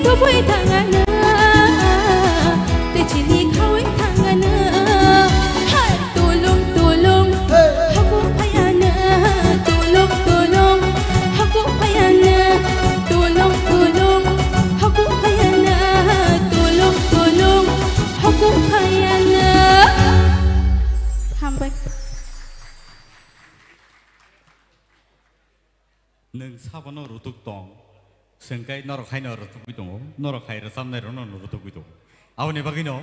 H: to boy tangana te chili khawai tangana hai tulung tulung haku payana tulung tulung haku payana tulung tulung haku payana tulung tulung haku payana hambai
A: nâng sao nó rụt tòng sừng cái nó khai nó rụt tụi tòng nó khai ra sam này nó rụt tụi tòng áo này bagi nó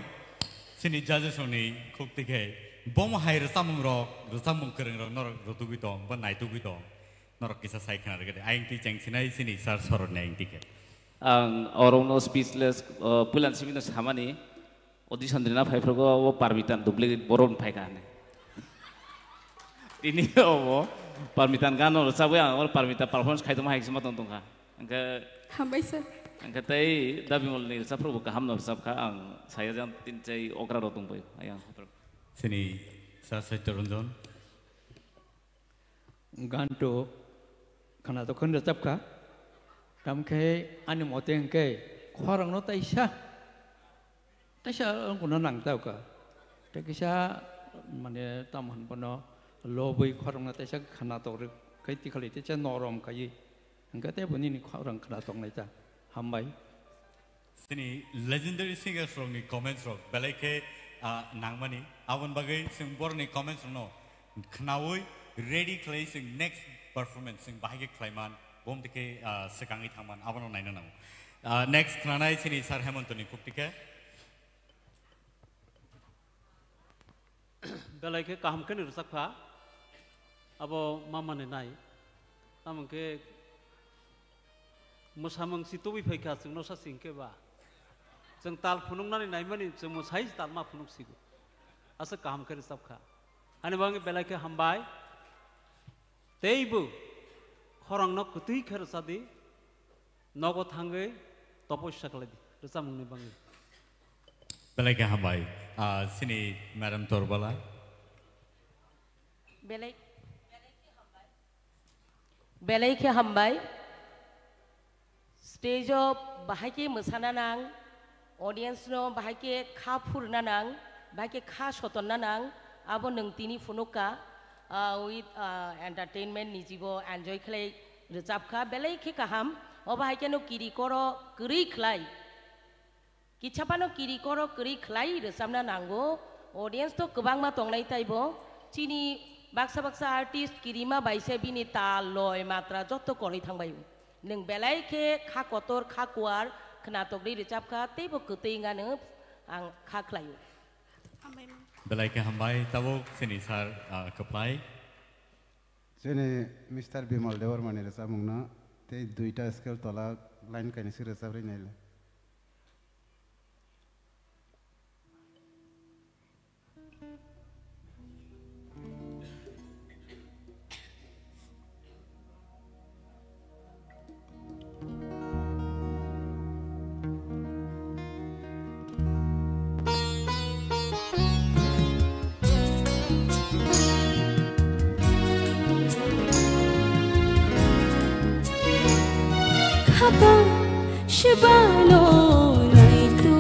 A: xin đi judge số này khúc tịch hệ bom hai ra sam rụt sam mông kering nó rụt tụi tòng bên này tụi tòng nó kisah sai kena dekat anh ti chang sinai sini sar sorot này anh ti ke
B: orang no speechless pulan sini no sama ni audition dina phai phrogo wo parmitan duplicate boron phai kan ini oh parmitan kan no sabu yang or parmitan performance khai toma haik sematong tong ka angka
N: hambai sir
B: angka tai dabi mol ni sa phrogo ka ham no sab ka ang saya jang tin chai okra ro tong pai ayang
A: sini sar sai terunjon
D: ganto karena tu kan tetap ka tam ke ane moteng ke kharang no taisha orang kuna nang tahu ka taisha mana taman pano lobby kharang no taisha karena tu kai ti kali taisha norom kai angkat te buni ni kharang karena tu ngai ta hambai
A: sini legendary singer from ni comments rock belai ke nangmani awan bagai sing bor ni comments no knawoi ready clay sing next performance sing bahagi klaiman bom tike sekangi thaman awan naina nang next kranai sini sar hemontoni kuptike
F: belai ke kaham kan rusak pha abo mama ne nai tamang ke musamang situbi phaika sing no sa sing ke ba jeng tal phunung nani nai mani jeng musai tal ma phunung sigu asa kaham kan rusak kha ani bang belai ke hambai teibu khorang no kutui khar sadi nogo thangai toposya kaladi rasa mungni bangi
A: belai ke hambai sini madam torbala
E: belai ke hambai stage of bahake musana nang audience no bahake kha phurna nang bahake kha sotonna nang abo nung tini funuka with entertainment nijibo enjoy khlai rejab kha belai ke kaham oba haikeno kiri koro kri khlai kichapano kiri koro kri khlai resamna nango audience to kubang ma tongnai taibo chini baksa baksa artist kirima baise bini tal loy matra jotto kori thangbayu nung belai ke kha kotor kha kuar khna togri rejab kha teibo kutingano ang kha khlayu
A: belai ke hambai tabo sini sar keplai
G: sini Mr. Bimal Dewar mani rasa mungna te duita scale tola line kani si rasa ri nela
H: Shabano naitu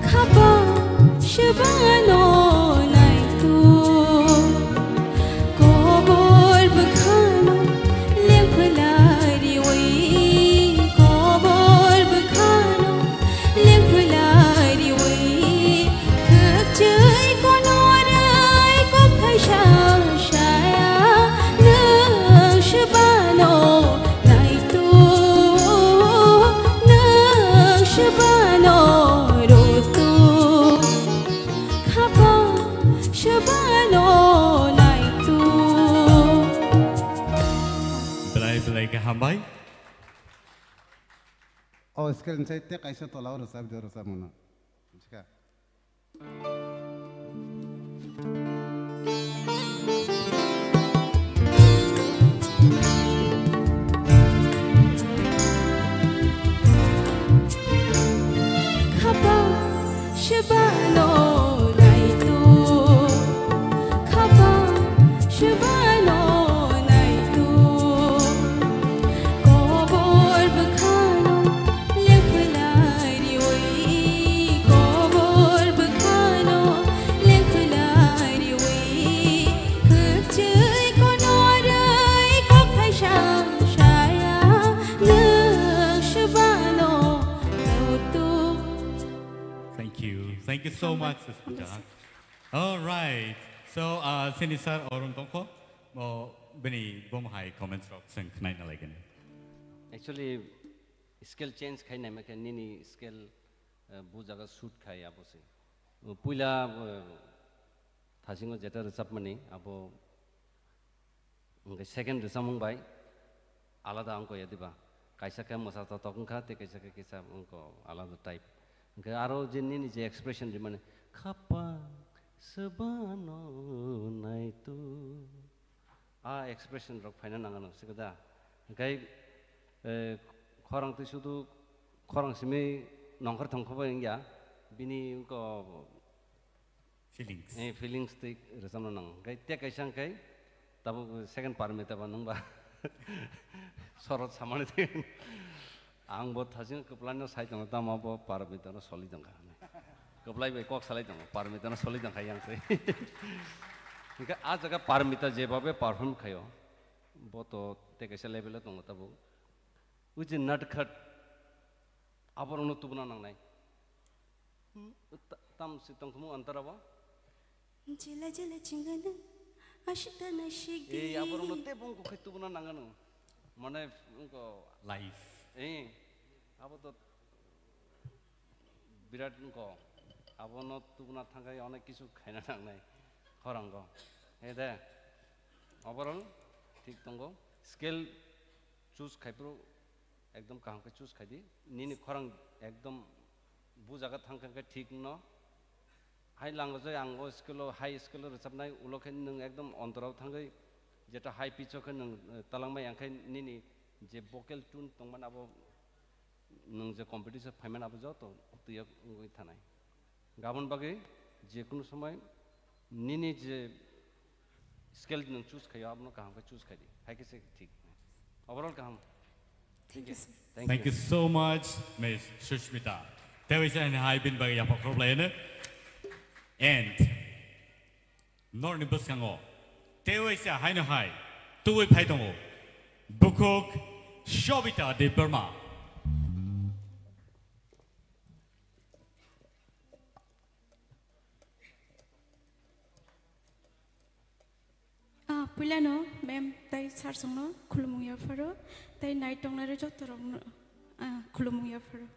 H: khaba shabano naitu kobor bukhano lemplari wai kobor bukhano lemplari wai khachai konorai ko khaisha shaya na shabano Shabano rotu khaba shabano naitu
A: belai ke hambai
G: oh scale sai te kaisa tola ro sab jor sa muna iska
H: Shabano naitu khaba shabano naitu kobor bukhano
A: you so much, Suspita. All right. So, sini sir orang tongko, beni bomhai comments rock seng kenai na lagi.
M: Actually, skill change khai naik macam ni skill bu jaga shoot khai apa sih. Pula thasing jeta resap mani abo second resap mungbai alada angko ya tiba. Kaisa ke masa tatong kah te kaisa ke kisah angko alada type. Ke aro jenis ni je expression di mana kapang sebano nai tu. Expression rock final nangan sekada. Kai korang tu sudu korang sini nongkar thongkau yang ya bini ko
A: feelings
M: feelings tu resam nang kai tiak kaisang kai tabu second parameter ba nang ba sorot samane tu ang bot hasil keplan saya tengok tamu apa parameter solid tengah keplai baik kok salai tengok parameter solid tengah yang saya Jika आज अगर Paramita जेबाबे perform खायो वो तो ते कैसे level है तो मतलब वो उसे नटखट आप और उन्होंने तुबना नंग नहीं तम से तुम कमु अंतर आवा
N: जिला जिला चिंगन आशिता नशिगी
M: आप और उन्होंने ते बुंग को खेत तुबना नंगन मने उनको
A: लाइफ
M: आप तो विराट उनको आप उन्होंने तुबना थंगा या उन्हें किसी खाना नंग नहीं खरंगो दे ओवरऑल ठीक तंगो स्केल चूज खाइप्रो एकदम कहाँ के चूज खाई दी नीनी खरंग एकदम बुझागा थंग के ठीक न हाई लांगो जो आंगो स्केलो हाई स्केलो रचब नाई उलोके नंग एकदम अंतराव थंगे जेटा हाई पिचो के नंग तलांग में यांखे नीनी जे वोकल ट्यून तंगमान अब नंग जे कंपटीशन फाइमेन अब जाओ तो ये उंगो इथानाई गाबन बागे जे कुनो समय नीनी जे स्केल न चूज खायो आप लोग कहाँ का चूज खाई है किसे ठीक ओवरऑल कहाँ
A: Thank you so much, Miss Sushmita. There is an high bin bagi apa problem and nor ni bus kango. There is a high no high. Tuwe pai dongo. Bukok Shobita de Burma.
N: Pulano, mem, tay sarsongno, kulumuya faro, tay night tong nare jotorong, kulumuya faro.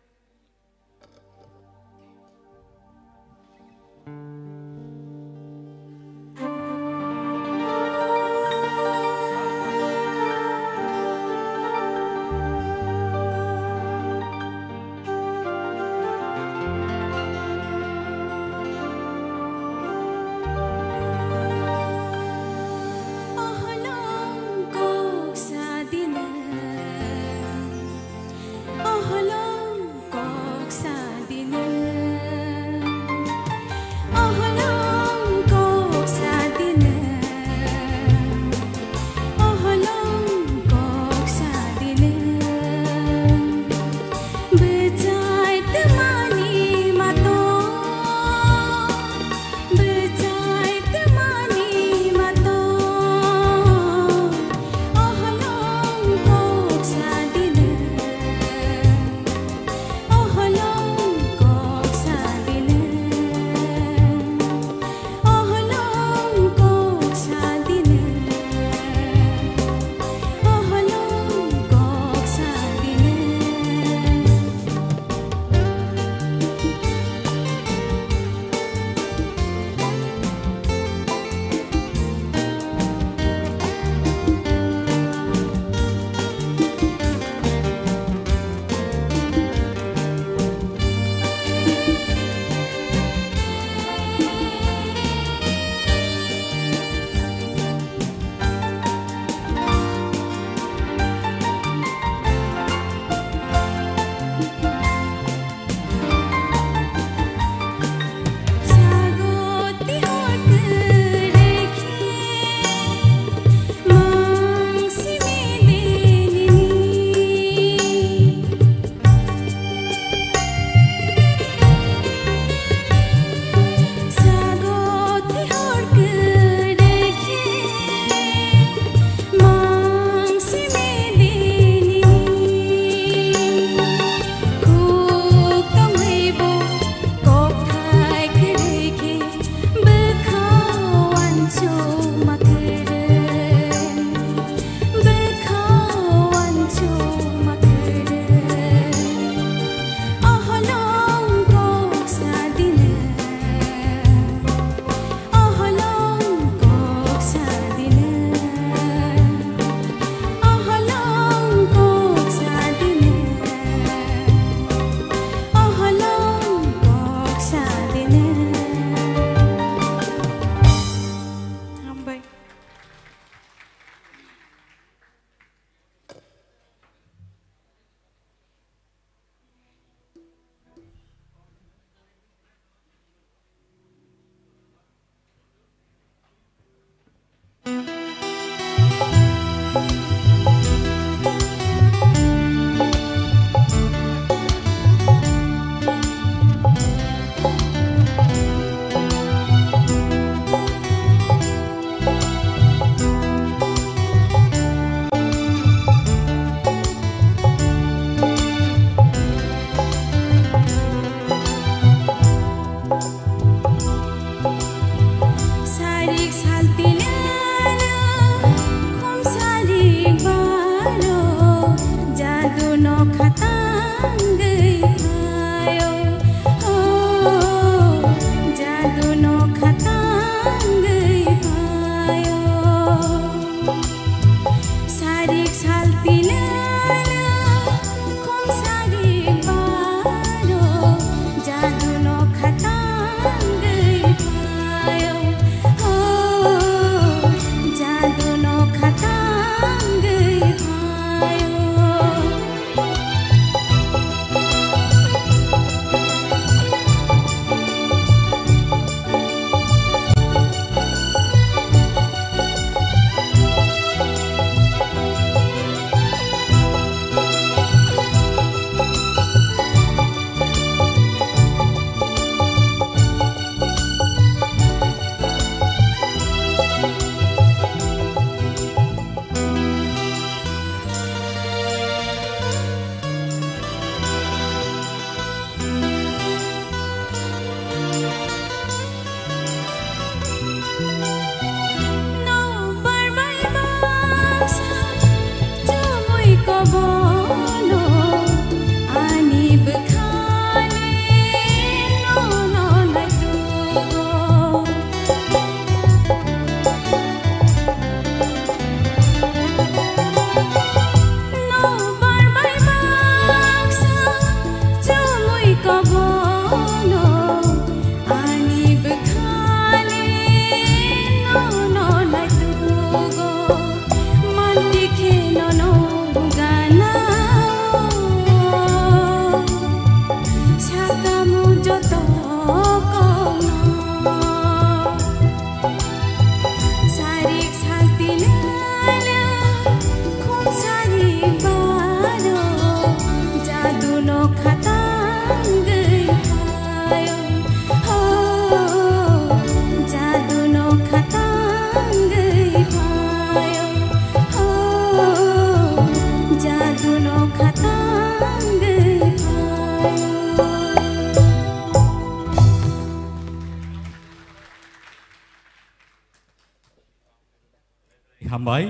A: हामबाय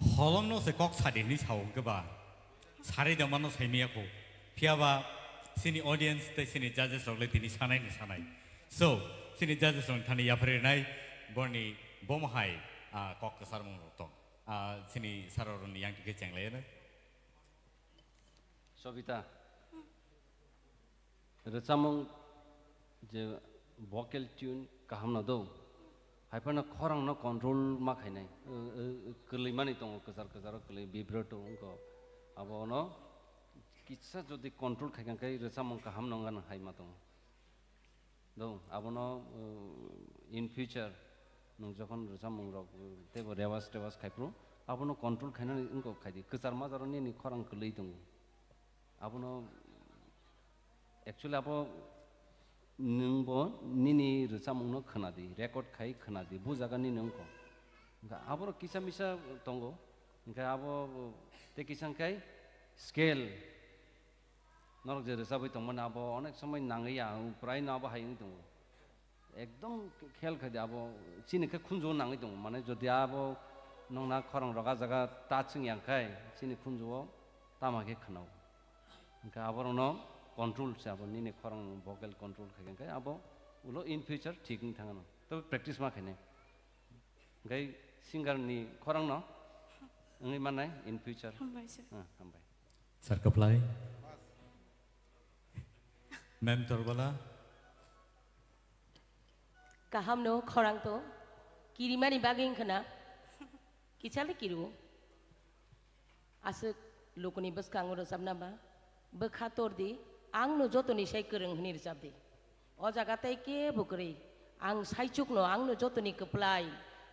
A: हलमनो से कक सादेनि साव गोबा सारे दमानो सैमियाखौ फियाबा सिनि audience ते सिनि जजेस रगले दिनि सानाय नि सानाय सो सिनि जजेस रं थानि याफरेनाय बरनि बमहाय कक सारमं रतो सिनि साररनि यांति के चेंगलायनो
M: सबिता रचामं जे vocal tune kahamna do haipana khorang no control ma khainai kelai mani tong kesar kelai vibrato ko abo no kitsa jodi control khaikan kai rachamong kaham nongan hai ma tong do abo no in future nong jokhon rachamong rok tebo rewas khaipro abo no control khaina inko khaidi kesar ma jaroni ni khorang kelai tong abo no actually abo नोंबो निनि रचामंनो खोनादि record खाइ खोनादि बुजागानि नोंखौ ओंखा आबो किसा मिसा दंगो ओंखा आबो ते किसांखाय स्केल नरक जे रचाबै दंमोन आबो अनेक समय नाङैया प्राय नाबो हायिं दङ एकदम खेल खादि आबो चिनिखे खुनजो नाङै दङ माने जदि आबो नंना खरं रगा जागा ताचिं यांखाय चिनि खुनजो तामाखे खोनाव ओंखा आबोनो control se abo nini khorang vocal control khagen kai abo ulo in future ठीक नि थाङा न त practice ma खाने gai singer ni khorang no ngai manai in future
N: हामबाय सर
M: हामबाय
A: सर कप्लाई मैम तोरबला
E: kaham no khorang to kirimani baging khana kichale kiru asuk lokoni baskango rosabna ba bekhator di आं नो जतनी साइ गोरों हनि रोजाबदे अ जागाताय के बुकरै आं साइचुक न आं नो जतनी कप्लाय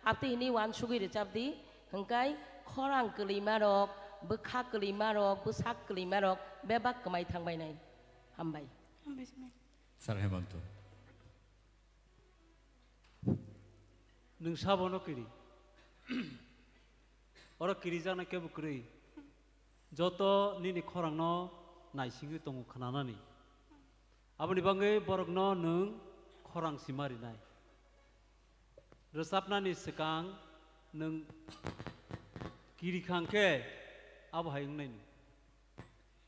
E: आपते हिनि वान सुगै रोजाबदि हंकाय खरां गोलैमा रक बोखा गोलैमा रक बोसाक गोलैमा रक बे बाक कमाय थांबायनाय हामबाय
A: सर हेमंत
F: नों साबनो किरि अर किरि जाना के बुकरै जत निनि खरां न नायसिङै दङ खोनानानै आबनि बाङै बरगनो नों खरां सिमारिनाय रोजाबनानै सिगां नों किरिखांखे आबो हायिं नायनो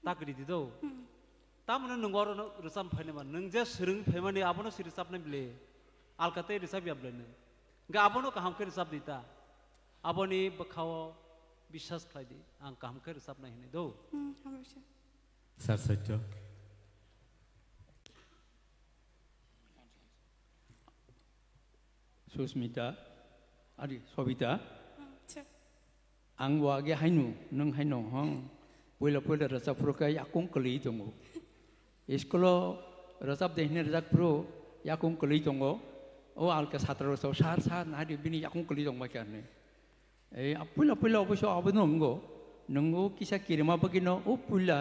F: ताकरि दिदौ तामनो नों अर रोजाब फायनामा नों जे सोरों फायमानि आबनो सि रोजाबनाय बिले आलकाते रोजाब याब्लेनो गा आबनो काहामखे रोजाब दिता आबनि बखाव बिश्वास खायदि आं काहामखे रोजाबनाय हनै दौ
A: सर सच्चो
D: सुस्मिता आदि सबिता आं वागे हायनु नों हायनो हं पहिला रजाबफोरखौ याकुं कलै दङ स्कुलाव रजाब देहने रजाबफोर याकुं कलै दङ ओ आलका सात्रसो सार नादि बिनि याकुं कलै दङ माखाने ए पहिला अबश्य आबो नंगौ नंगौ किसा किरिमा बगिनो ओ पहिला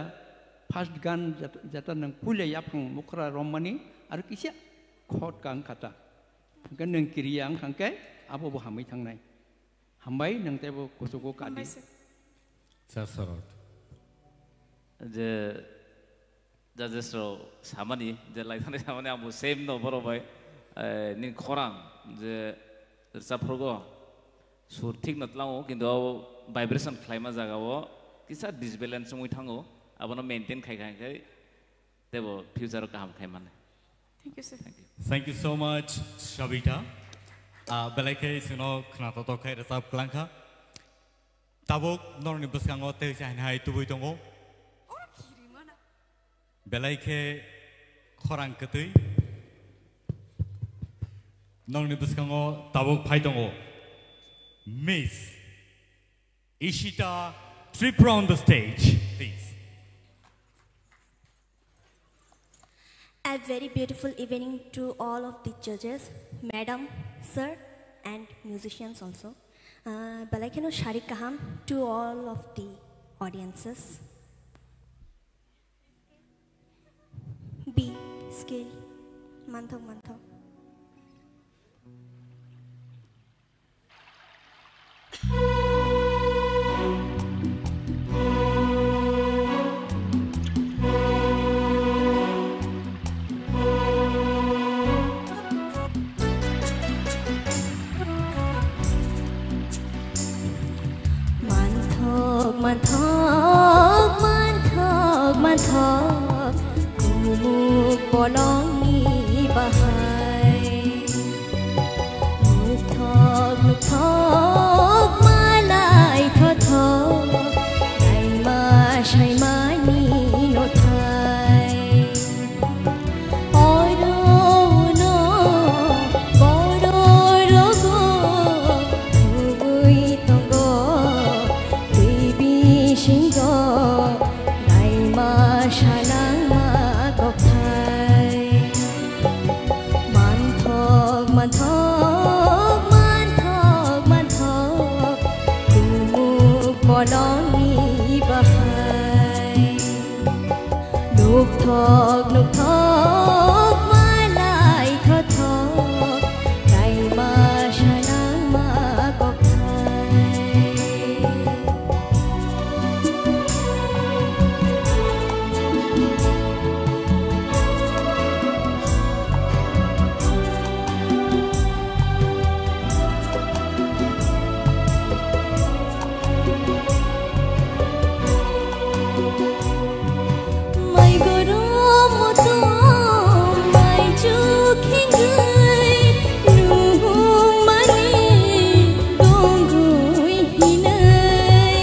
D: फार्स्ट गान जाता नों पुले याफं मुखरा रममानी आरो किसे खट गान खाता गन नों किरिया आं खांके आबो हामै थांनाय हामबाय नों तेबो कुसुको कादि
A: सर सरत
B: जे जजेसरो सामानि जे लाइथाने सामानि आबो सेम न बरबाय नि खरां जे रसाफरगो सुर ठीक नतलाङो किन्तु भाइब्रेशन खालायमा जागावो किसा डिसबेलेन्स मुइ थाङो आबनो मेंटेन खायखाय देबो फ्यूचर काम खाय माने
A: thank you so much Sabita बेलायखे सुनो खनातो तो खाय रसाब क्लांखा ताबोक नरनि बसकांगो ते हाय तुबुय दंगो बेलायखे खरां कतै नरनि बसकांगो ताबोक फाय दंगो miss Ishita Tipra on the stage please.
L: A very beautiful evening to all of the judges, madam, sir, and musicians also. Balakeno Shari Kaham to all of the audiences. B scale, mantho. man thok kumuk bolong ni bahai nuk thok malai tho tho dai ma shai ma ni no thai oi do no boro rogo ui tongo baby shingo dai ma shanang ma kok thai man thok kumuk bolong ni bahai nuk thok malai tho tho dai ma shanang ma kok thai mai goro moto mai chu khingai nung mani dong gui hinai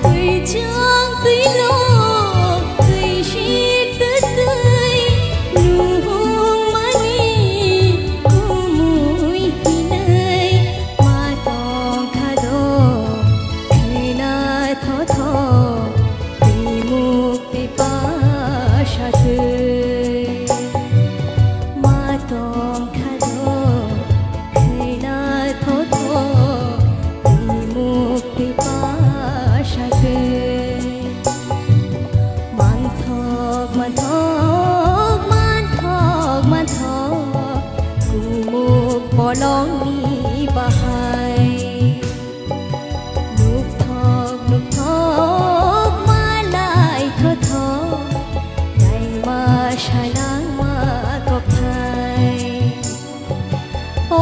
L: tui chang tui lo tui shit tui nung mani kumui hinai ma tong khado khena tho tho bimuk pipasha tui ma tong khado khena tho tho bimuk pipasha tui man thok kumuk bolong ni bahai nuk thok malai tho tho dai ma shanang ma kok thai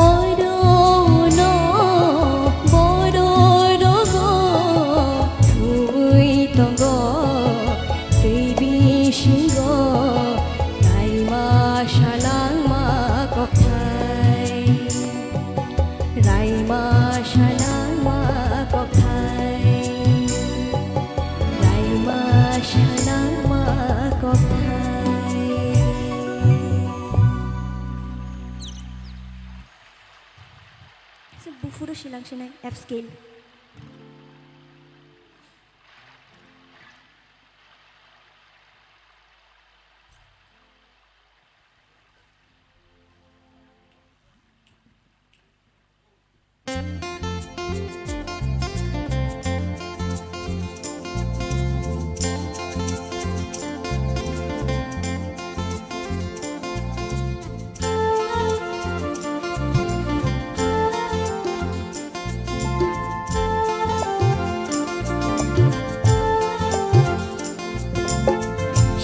L: oi do no boro rogo thui tongo baby shingo dai ma shanang ma kok thai rai ma shanang ma kok thai rai ma shanang ma kok thai sa bufuro silang sinang F scale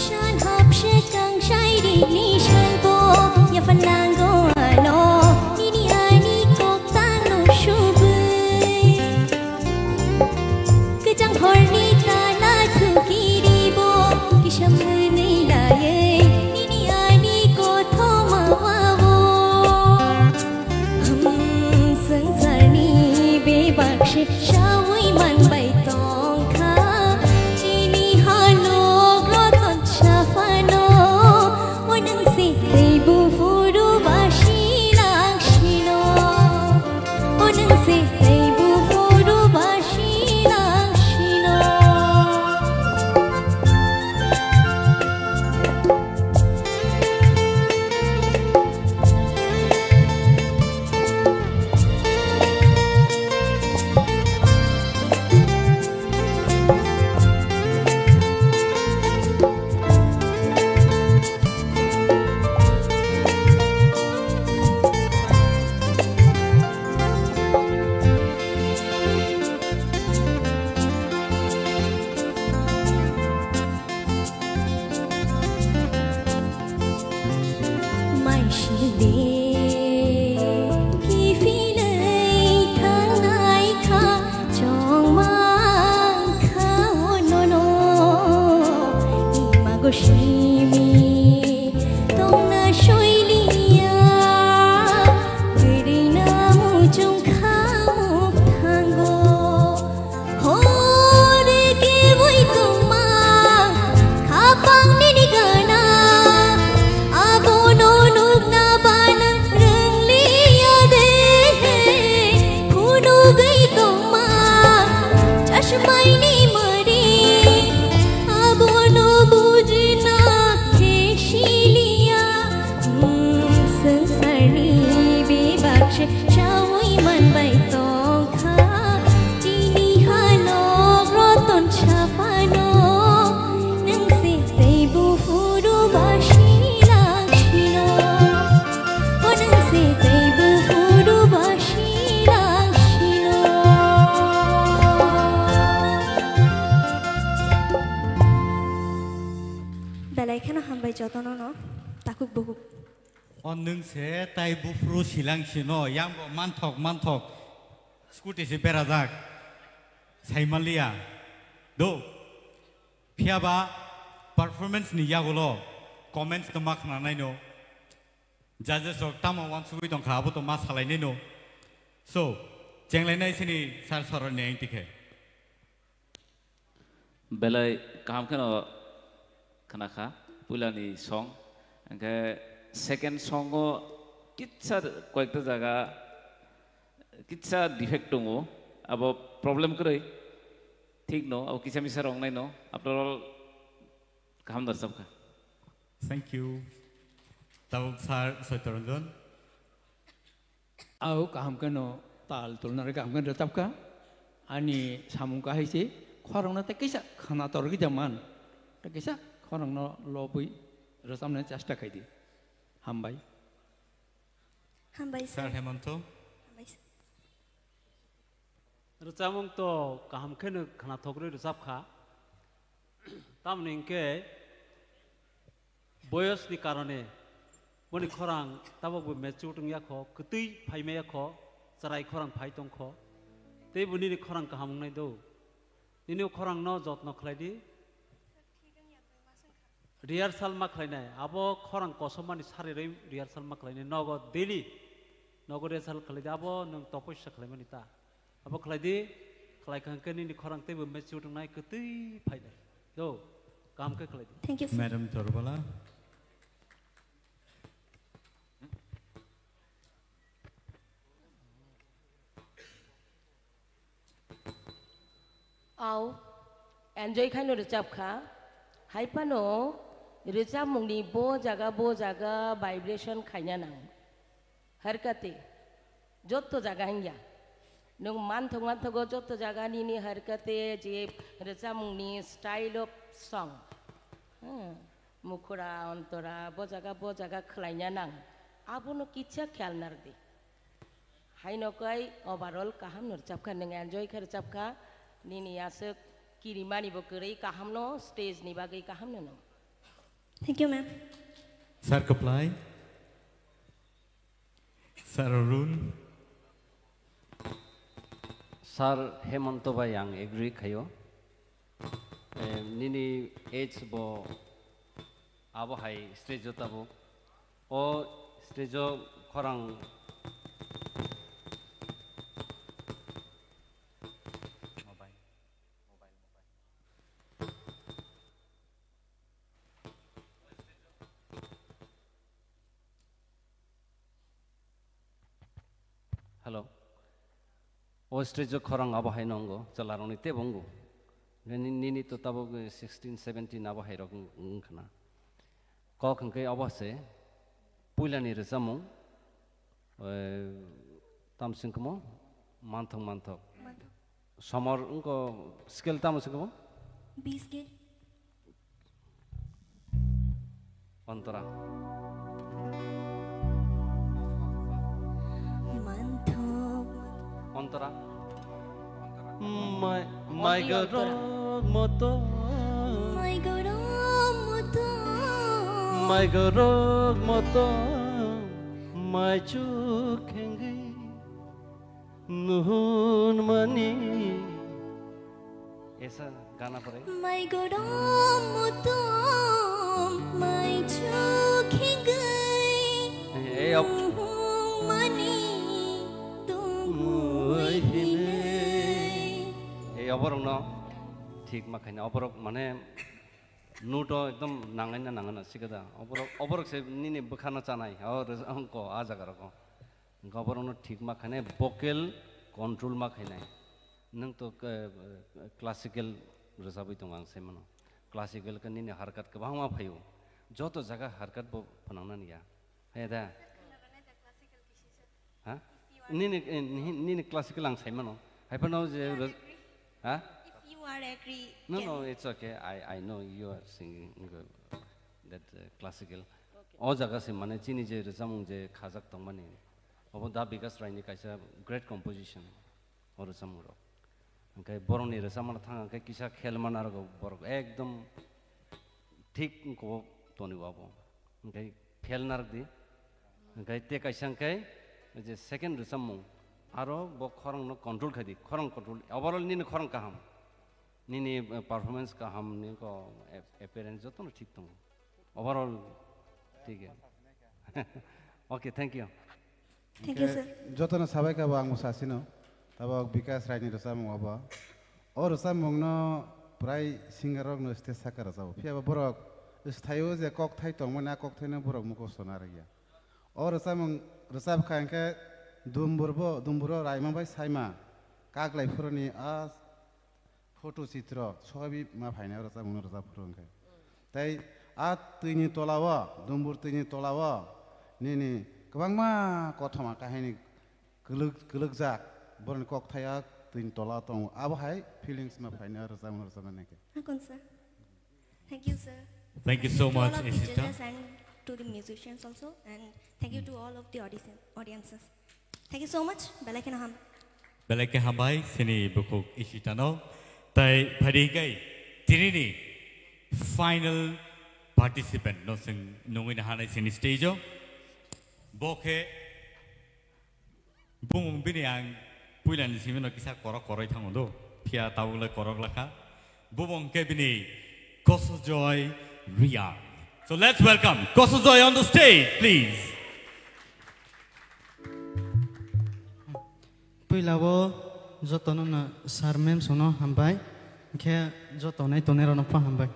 L: shan hap she kang shai di ni shan bo ya fan lang go ano ni ni ani kok tan no shubui ke chang hor ni ta na thu ki ri bo ki sham nei la ye ni ni ani ko tho ma wa wo sang sar ni be bak she shawai man bai tong kha chi ni ha lok lo ton cha fa no o nang si dei bu fu du ba shi lang shi no o nang si dei bu fu du ba shi lang shi no
A: नोंसे ताइ बुफ्रु सिलांसिनो यांबो मानथक स्कुटिसे बेराजाक साइमालिया दो फियाबा performance नि यागोलो comments तो माखना नायनो जजेस रक तामा वान सुबि दं खाबो तो मा सालायनै नो सो जेंलायनाय सिनि सार सरने आंतिखे
B: बेलाय काम खनो खनाखा पुलानि सॉन्ग ओंके सेकेंड सॉन्ग किच्छा कयेकटा जागा किच्छा डिफेक्ट दङ अब प्रॉब्लम करै ठीक नो अब किछा मिसा रंग नाय नो आफ्टर ऑल काम दर्शक का
A: थैंक यू तब सार सत्यरंजन
D: आओ काम कनो ताल तुलना काम कन रतब का आणि सामुं का हैसे खरंना ते कैसा खाना तोर की जमान ते कैसा खरंना लबुई रसमने चेष्टा खाइदि हामबाय
A: सर हेमंत
F: रचामुंग तो काम खेनो खाना थोकरे रसाब खा तामने इनके बयस नि कारणे बनि खरां ताबो मेचुटुं याखो कतै फाइमे याखो सराय खरां फाइतों खो ते बुनि नि खरां काहामुंनाय दो निनो खरां न जत्न खलायदि रिहार्साल मा खलायनाय आबो खरां कसमानि सारेरै रिहार्साल मा खलायनाय नगो डेली नगो रिहार्साल खलायदि आबो नों तपस्या खलायमानि ता आबो खलायदि खलायखांके निनि खरां तेबो मेचुटुं नाय कतै फाइनाय दो कामके खलायदि
L: थैंक यू
A: मैडम तोरबला
E: आओ एन्जॉय खानो रिचाप खा हाइपानो रिचाप मुंगनी बो जागा वाइब्रेशन खाइना नां हरकते जोत्तो जागा हिंया नों मानथगो जोत्तो जागा नी हरकते जे रिचाप मुंगनी स्टाइल ऑफ सॉन्ग मुखरा अंतरा बो जागा खलाइना नां आबोनो किच्छा ख्याल नारदे हाइनोकाय ओवरऑल काहाम रिचाप खा नों एन्जॉय खा रिचाप खा निनी आसो किरिमानि बकरै काहामनो स्टेज नि बागै काहामनो नो
L: थैंक यू मैम
A: सर कप्लाई सर अरुण
M: सर हेमंत भाई आं एग्री खायो निनी एज बो आबो हाय स्टेज ताबो ओ स्टेज खरां हेलो ओ स्टेज खरां आबो हाय नंगो चलारनि ते बंगो निनी तो तब 16 17 आबो हाय रखं खना क खंके अबसे पुलानि रजामु तामसिंकमो मानथक समर उनको स्केल तामसिंकमो
L: 20 के
M: अंतरा अंतरा माय गरग मतो माय गरग मतो माय चुखेंगे नुन मनी ऐसा गाना पड़े
L: माय गरग मतो माय चुखेंगे
M: ए अब
L: मनी
M: अबरक न ठीक माखायनो अबरक माने नुट एकदम नांगायना नांगाना सिगदा अबरक से निने बखाना चानाय और अंको आ जागारक अबरक न ठीक माखाने वोकल कंट्रोल माखायनाय नों तो क्लासिकल रोजाबै दं आं सेमनो क्लासिकल का निने हरकत गोबां मा फैयो जतो जागा हरकत बो फनांनानै या हे दा हा निने क्लासिकल आं साइमनो हायफानो जे huh?
L: If you are agree.
M: No, it's okay. I know you are singing that classical. All jaga se mane chini je rezamung je khajak tong mane. Obo da bigas raini kaisa great composition or samuro. Okay, boroni rezamana thanga kai kisa khel manar go borok ekdom ठीक को तोनी बाबो okay fail नार दी Gai te kaisang kai je second resamung aro bo khorang no control khadi khorang control overall ni khorang kaham ni performance kaham ni ko appearance joto no thik tong overall ঠিক আছে okay thank you
G: joto na sabai ka bang musasino tabak bikas raini resamung aba or resamung no prai singarok no stage sakara sabo pia borok sthayo je kok thai tong mana kok thai na borok muko sonar ya or resamung resab khan ke dumburo raima bai saima kak lai furoni a photo chitra sobi ma phaina resamung resab furong kai tai a tuini tolawa dumbur tuini tolawa ni kwang ma kothama kahini kuluk jak born kok thaya tuini tola tong abo hai feelings ma phaina resamung resab ne ke
L: sir. Thank you, sir.
A: Thank you so much,
L: to all of the
A: Ishita.
L: judges and to the musicians also, and thank you to all of the audiences. Thank you so much. Belai ham.
A: Belai ke hambai sini buku Ishita no. Tai phadi kai tini ni final participant no sing nungin hanai sini stage o. Boke bung bini ang puilan di sini no kisah koroi thango do. Pia tahu le korok laka. Bung ke bini Koso Joy Ria. So let's welcome Koso Joy on the stage, please.
O: Puilabo jotono na sarmem sono hambai ke jotonai tonero no pa hambai.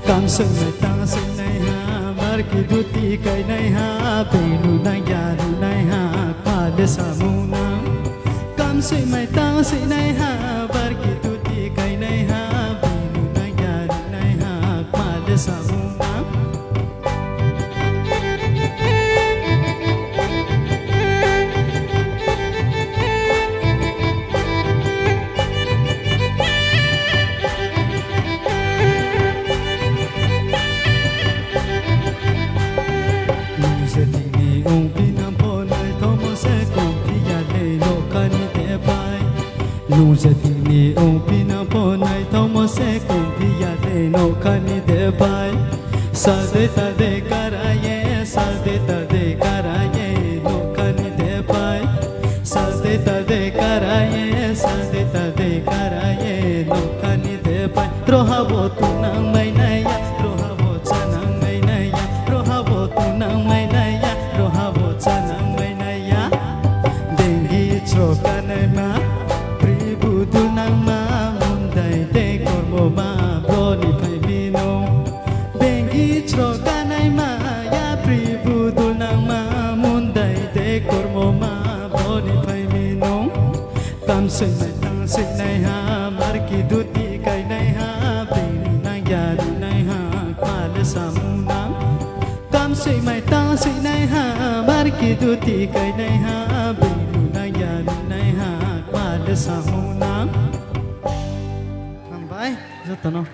O: Kam sung mai ta sung nai ha mar ki duti kai nai ha pe nu nai ya nu nai ha pa de sa mu na Kam sung mai ta sung nai ha mar ki duti kai nai ha pe nu nai ya nu nai ha pa de sa mu na Nung sa tini ong pinaponay Tomo se kung piyate no kani de pai Salde ta de karaye Salde ta de karaye no kani de pai Salde ta de karaye Salde ta de karaye no kani de pai Rohabo tu nang may naya Rohabo cha nang may naya Rohabo tu nang may naya Rohabo cha nang may naya Dengi choka nay ma Tunang ma mundai te kormo ma broni pai bino bengi chroka nai ma ya pribu tunang ma mundai te kormo ma broni pai bino tam sen nai ha mar ki duti kai nai ha bin nai ya nai ha kwale samuna tam sen nai ha mar ki duti kai nai ha bin nai ya nai ha kwale samuna Jotono.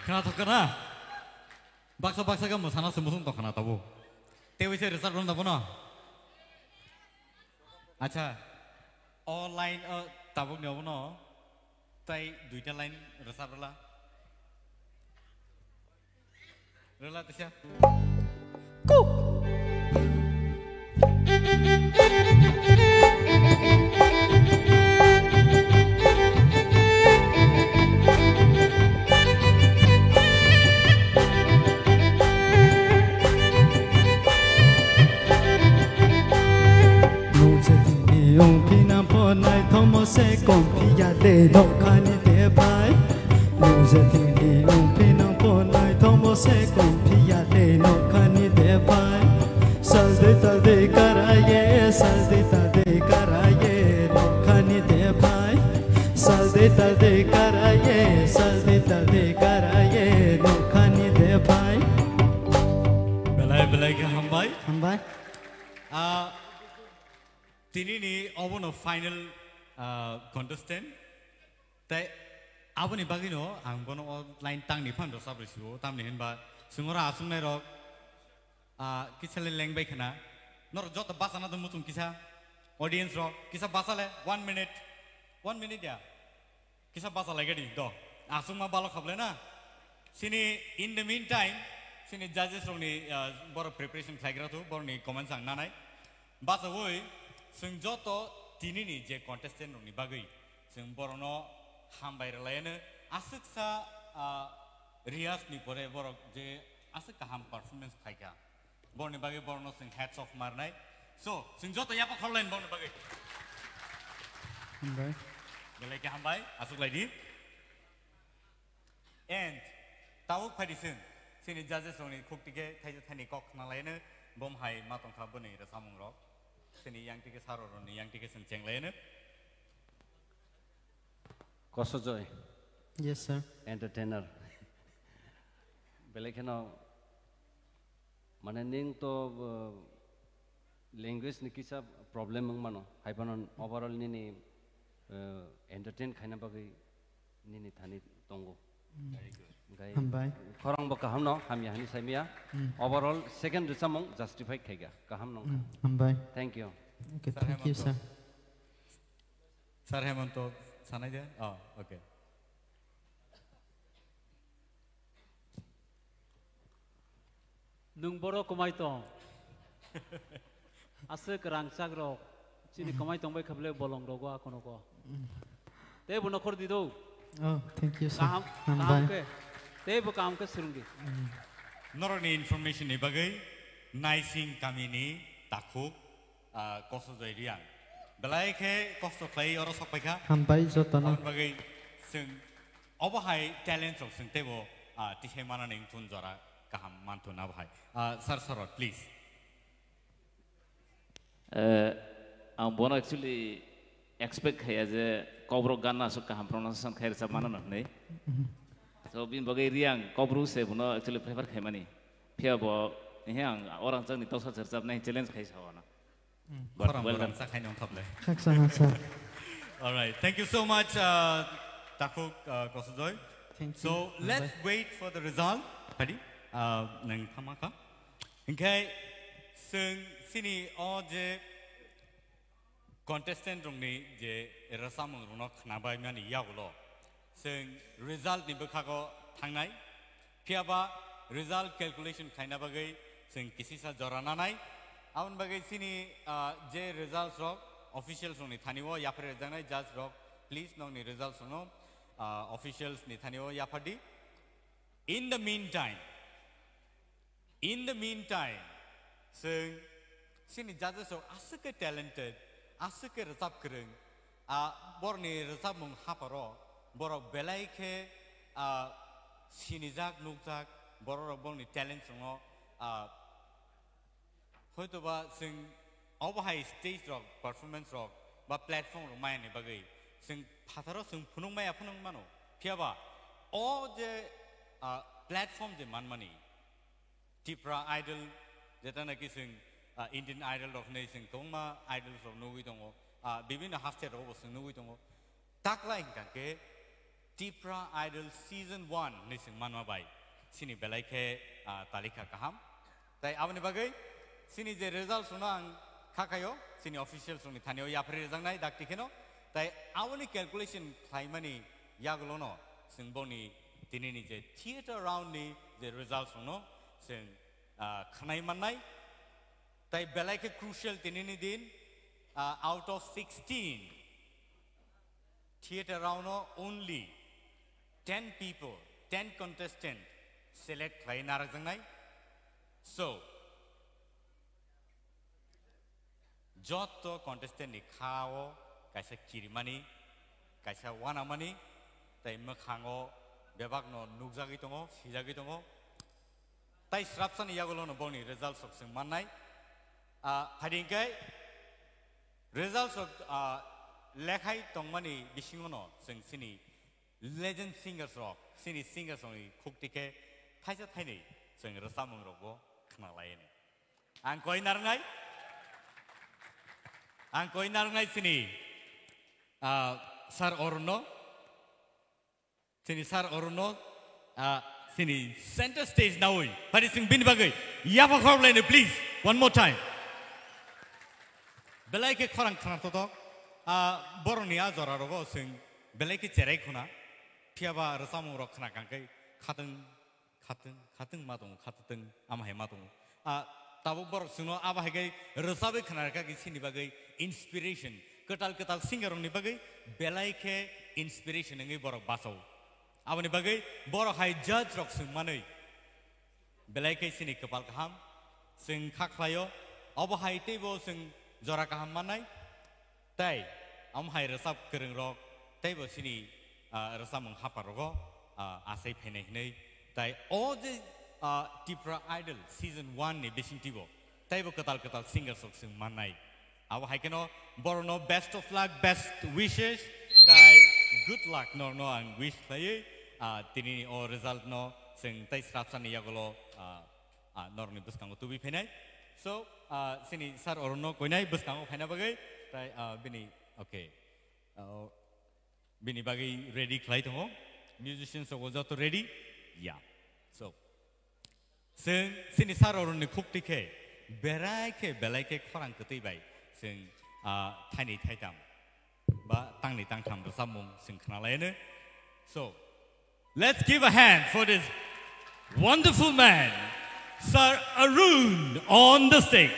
A: Kena to kena. Baksa kan musana semusun to kena tabu. Tewi se result belum tabu no. Acha. Online tabu ni tabu no. Tai duita line result rela. Rela tisya. Ku. Yung pinaponay tomo se kompiya de no kani de pai Luze tini yung pinaponay tomo se kompiya de no kani de pai Salde ta de karaye Salde ta de karaye no kani de pai Salde ta de karaye Salde ta de karaye no kani de pai Belai ke hambai
O: Hambai
A: Tini ni awon final contestant. Tai awon ni bagi no ang bono online tang ni pan dosa bersiu tam ni henba sungora asung nai rok kisah le leng baik na nor jot bahasa na tu mutum kisah audience rok kisah bahasa le 1 minute ya kisah bahasa lagi di do asung ma balok khable na sini in the meantime sini judges rok ni boro preparation khagira tu boro ni comments ang nanai bahasa woi Sung joto tini ni je contestant ni bagai sung borono hambai relayane asik sa rias ni pore borok je asik kaham performance khaika bor ni bagai borono sung hats off marnai so sung joto yapa kholain bor ni bagai
O: hambai
A: belai ke hambai asuk lagi and tawuk phadi sung sini judges ni khuktige thaije thani kok nalayane bom hai matong kha boni ra samung rok Sini yang tiga saror ni yang tiga senceng lain.
M: Koso Joy.
O: Yes sir.
M: Entertainer. Belai kena mana ning to language ni kisah problem mang mano. Hai panon overall ni entertain khaina bagai ni thani tongo. Very good.
O: Hambai.
M: Korang bakaham no ham ya hani samia. Overall second resamong justify khaiga kaham no.
O: Hambai.
M: Thank you.
O: Okay, thank you sir.
A: Sir Hemanto sanai dia. Oh, okay.
F: Nung boro kumai tong. Ase kerang sagro. Sini kumai tong baik khable bolong rogo akono ko. Te buno khor dido.
O: Oh, thank you sir.
F: Kaham ke. Te bu kam ke surungi.
A: Noroni information ni bagai naising kami ni takuk kosto jadian. Belai ke kosto play orang sok peka.
O: Hambai jotono.
A: Bagai sing apa hai talent sok sing tebo तिहे माना नहीं तुन जरा कहाँ मान तो ना भाई sir sir please
B: आं बोनो एक्चुअली एक्सपेक्ट है जे कब्रो गाना सो कहाँ प्रोनाउंसिएशन खैर सब माना नहीं so bin bagai riang kobru se bono actually prefer khaimani phia bo hiang orang jang ni tosa charjab nai challenge khai sawana but welcome
A: sa khai nong thaple
O: khaksa khaksa
A: all right thank you so much takuk kosujoy so let's wait for the result padi nang thamaka ingkai sing sini o je contestant rong ni je rasamung rong khnabai mani yagulo sing result ni bekhago thangnai phiaba result calculation khaina bagai sing kisi sa jorana nai aun bagai sini je results rok officials ni thaniwo ya phare janai judge rok please nong ni results no officials ni thaniwo ya phadi in the meantime sing sini judges rok asuke talented asuke result kreng borni result mung haparo borok belai ke sinijak nukjak borok bongni talent songo hoito ba sing obahai stage rock performance rock ba platform rok mai ni bagai sing phatharo sing phunung maya phunung mano phiaba o je platform je manmani Tipra idol jeta naki sing Indian idol rok nei sing kongma idols rok nugui tongo bibina hastet rok sing nugui tongo takla ingka ke Tipra Idol Season 1 nising manwa bai sini belai ke talika kaham tai abani bagai sini je result sunang khakayo sini officials suni thanio ya phre jang nai dak tikeno tai abani calculation khaimani yaglono sing boni tinini je theater round ni je result suno sing khanai manai tai belai ke crucial tinini din out of 16 theater round only 10 people, 10 contestants select khai narajangnai. So, joto contestant ni khao, kaisa kirimani, kaisa wanamani, tai mekhango, bebakno nukjagi tongo, sijagi tongo. Tai srapsan yagulo no boni results of sing manai. Hadingkai results of lekhai tongmani bisingono sing sini legend singers rock sini singers only kuktike thaisa thainei sing rasamung rogo khna laine ang koi narngai sini sar orno sini center stage naui pari sing bin bagai yapa khor laine please one more time belai ke khorang khana to boroni azora rogo sing belai ke cherai khuna phiaba rasamung rok khana kangkai khateng madong khateng amahai madong tabo bor sino abahagai rasabe khana ka sini bagai inspiration ketal singer ni bagai belai ke inspiration ngai borok basau abani bagai borok hai judge rok sing manai belai ke sini kepal kaham sing khaklayo abahai tebo sing jora kaham manai tai amhai rasab kereng rok tebo sini rasamung haparogo asai phenai hnei tai all the Tipra Idol Season 1 ni besing tibo taibo ketal singers sok sing manai awa haikeno borno best of luck best wishes tai good luck no ang wish lai tini o result no sing tai strapsan yagolo norni buskango tubi phenai so sini sar orno koinai buskango phena bagai tai bini okay bini bagai ready khlai tongo musicians so joto ready yeah so sini sar orni khukti ke berai ke belai ke khorang ketei bai sing thaini thaitam ba tangni tangtham samung sing khna laine so let's give a hand for this wonderful man Sir Arun on the stage.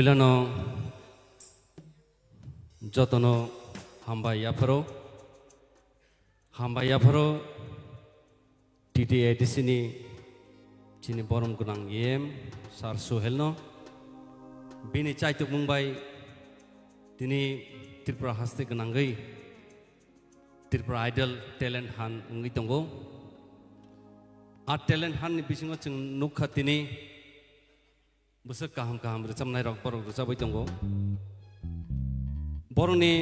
F: पुलानो जतनो हामबायाफोरो TTADCनि चिनि बरम गोनां EM सार सुहेलनो बिनि चाइतुक मुंबाय दिनै Tripura हास्ते गोनांगै Tripura idol talent हान उंगै दंगौ आ talent हाननि बिथिङाव जों नुखा दिनै बोसोर गाहाम रोजाबनाय रक बर' रोजाबै दंगौ बर'नि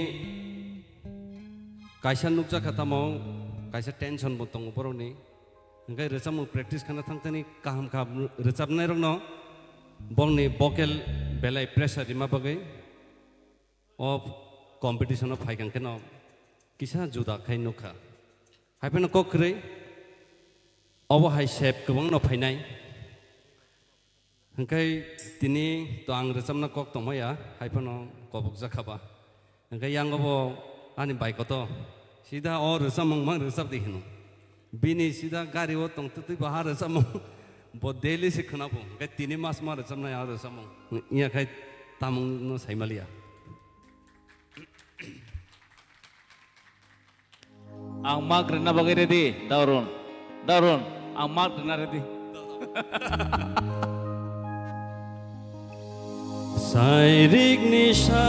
F: कायसा नुकजा खातामाव कायसा टेनसनबो दङ बर'नि ओंखाय रोजाबमु प्रेक्टिस खालामना थांथानि गाहाम रोजाबनाय रंनो बर'नि भकेल बेलाय प्रेसार मा बागै अफ कम्पिटिशनाव फायखांखेन किसा जुदा खाय नुखा हायफेन कक्रै अबहाय सेप गोबां न फायनाय ओंखाय दिनै तो आं रोजाबना कक दंमाया हायफेन कबक जाखाबा ओंखाय आंबो आंनि बाइकआवथ' सिदा रोजाबमों रोजाब दिखिनो बिनि सिदा गारियाव दंथ'थै बाहा रोजाबमों डेली से खोनाबो ओंखाय 3 मास मा रोजाबनाय रोजाबमों इयाखाय तामुंनो सायमालिया
B: आं मा ग्रेना बागै रेडी दारुन आं मा ग्रेना रेडी
S: साइरिक निशा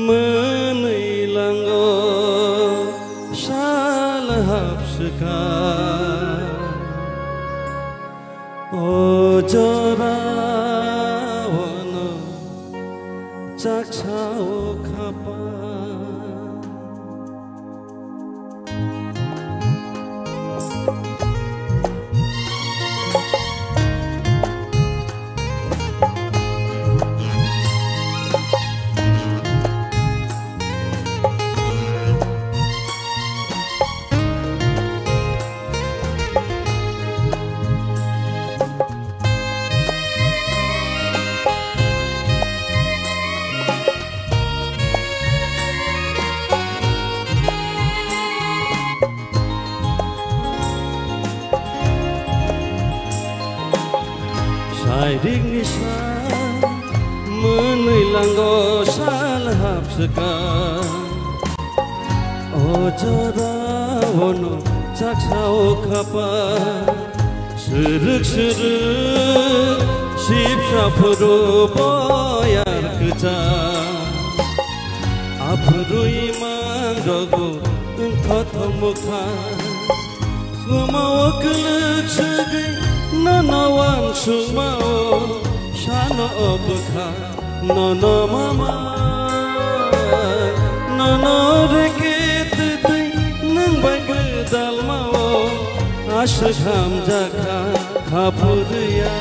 S: menailango shal hapsika ojora wano chakchao khapa Sairing nisa menailango shal hapsaka ojora wono chakchao khapa sırık shipshapuru boyar kıca apuru imang rogo thothomukha sumawa kılık şıgı nanawan sumao shano obkha nono mama nono reket tui nang bai gedal mao ashkham jakha khapurya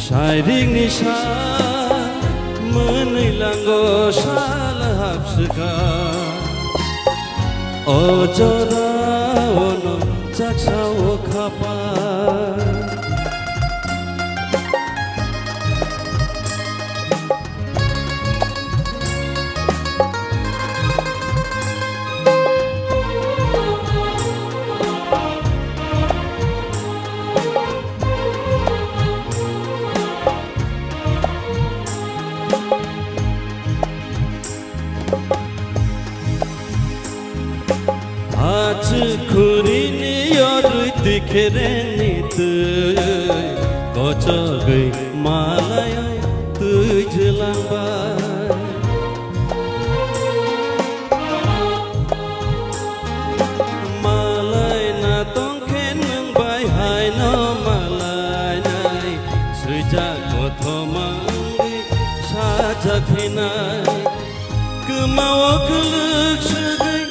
S: shairing nisha menailango shal hapsaka ojora ono chakchao khapa kurini yorui dikhereni tui kochogai malaya tui jelangbai malai na tongkhen nang bai hai no malai nai suja kothomangi sajakhinai kemawa keluk segai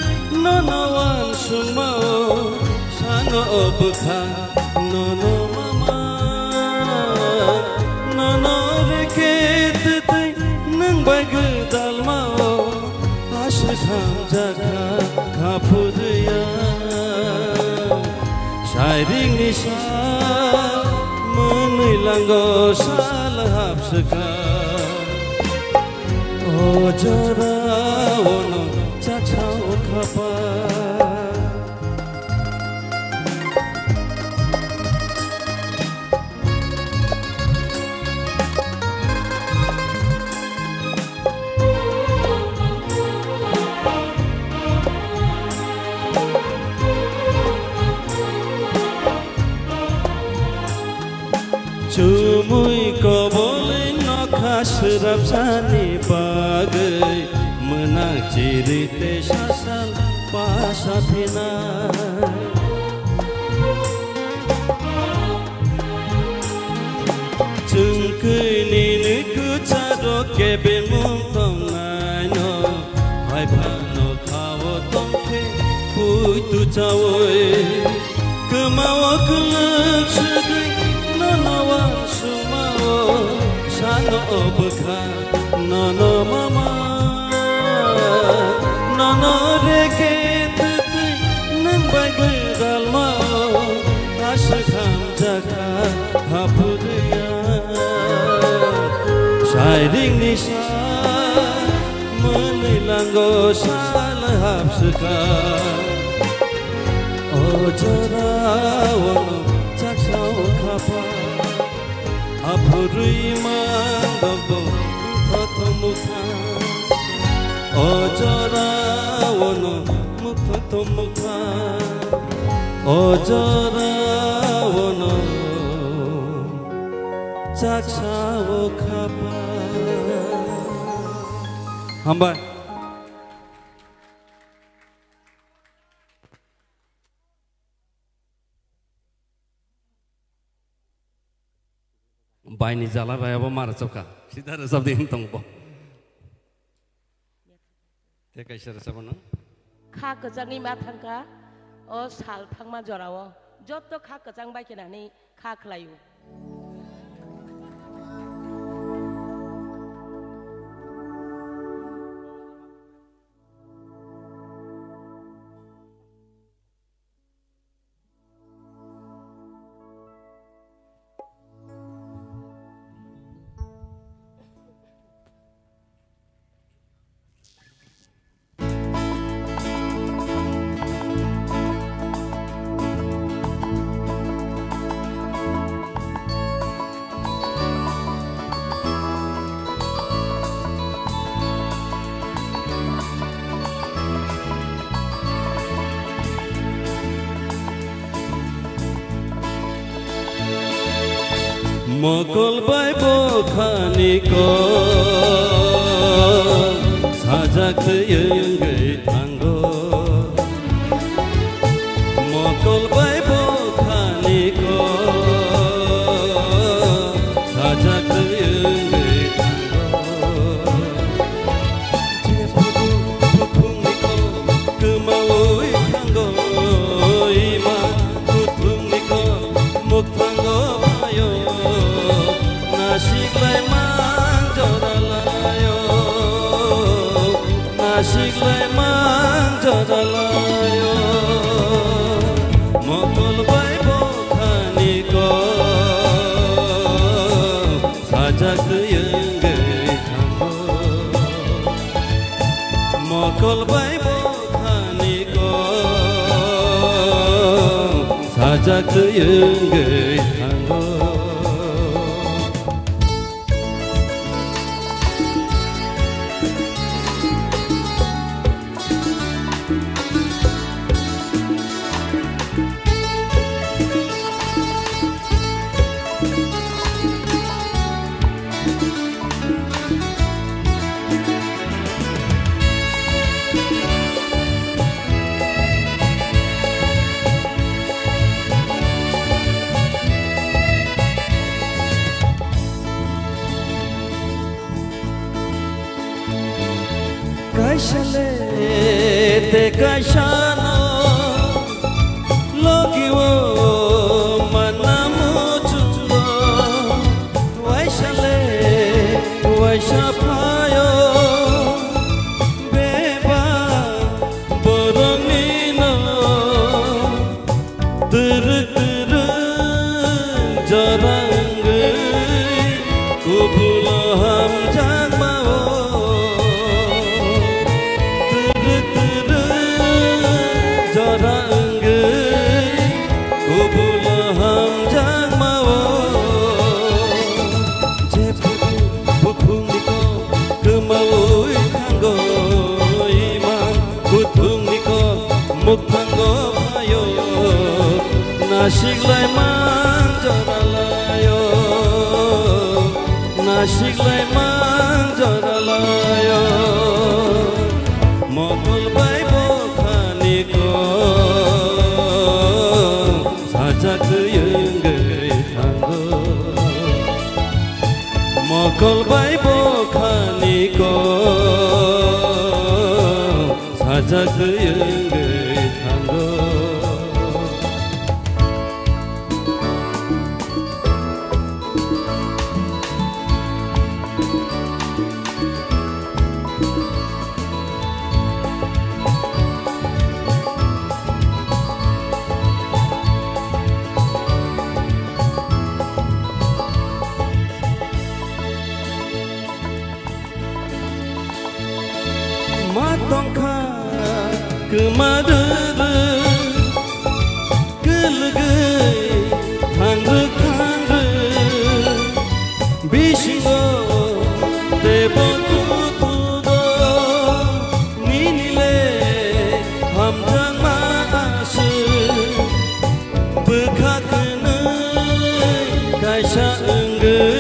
S: nanawan sumao shano obkha nono mama nono reket tui nang bai gedal mao ashkham jakha khapurya shairing nisha menailango shal hapsaka ojora ono chakchao khapa Cumui kobolin no kasrap sani bagai menang cirite sasal pasapina Cungkini niku cado keben muntong naino Hai pano kawo tongke puitu cawoi Kemawa kelak sedih nono sumao sano obka nono mama nono reke tutui nang bagai dalmao ashkam jaka hapudya Shiring nisa menilanggo salah hapseka Ojara wono jaksau kapa Apurui mandogo thotomukha Ojara wono mukhotomukha Ojara wono jaksau kapa Hamba Baini jala baya bo mar chokka sida resab din tongbo te kaisa resabona
E: खा गोजांनि मा थांखा अ साल थांमा जराव जत्त खा गोजां बायखेनानै खा खलायो
S: Mokol bai bokhani ko sajak yang gai tango Mokol bai bokhani ko sajak yang gai tango Jepaku kutung niko kemawoi tango ima kutung niko muk tango ayo Nasiklay manjoralayo Nasiklay manjoralayo Mokol bai bokhani ko sajak yang gai tango Mokol bai bokhani ko sajak yang gai tango Kaishale te kaishano logiwo manamu chulo Waishale waishapayo beba boromino jarang kubula hamjang mau nasiklai manjaralayo mokol bai bokhani ko sajak yengai thango mokol bai bokhani ko sajak yengai thango matongkha kemadere gelegai thangre thangre bisingo debo tutudo ninile hamjang maasu bekhakenai kaisa enggai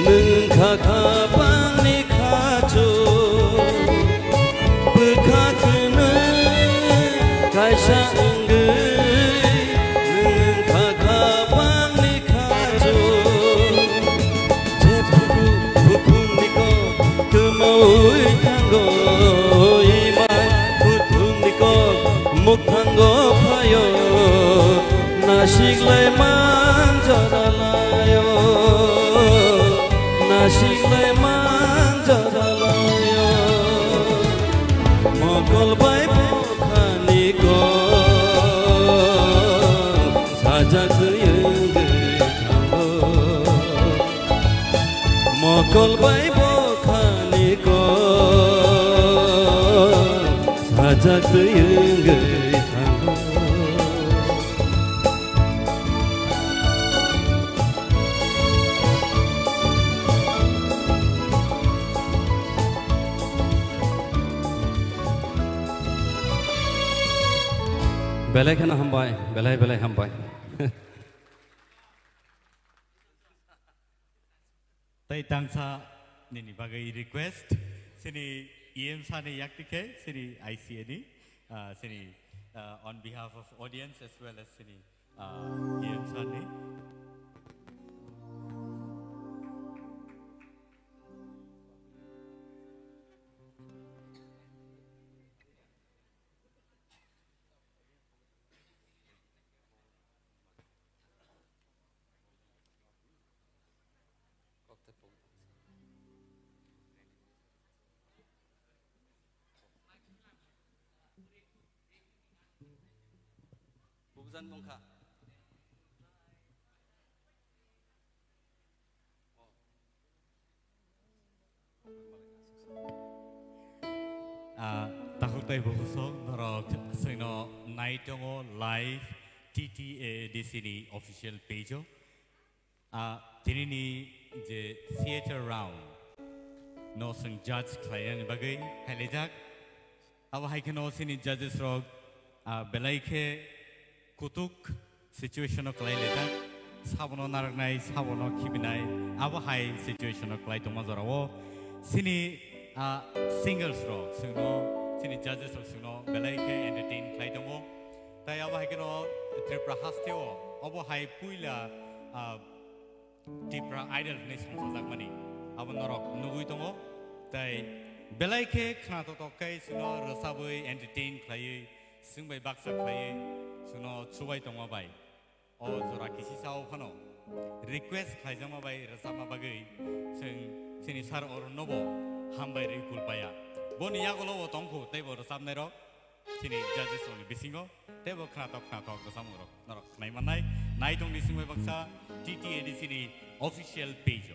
S: nengkha kapangni khacho kaisa enggai nengkha kapangni khacho jebuku bukuniko kemaui tanggo imai butuniko muktanggo phayo nasiklai manjaralayo nasiklai manjaralayo mokol bai bokhani ko sajak yengai thango mokol bai bokhani ko sajak yengai thango belai kana hambai belai hambai
A: tai tangsa nini bagai request sini em sani yaktike sini ICNI sini on behalf of audience as well as sini em sani
S: Bukan bongkah.
A: Takut tay bosok norok sino night ngo live TTA di sini official page tini ni je theater round no sing judge klien bagai helejak awa hai keno sini judges rok belai ke kutuk situation klai lejak sabono naraknai sabono khibinai awa hai situation klai toma jarawo sini singles rok sino sini judges rok sino belai ke entertain klai tomo tai awa hai keno Tipra hasteo awa hai puila Tipra idol ni songsak mani awa norok nugui tomo tai belai ke khna to kai sino rasabui entertain klai singbai baksa klai sino chubai tomo bai o jora kisi sao phano request klai jama bai rasama bagai sini sar or nobo hambai ri kulpaya boni yagolo o tongku tebo rasam nero sini judges only bisingo tebo khna to rasam ro norok nai manai nai tong ni singbai baksa TTA di sini official page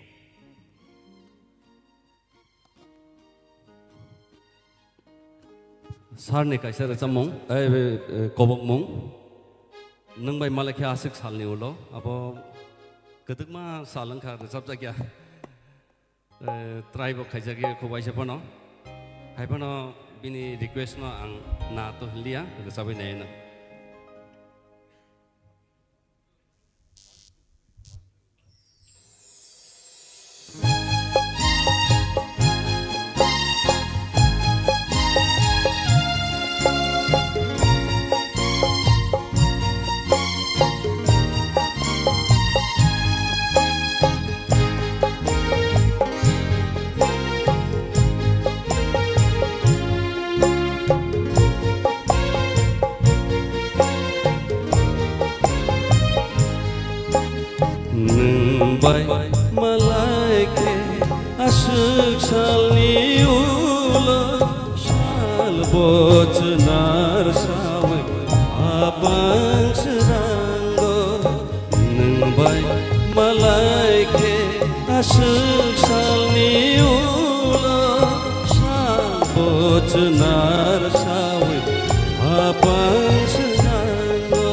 S: Sar ni kaisa recamong kobok mong nang bai malakya asik sal ni ulo abo ketuk ma salang kha recap jakya tribe kaisa ge ko bai sepono hai pono bini request no ang na to lia recapai nei na बाय मलाइके आशिक सालनि उलो साल बोचनार सावै आबां सोरांगो नोंबाय मलाइके आशिक सालनि उलो साल बोचनार सावै आबां सोरांगो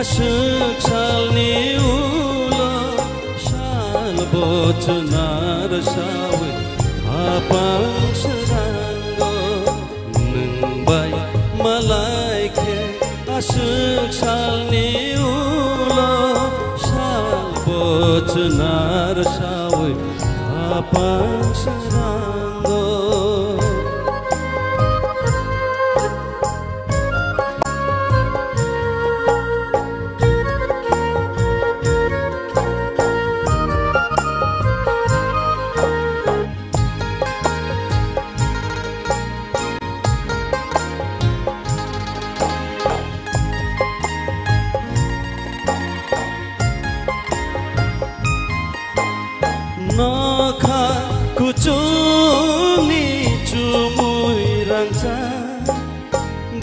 S: आशिक सालनि उलो साल बोचनार सावै आबां सोरांगो नोंबाय मलाइके आशिक सालनि उलो साल बोचनार सावै आबां सोरांगो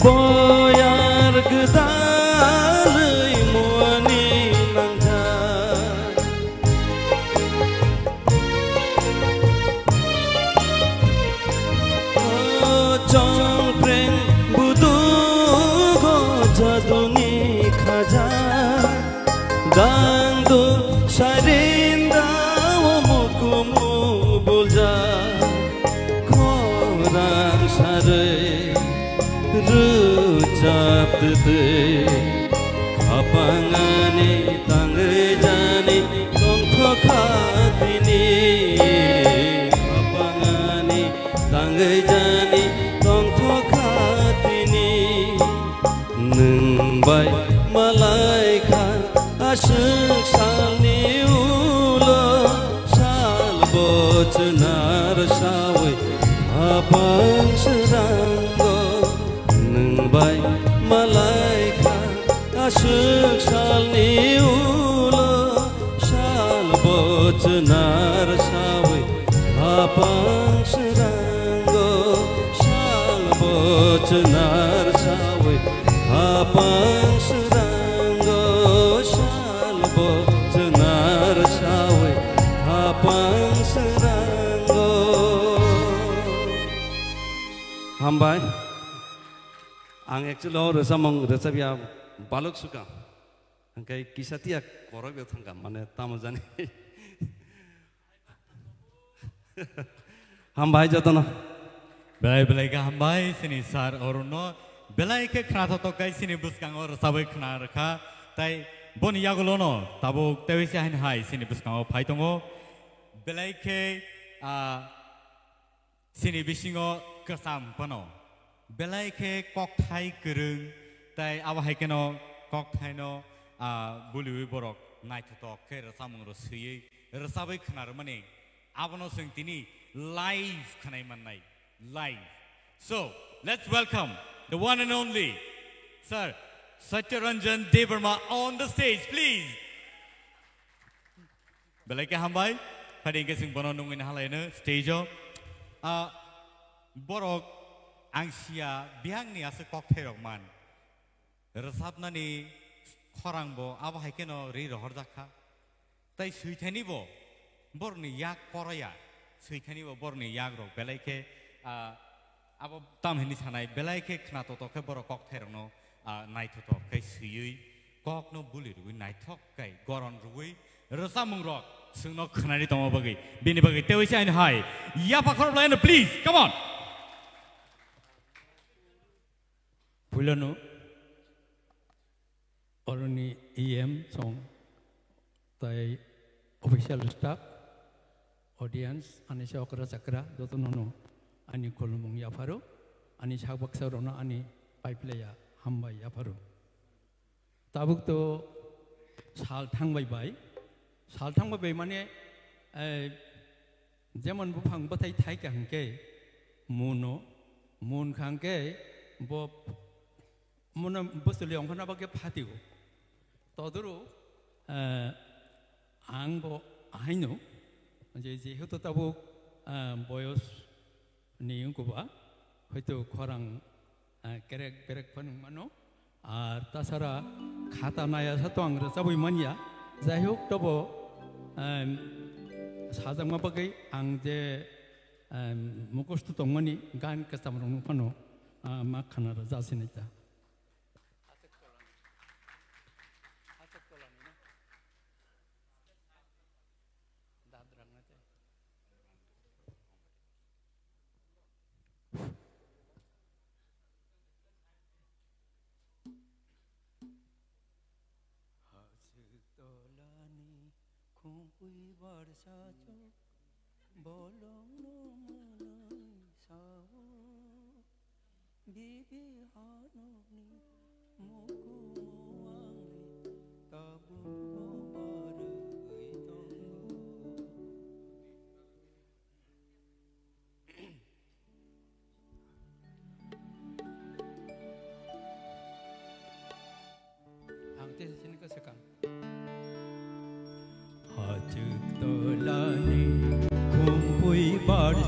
S: Boyar gedalai muani nangja Jongpreng budu go jaduni khaja Dangdu sharinda omukumu bulja Korang sarai Rujab tete kapangani tangai jani tongko katini kapangani tangai jani tongko katini nengbai malaika asyik salni ulo sal bocenar sawe abang seranggo nengbai malaika asyik salni ulo sal bocenar sawe abang seranggo sal bocenar sawe abang seranggo sal bocenar sawe abang seranggo hambai ang actually resamong resabia balok suka angkai kisatia korok yo thangka mane tamajani hambai jatana
A: belai belai ka hambai sini sar orono belai ke khna to kai sini buskang or sabai khna rakha tai bon yagolono tabo tewisi hain hai sini buskang phai tongo belai ke sini bisingo kesam pano belai ke kok thai kereng tai awa hai keno kok thai no bului borok nai to ke rasamung ro sui rasabai khnar mane abono sing tini live khanai manai live. So let's welcome the one and only Sir Satyaranjan Devarma on the stage, please. Belai ke hambai, hari ini sing bono nungin halai ne stage o. Borok angsia biang ni asa cocktail man. Resap nani korang bo, apa hai keno ri rohor zakha. Tai suitani bo, bor ni yak koraya. Suitani bo bor ni yak rok. Belai ke apa tam hini sanai. Belai ke kena toto ke borok cocktail no night toto ke suyui. Kok no bulir wi night talk kai goron rui. Resap mungrok. Sungno kena di tomo bagi. Bini bagi. Tewi si ain hai. Ya pak korang lain please. Come on.
D: Pulano. Oroni EM song, tai official staff, audience, ani syokra sakra, joto nono, ani kolomong ya faru, ani syabak sarona, ani pipeline hamba ya faru. Tabuk to sal thang bay mane, zaman bupang batai thai kangke, moon kangke, bob, moon bus leong kana bagai patigo. Todoro, angbo aino, jadi itu tahu boyos ni yung kuba, itu korang kerek panung mano, tasara kata naya satu angger sabu mania, zahuk tahu sajang mapakai angje mukos tu tongani gan kesamrong pano makana rajasin itu.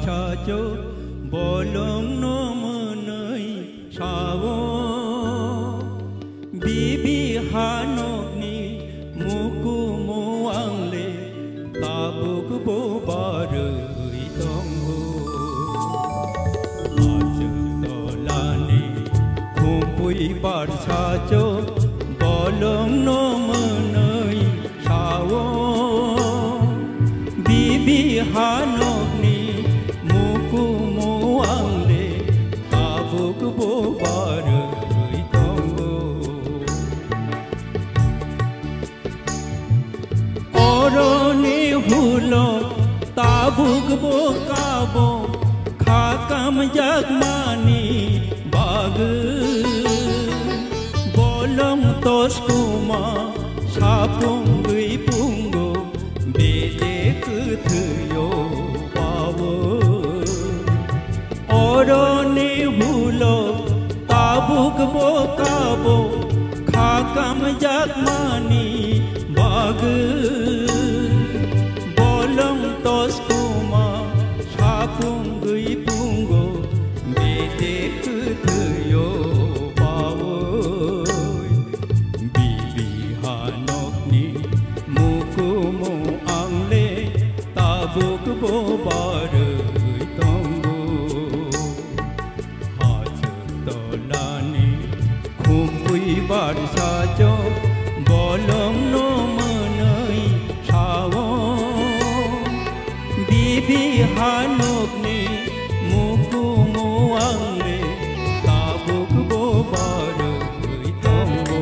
O: Sajo bolong no menai sawo bibi hanok ni muku muang le tabuk bobarui tonggo ajak dolani kumpui bar sajo bolong no menai sawo bibi hanok ni muang le tabuk bobarui tonggo oroni hulo tabuk bokabo khakam jagmani bag bolong tos kuma sapung gui pungo bele kuthuyo pawo oroni hulo tabuk bokabo khakam jagmani bag bolong tos kuma sapung gui pungo bete kuthuyo pawo bibi hanok ni muku mo angle tabuk bobarui tonggo bar sajo bolong no menai sawo bibi hanok ni muku muang le tabuk bobarui tonggo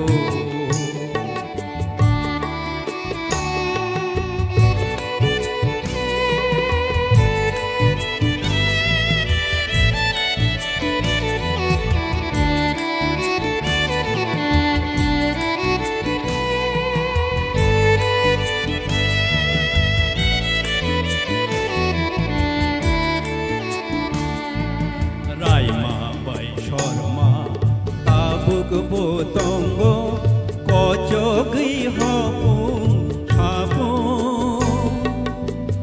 O: 보통고 거쪽의 허풍 사풍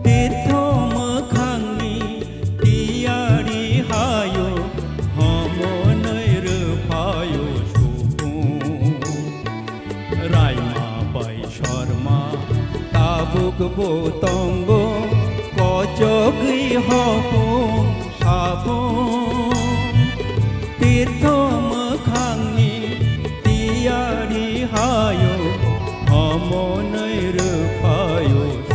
O: 띠토먹항니 띠야리하여 허문을 파요 수풍 라이마바이 셔마 따북 보통고 거쪽의 허풍 사풍 띠토먹항니 띠야리하여 어머니를 파요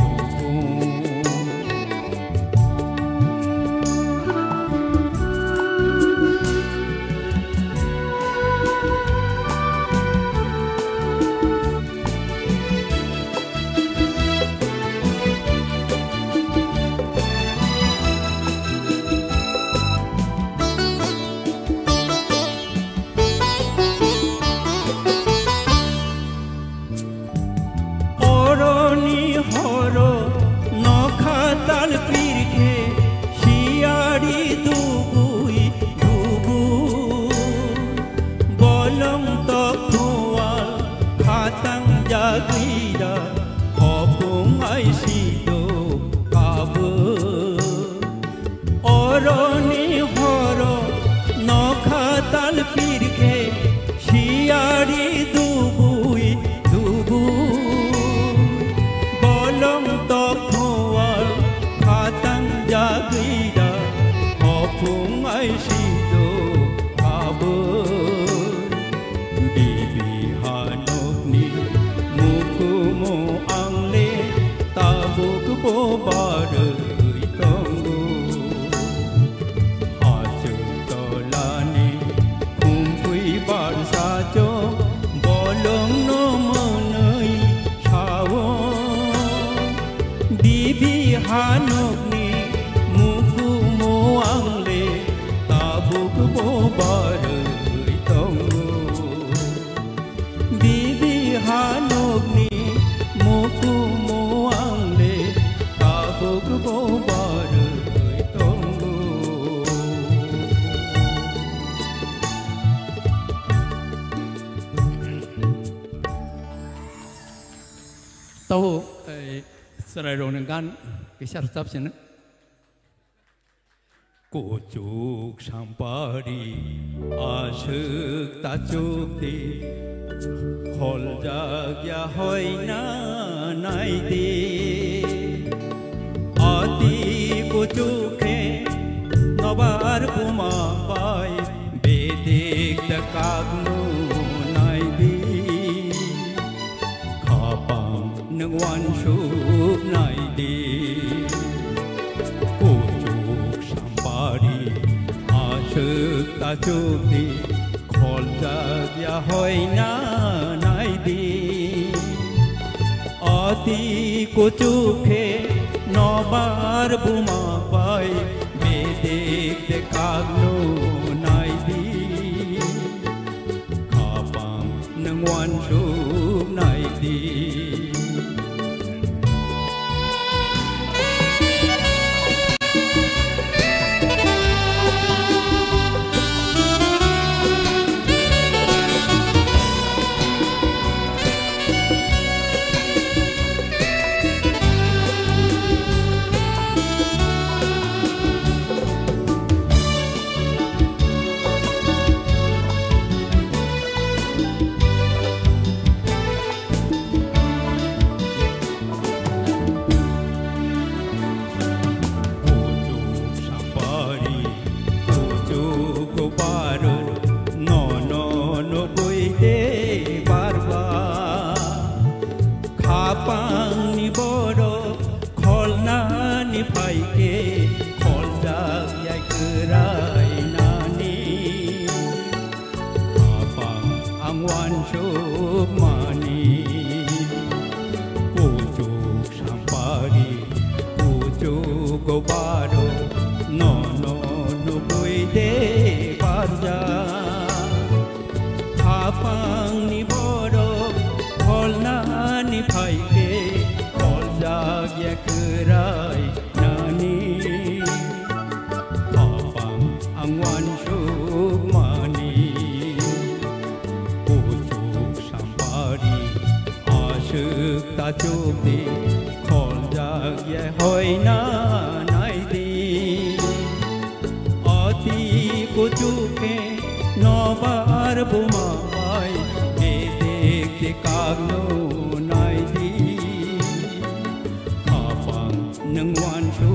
D: 또 스라이로는 간 기사르답시는 꼬쭉 상파리 아슥 따죽디 홀작야 허이나 나이디 어디 꼬쭉해 너발 부마바이 베딕 닭각누 나이디 nâng oan sụp này đi cô chúc sambari asuk ta chúc đi khol ja ya hoi na này đi ati cô chúc he no bar buma pai bedik de kagno này đi kapam nâng oan sụp này đi no nai di Apang nang wan chu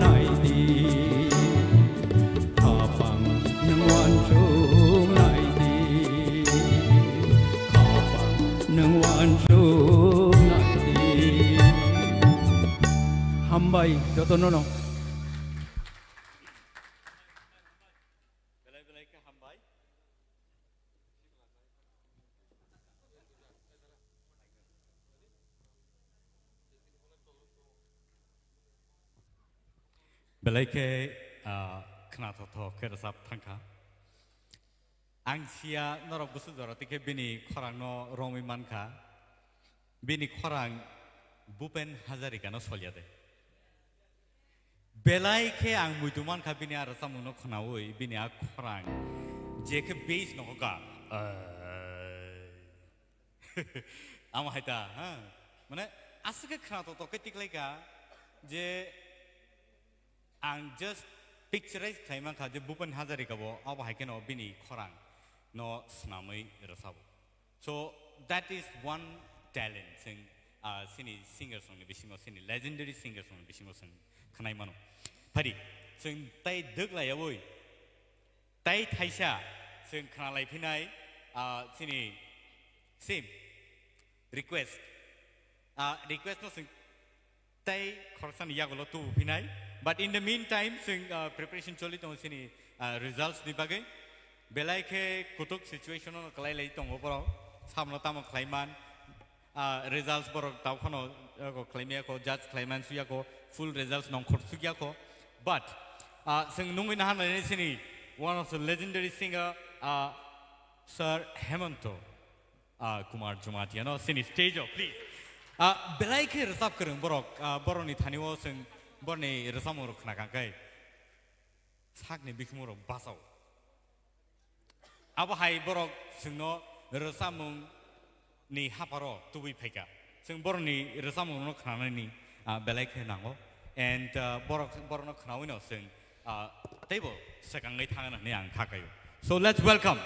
D: nai di Apang nang wan chu nai di Apang nang wan chu nai di Hambai joto nono
A: belai ke kena toto ke resap tangka angsia norok busu doro tike bini korang no romi manka bini korang bupen hazarika no solyade belai ke ang muituman ka bini ara samu no khnawoi bini a korang je ke base no ka ama haita ha mane aske kena toto ke tiklai ka je ang just picturize claimant ka je bupen hazarika bo aba haike no bini korang no snamai rasabo so that is one talent sing sini singer song ni bisimo sini legendary singer song bisimo sing khnai mano phari sing tai duk lai aboi tai thaisa sing khna lai phinai sini same request request no sing tai khorsan yagolo tu phinai but in the meantime sing preparation choli tong sini results ni bagai belai ke kutuk situation no kalai lai tong oporo samno tamo klaiman results borok taw khono ko claimia ko judge claimant suya ko full results non khorsuya ko but sing nungui na han sini one of the legendary singer Sir Hemanto Kumar Jumatia no sini stage of please belai ke resap kereng borok boroni thaniwo sing borni resamoro khna kai sakni bikmoro basau abo hai borok singno resamung ni haparo tubi pheka sing borni resamung no khna ni belai ke nango and borno khnawi no sing table sekangai thangana ni ang khakayo so let's welcome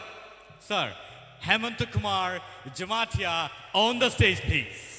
A: Sir Hemant Kumar Jamatia on the stage please.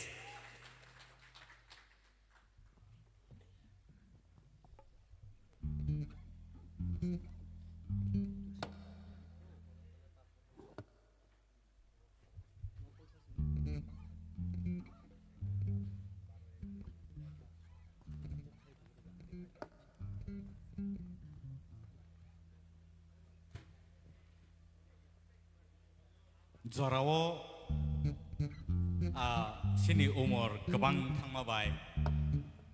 A: Zorawo sini umur kebang thangma bai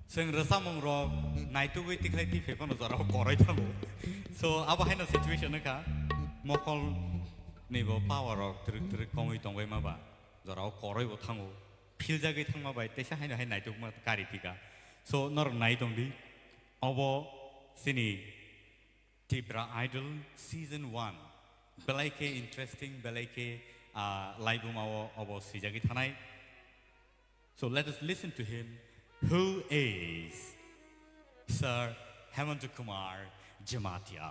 A: sing resamung ro naitu wi tiklai ti fekono zorawo korai thango so aba haino situation ka mokol nibo power of trik komui tongbai ma ba zorawo korai bo thango phil jagai thangma bai tesa haino hai naitu ma kari tika so nor nai tongdi abo sini Tipra Idol season 1 belai ke interesting belai ke live abo sijagi thanai so let us listen to him who is Sir Hemant Kumar Jamatia.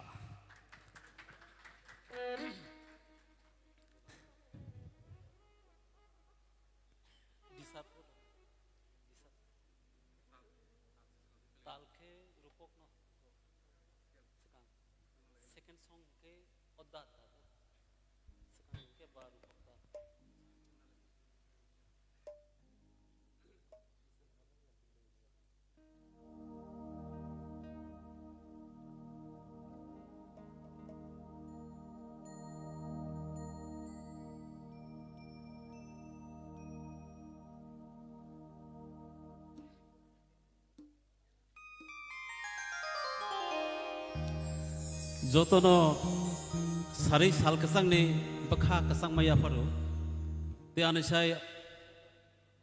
F: Second song ke odda sekarang ke baru jotono sari sal kesang ni bakha kesang maya paro te anisai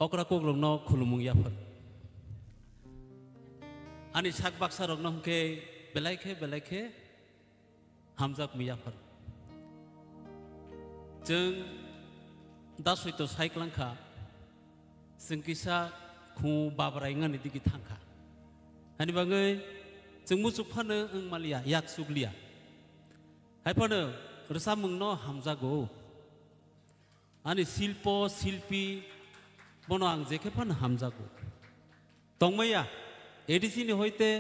F: okra ko grongno khulumung ya par ani sak baksa rogno ke belaike hamjak miya par jeng dasui to saiklangkha singkisa khu babrai ngani digi thangkha ani bangai jeng musuk phano ang malia yak suglia hai phano resamung no hamjago ani silpo silpi bono ang jeke pan hamjago tongmaya edisi ni hoite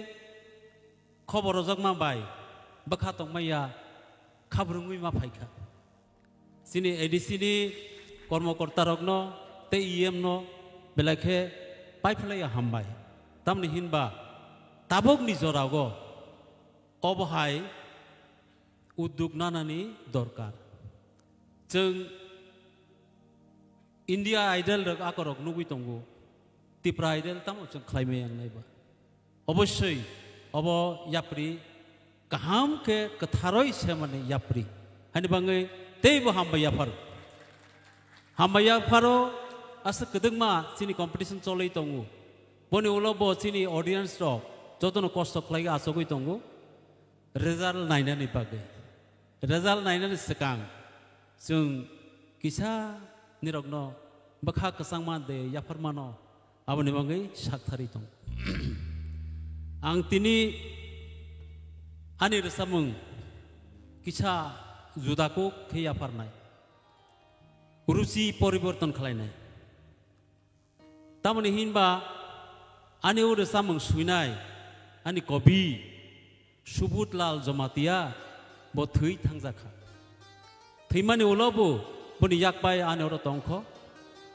F: khobor rojak ma bai bakha tongmaya khabrungui ma phaika sini edisi ni কর্মকর্তা রগ্ন তে EM ন বেলাখে পাইফলাই হামবাই তামনি হিনবা তাবক নিজরাগ অবহাই উদ্যোগ নানানি দরকার जों India idol রক আকরক নুবি তঙ্গু টিপ্রা আইডল তাম जों খাইমে আংনাইবা অবশ্যই অব ইয়াপ্রি কাহাম কে কথারই সেমানে ইয়াপ্রি হানি বাঙ্গে তেইবো হামবা ইয়াফার Hambaya Faro as a Kaduma Sini competition Solay Tongu. Boni Ulobo Sini audience talk, Jotono cost of Laga Sogi Tongu. Result 9 and Ipage. Result 9 and Sakang. Soon Kisa Nirogno, Bakaka Sangman de Yaparmano, Avanibangi, Shaktariton. Angtini Ani Samung Kisa Zudaku Kiyaparnai. Urusi poriborton kalainai. Tamani hinba ani ur samung suinai ani kobi subut lal jomatia bo thui thangjaka. Thimani ulobu boni yakpai ani ur tongkho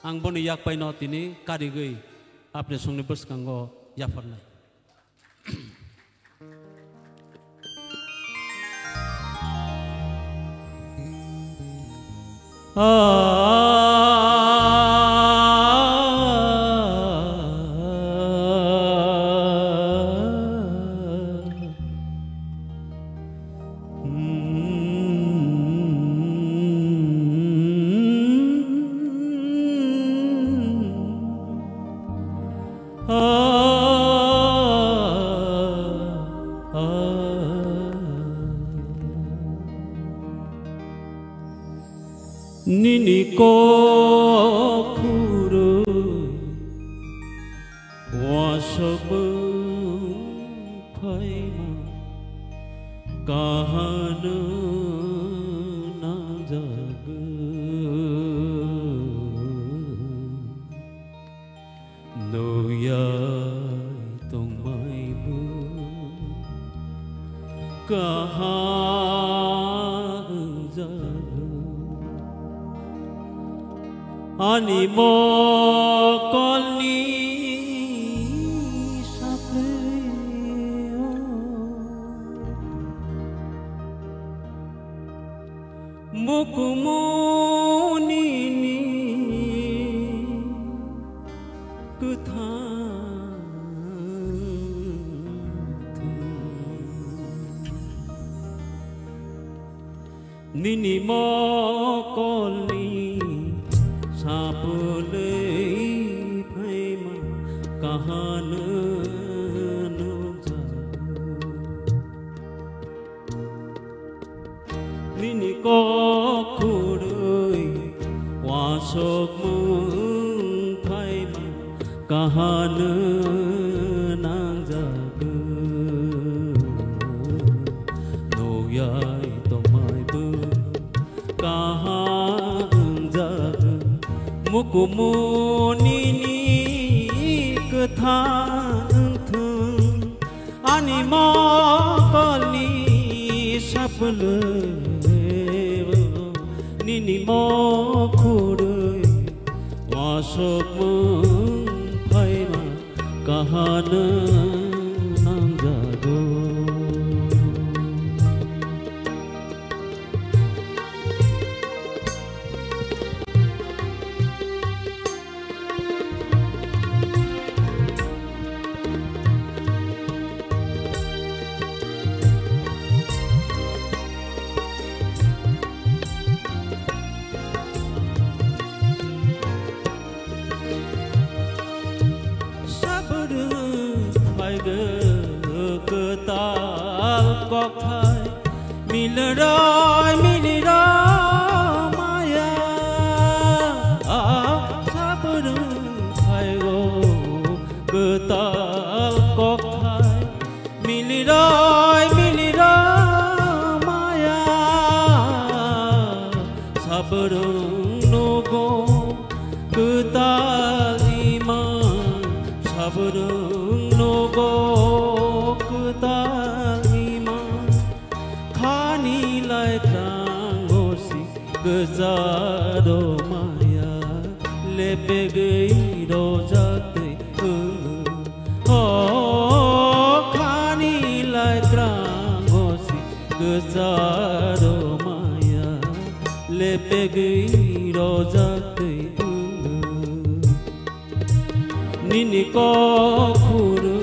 F: ang boni yakpai no tini karigei apne sungni buskango yafarnai. Nini ko kuru washabu paima kahana na jagu no yai tong mai bu kahana jagu Animo kolni sapleo mukumuni ni kuthanti ninimo kolni sapule phaima kahan no nini ko khurui wasok mung phaima kahan nang jag no yai tomai bu kahan jag Mukumuni ni kethang thung animo kali saple nini mo khurui wasok mung phaima kahana nang jago Milroy miliro maya sabru phaigo betal kokhai milroy miliro maya sabru nogo
U: गोजारो माया लेपे गई रोजा ते हो खानी लाइत्रांगोसी गोजारो माया लेपे गई रोजा ते निनी को खुरु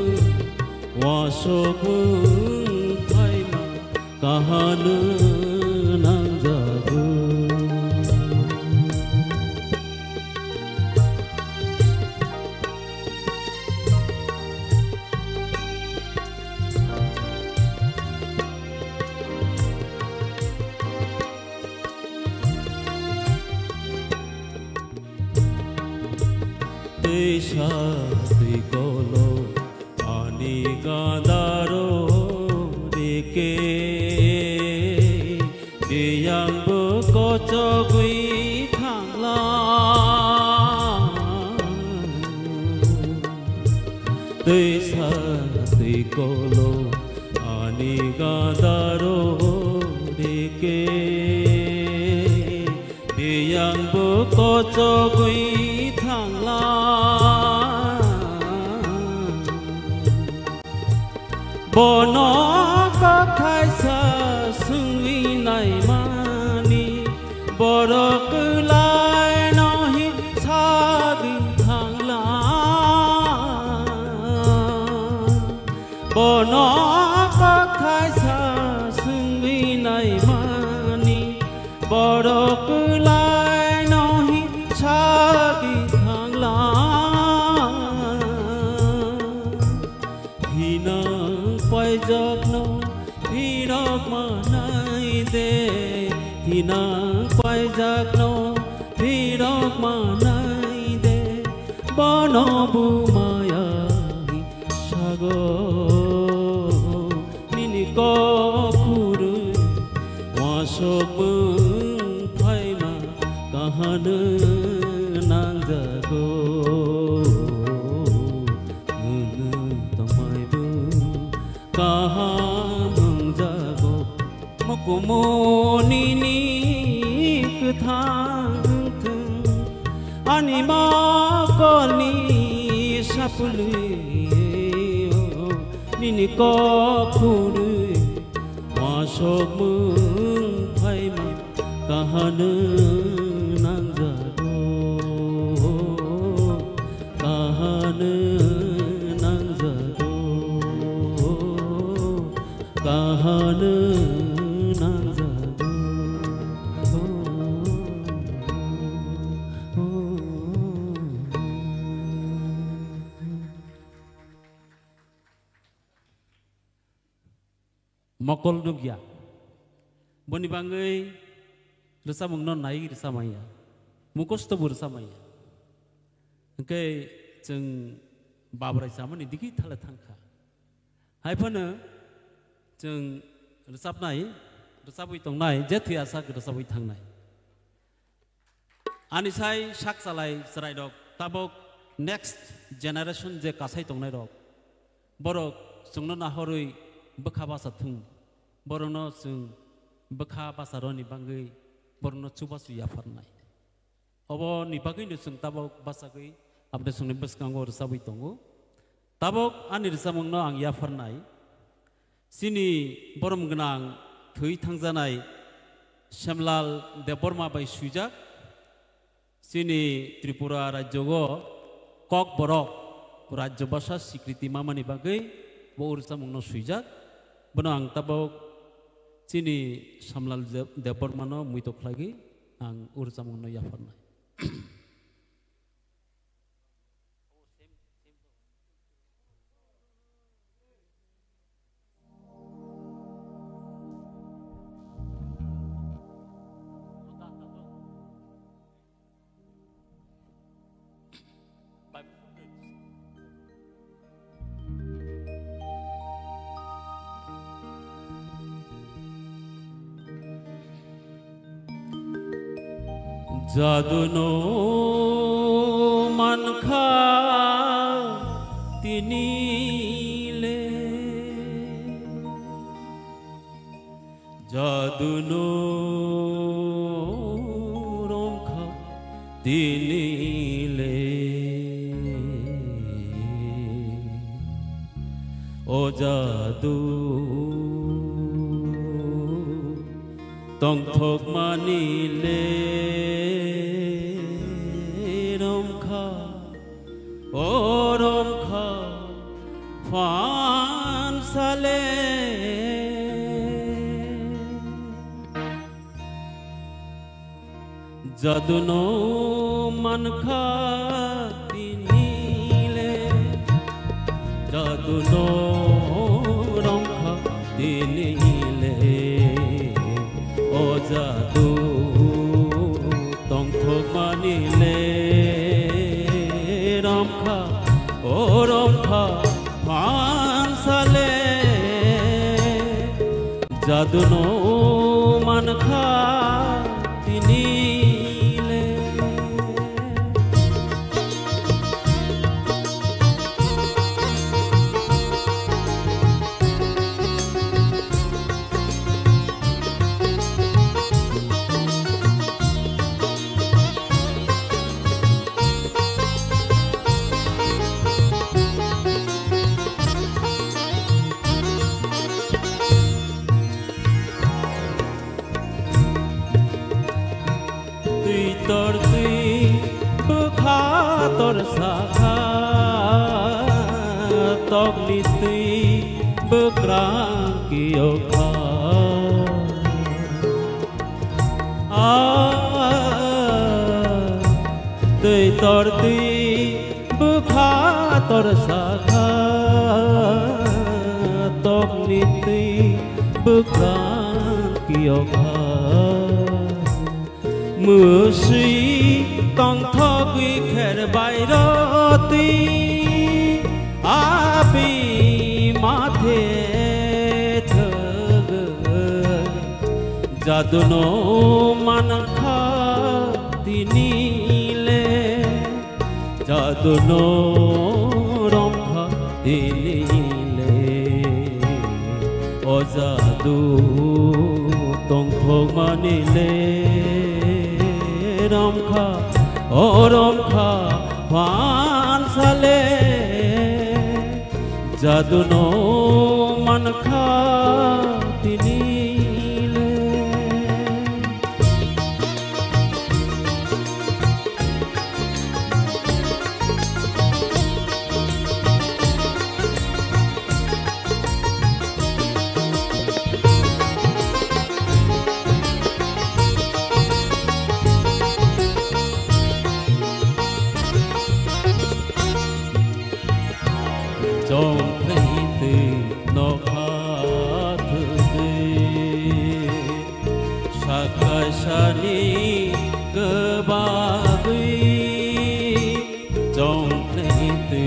U: वाशोबु थाइमा कहानु नांजागु Desha Tikolo Ani Gandaro Dike Diyang Bukocho Gui Thangla Desha Tikolo Ani Gandaro Dike Diyang Bukocho Gui Bono kathai sa sungwi nai mani borok lai nahi chadi thangla Bono kathai sa sungwi nai mani borok lai nahi chadi thangla Pajak no hirak manai de hina pajak no hirak manai de bono bu maya sago nini ko khuru wasok thaima kahan nang jago Kahamangjago Mokumoni Kuthang Anima Koni Sapuli Nini Kokuru Wasok Mung Paima Kahanu Nangjago Kahanu Kahan nanjago Mokol nugya boni bangai rasa mungno nai rasa maya mukos to bursa maya engke jeng babrai samani diki thala thangkha haifana जों रोजाबै दंनाय जेथि आसा रोजाबै थांनाय आनिसाय साक सालाय जराय दक ताबक next generation जे कासाय दंनाय दक बरक जोंनो नाहरै बखा बासा थुं बरनो जों बखा बासा रनि बांगै बरनो चुबासु याफारनाय अब निबागैनो जों ताबक बासागै आपने जोंनि बसकांगो रोजाबै दङ ताबक आनि रोजामंनो आं याफारनाय Sini borom genang थै थांजानाय श्यामलाल देबबर्मा बाय सुजाक सिनि त्रिपुरा राज्यगो कक बरक राज्य भाषा स्वीकृति मामानि बागै बौरसा मुंनो सुजाक बनो आं ताबक सिनि श्यामलाल देबबर्मानो मुइतख्लागि आं Ursa मुंनो याफारनाय Jaduno mankha tinile Jaduno जादु तंथक मानिले रमखा ओ रमखा फान साले जादुनो मनखा तिनीले जादुनो रमखा तिनीले ओ जादु तंथक मानिले रमखा ओ रमखा फानसाले जादुनो मनखा तिनीले Sakha togliti bekrang kiokha tui torti bekha tor sakha togliti bekrang kiokha musi tong thogui kher bairoti api mathe thag jaduno manakha tinile jaduno romkha tinile o jadu tong thog manile romkha Oromkha Vansale Jaduno Manakha Tinile Shani kebagui trong nay từ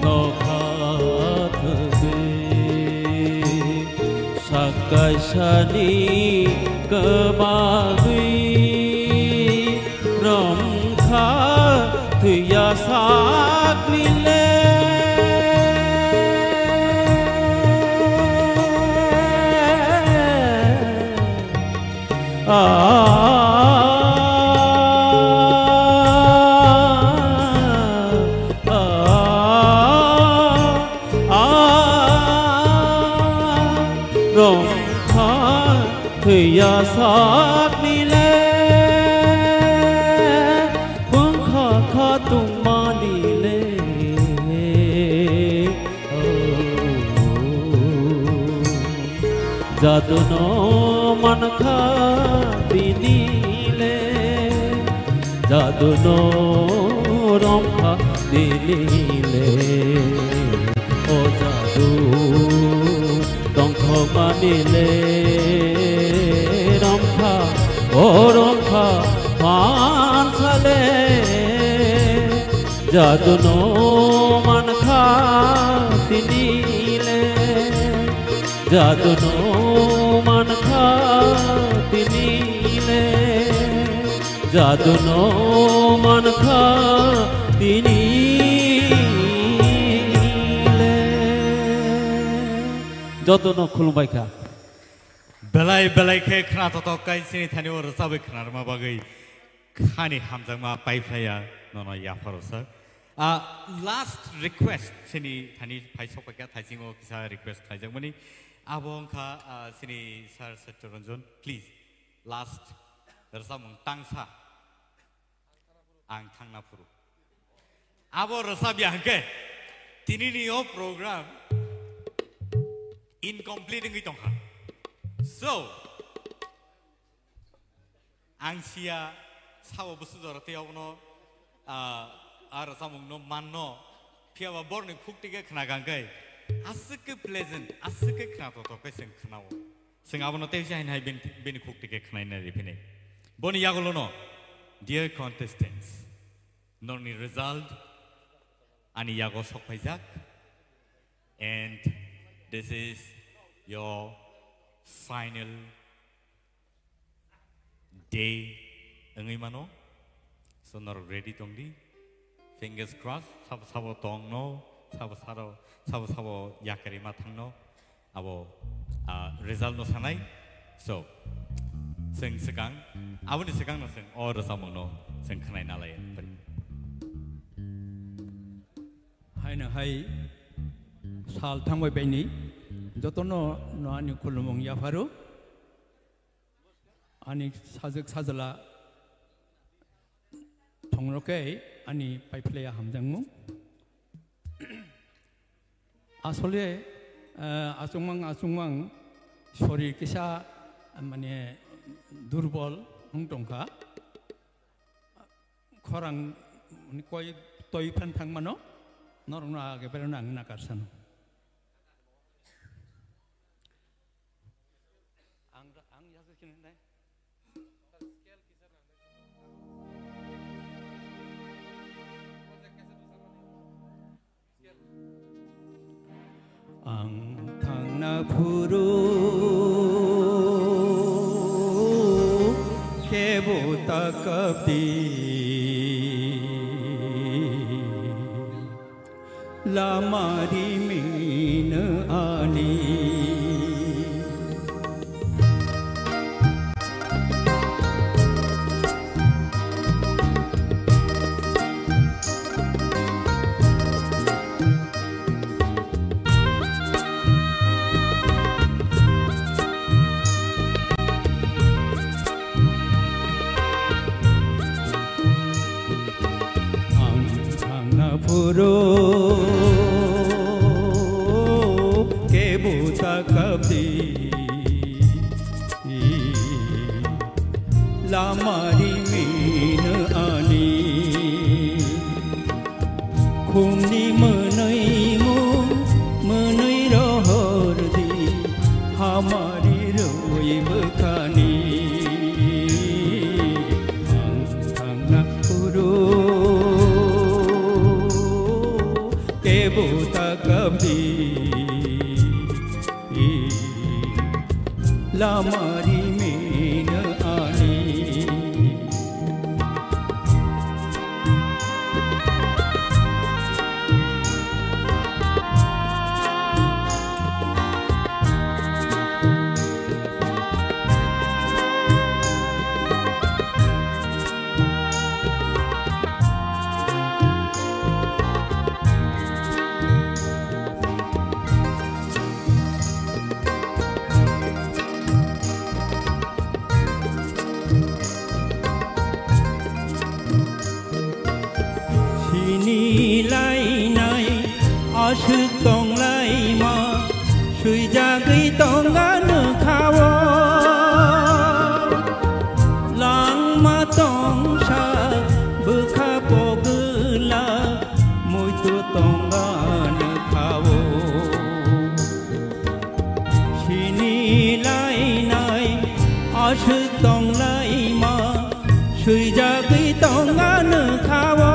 U: no khat gui sakai shani kebagui rom kha thuya sak lile Thủy sát đi lệ phương khả khả tung ma đi lệ jadu no man kha đi lệ jadu no rom kha đi lệ o jadu tong thog ma đi lệ Oromkha Vansale Jaduno Manakha Tinile Jaduno Manakha Tinile Jaduno Manakha Tinile Jaduno Khulumbaikha
A: Belai belai ke kena toto kai sini thani or sabe kena ma bagai khani hamjang ma pai phaya nono ya farosa Last request sini thani phai sokya thaising kisa request thaijang mani abong kha sini sir Satyaranjan please last rasamung tangsa ang thangna puru abo rasa biangke tini niyo program incomplete ngi tongkha so ang sia sawo busu dorate awno ar samung no manno piawa borne khukti ke khna gangkai asuk pleasant asuk khna to kai sing khnawo sing abono te jain hai ben khukti ke khna na ripine boni yagolo no dear contestants noni result ani yago sok paijak and this is your final day ngai mano so not ready tongdi fingers crossed sabo tong no sabo yakari matang no abo result no sanai so sing segang aboni segang no sing or samong no sing khnai na lai
D: hai na hai sal thangbai baini jotono no ani kulumong ya faru ani sajak sajala thongroke ani paipleya hamjangmu asole asungmang shori kisa mane durbol hungtongka khorang koi toi phan thangmano norna ge berna na karsan ang yasakin nai ang thangna phuru kebo takapti lamari min ani puro ke buta kabdi lamari min ani khumni manai rohor di hamari roi bakani angthangna puro buta kabdi lamari min ani asuk tong lai ma sui jagai tong gan khawo lang ma tong sa bukha pogla moi tu tong gan khawo sini lai nai asuk tong lai ma sui jagai tong gan khawo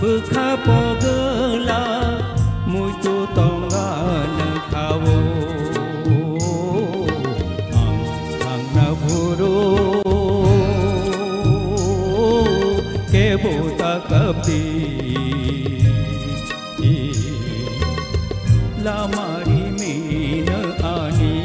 D: bukha pogla moi tu tongan khawo angthangna bhuru ke buta kabdi lamari min ani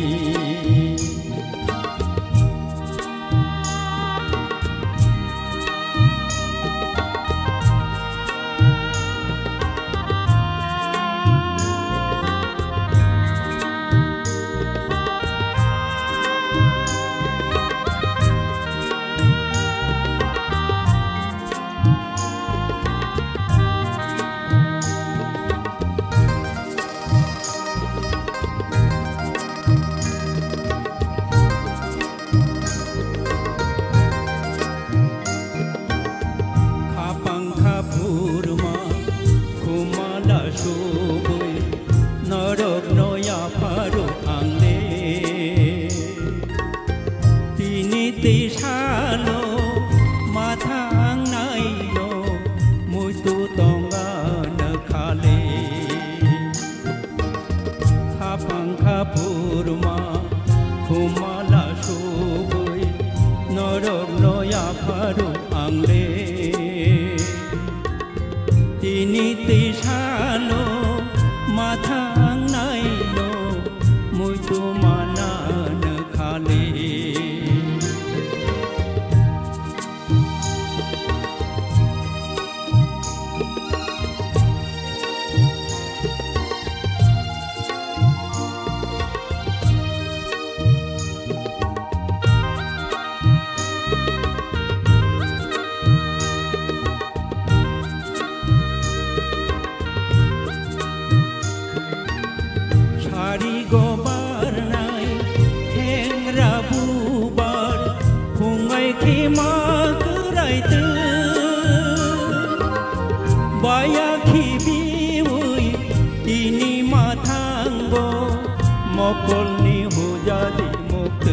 D: मकलनि हुजादि मुक्त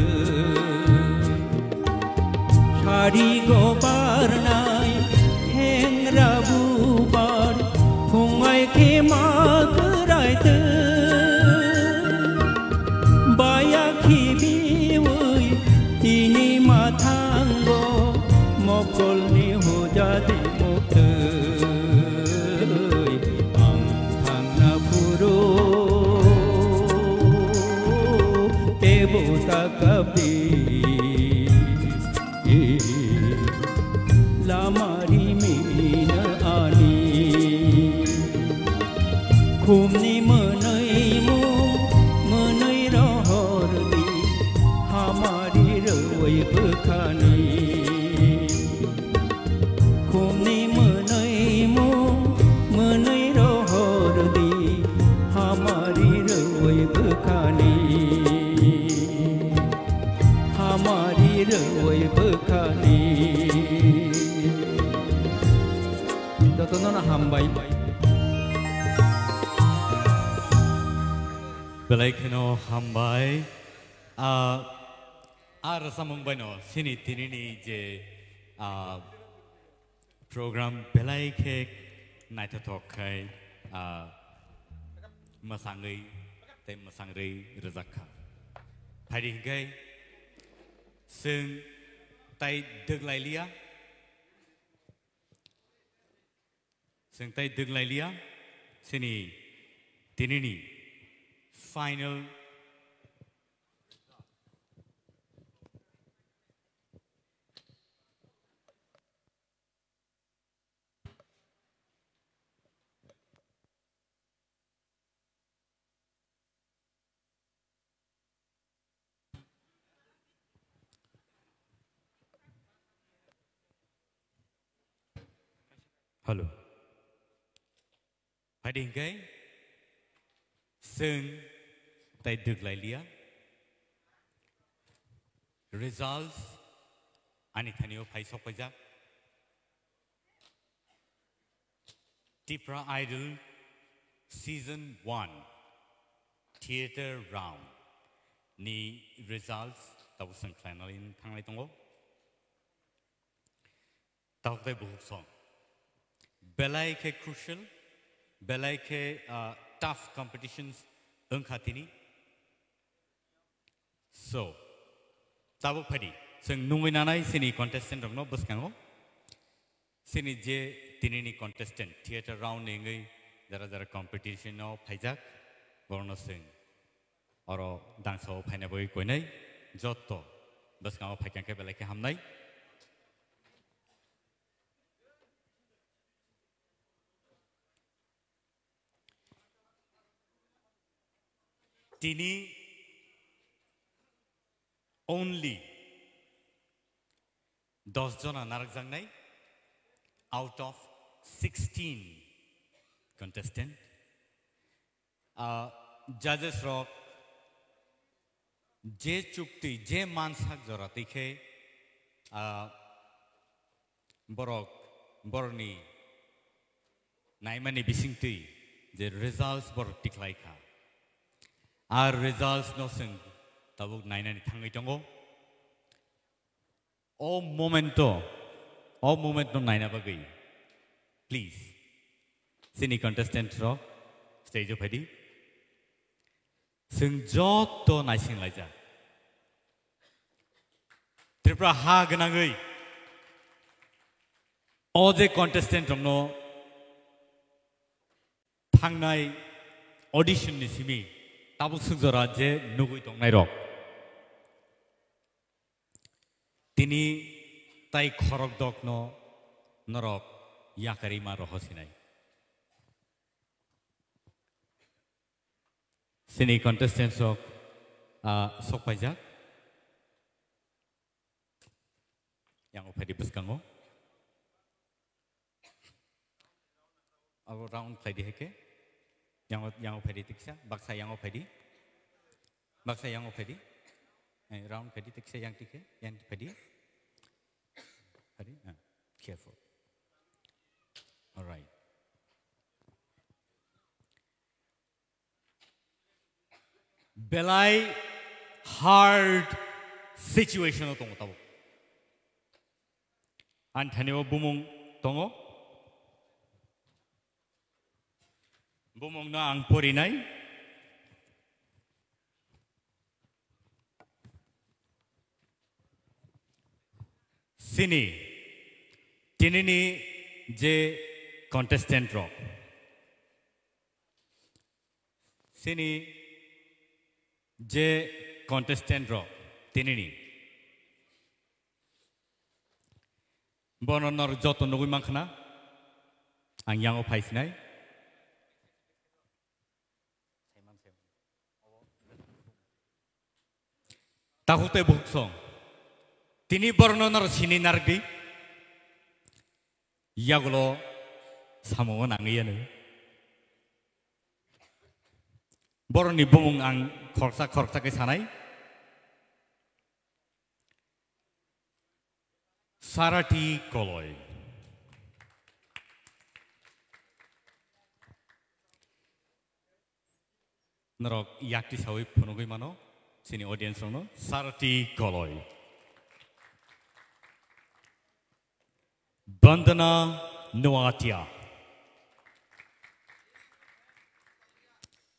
D: सारि गो बारनाय हेंग्रा बुबार फुंगाय के मागरायते बायाखि B Y तिनि माथांगो मकलनि हुजादि मुक्त आं थांना फुरो केबोता कापि लामारि मिन आनि खुमनि मोनैमु मोनै रहरनि हामारि रवै बोखानि खुमनि मोनैमु मोनै रहरनि हामारि रवै बोखानि हामारि रवै बोखानि जतनना हामबाय
A: Belaikano hambai samungbai no sini tinini je program belaike naitatok kai masangai te masangrai rezakha phari gai sing tai deglailia sing tai deglailia sini tinini final Hello. Hadi ngay sing tay được lại lia results ani thanio phai sokpaja Tipra Idol season 1 theater round ni results taw sang klanalin thanglai tongo taw tay buhuk song belai ke crucial belai ke tough competitions engkhatini so tabuk phadi sing nungui nanai sini contestant rokno buskango sini je tinini contestant theater round nengai jara competition no phaijak borno sing oro dangso phaina boi koinai jotto buskango phaikanke belai ke hamnai Tini only 10 jona narak jangnai out of 16 contestant judges rock je chukti je mansak jorati khe borni naimani bisingti je results bor tiklai kha Our results no sing tabuk nainani thangai tongo o moment no naina bagai please sini contestant ro stage phadi sing jotto naising laija Tipra ha ganangai o je contestant no thangnai audition ni simi tabuk sujora je nugui tongnai rok tini tai khorok dokno norok yakari ma rohosinai sini contestants ok sokpajak yang ophedi buskango abo round phedi heke yang ophedi tiksa baksa yang ophedi round phedi tiksa yang tike yang phedi phedi careful all right belai hard situation tongo tabo an thaneo bumung tongo bumung na ang porinai sini tinini je contestant ro sini je contestant ro tinini bononor joto nugui mankhana ang yango phaisnai tahute buksong tini bornonor sini nargi yagulo samongo nangiyan boroni bumung ang khorsa ke sanai sarati koloi norok yakti sawi phunogoi mano sini audience rono sarati koloi Bandana Noatia.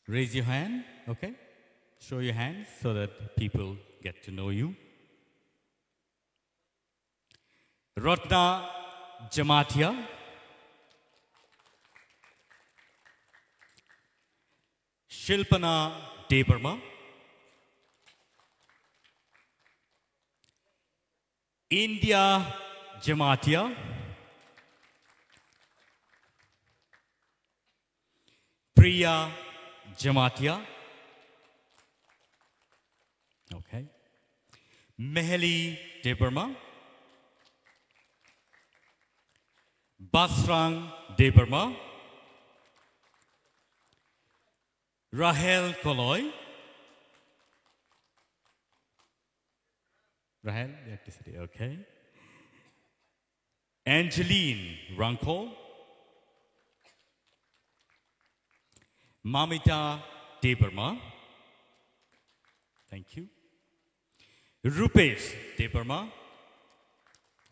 A: Raise your hand, okay? Show your hand so that people get to know you. Ratna Jamatia. Shilpana Debarma. India Jamatia. Priya Jamatia. Okay. Meheli Debarma. Basrang Debarma. Rahel Koloi. Rahel, electricity, okay. Angeline Ranko. Mamita Debarma. Thank you. Rupesh Debarma.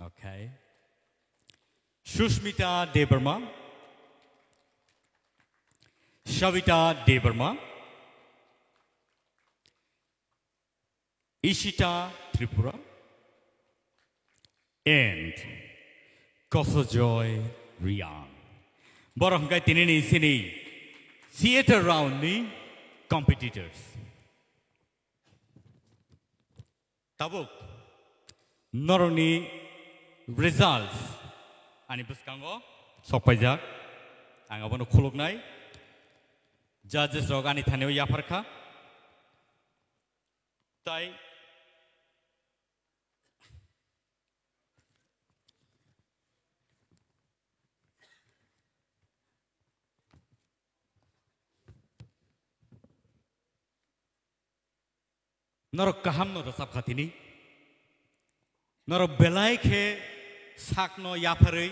A: Okay. Shushmita Debarma. Shavita Debarma. Ishita Tripura. And Kosojoy Rian. Borong kai tinini sini theater round ni competitors. Tabuk noroni results ani buskango sopajak angabono khuluknai judges rog ani thaneo yafarkha tai Norok kaham no rasap khatini norok belai khe sakno yafarei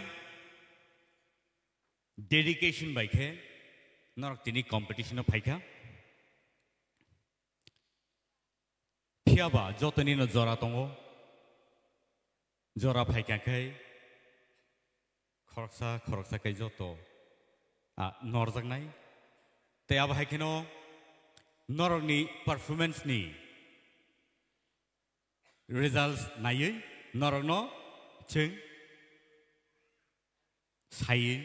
A: dedication bai khe norok tini competition phaikha phiaba jotoni no jora tongo jora phaikha khai khoroksa kai joto norjak nai te aba haikeno norok ni performance ni results nayi norokno cheng sai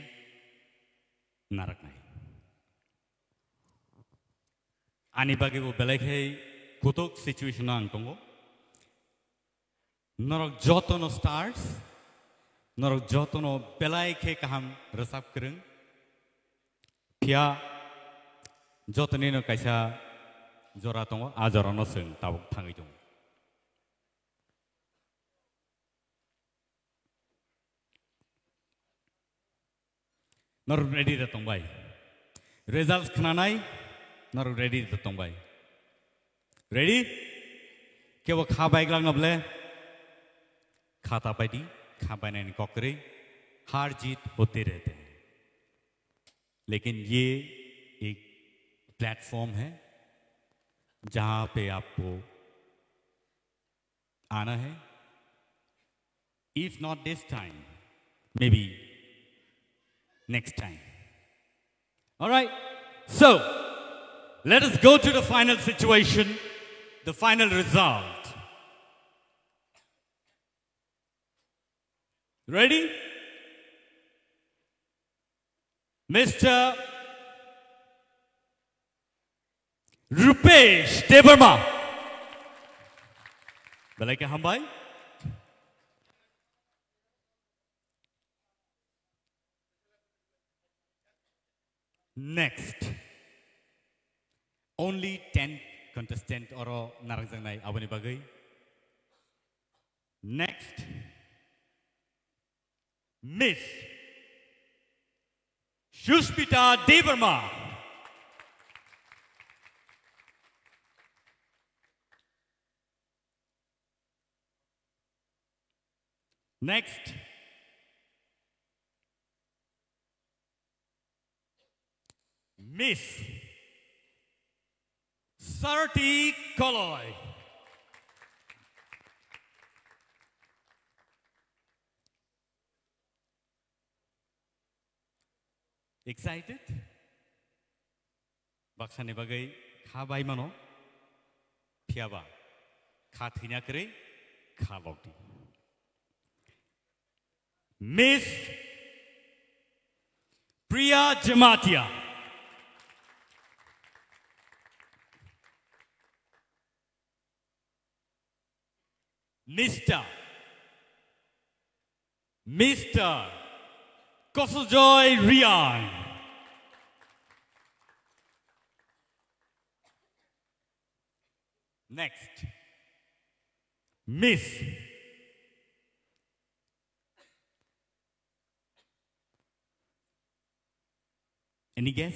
A: narak nai ani bagi bo belai khai kutok situation ang tongo norok jotono stars norok jotono belai khai kaham rasap kreng pia jotoni no kaisa jora tongo a jora no seng tabuk thangai tongo Nor ready to tongbai. Results khananai nor ready to tongbai. Ready? Ke wo kha bai glang able खाता पाई खापाई नहीं कॉकरे हार जीत होते रहते हैं लेकिन ये एक platform है जहां पे आपको आना है, if not this time, maybe next time. All right, so let us go to the final situation, the final result. Ready? Mr. Rupesh Debarma. Belai ke hambai? Next. Only 10 contestant oro narang nai abani bagai. Next. Miss Shushmita Debarma. Next. Miss Sarati Koloy. Excited? Baksane bagai khabai mano phiaba khathinya kare khalokti. Miss Priya Jamatia. Mr. Kosojoy Rian. Next. Miss Any guess?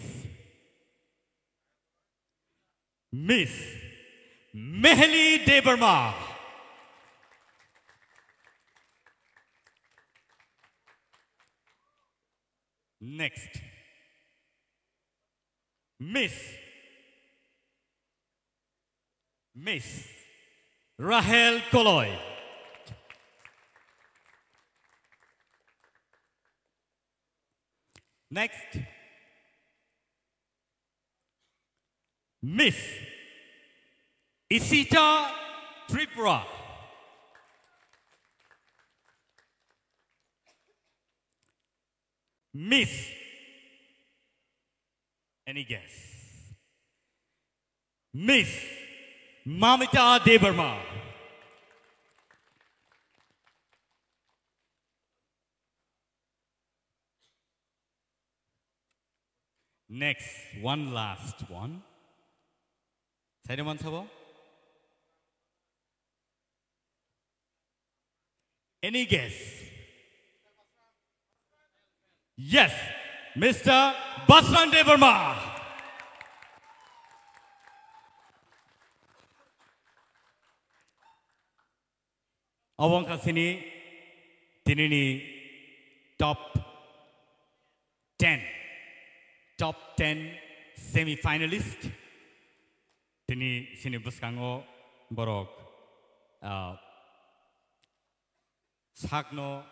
A: Miss Mehli Debarma. Next. Miss Rahel Koloy. Next. Miss Isita Tipra. Miss, any guess? Miss Mamita Debarma. Next, one last one. Anyone sabo? Any guess? Yes, Mr. Basran Debarma. Awang kasini tinini top 10 semi-finalist. Tini sini buskango borok sakno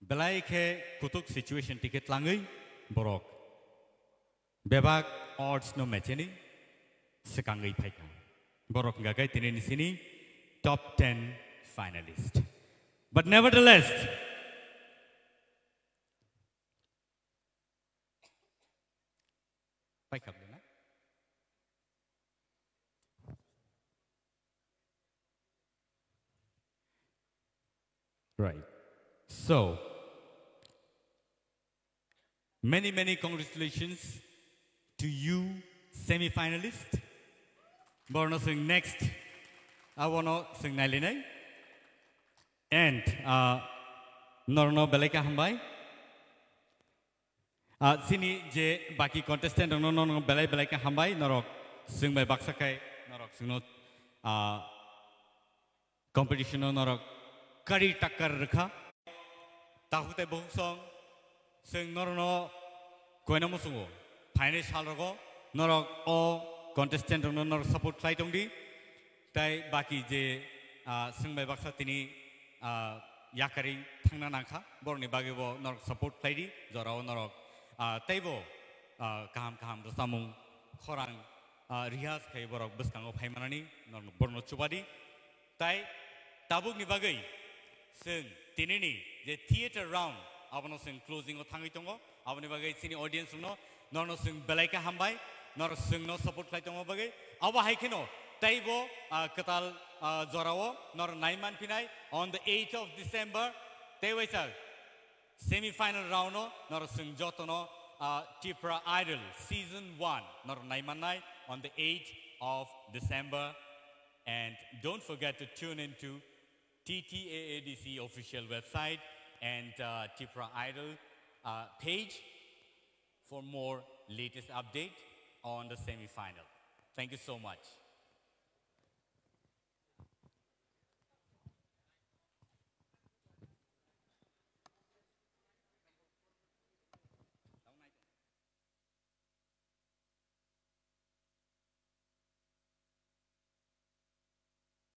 A: belai ke kutuk situation tiket langai borok bebak odds no matchini sekangai paika borok gagai tini sini top 10 finalist. But nevertheless, paika right. So, many congratulations to you, semi-finalists. Borno sing next. I wanna sing Naline. And Norno Beleka Hambai. Sini je baki contestant no Beleka Hambai, Norok sing by Baksakai, Norok sing no competition Norok. Kari takar rekha, tahute bongsong, sing norno koina musungo, final salrogo, norok o contestant nor support flight ongdi tai baki je sungbai baksa tini yakari thangna nangkha borni bagi bo nor support flight di jorao norok taibo kaham kaham samung khorang rihas khai borok buskango phaimanani nor borno chubadi tai tabuk ni bagai sung tinini je theater round abono sung closing o thangai tongo aboni bagai sini audience no norno sung belaika hambai nor sung no support flight tongo bagai aba haikino taibo katal jorao nor naiman pinai on the 8th of December taiwaisa semi final round no nor sung jotono Tipra Idol season 1 nor naiman nai on the 8th of December. And don't forget to tune into TTAADC official website and Tipra Idol page for more latest update on the semi-final. Thank you so much.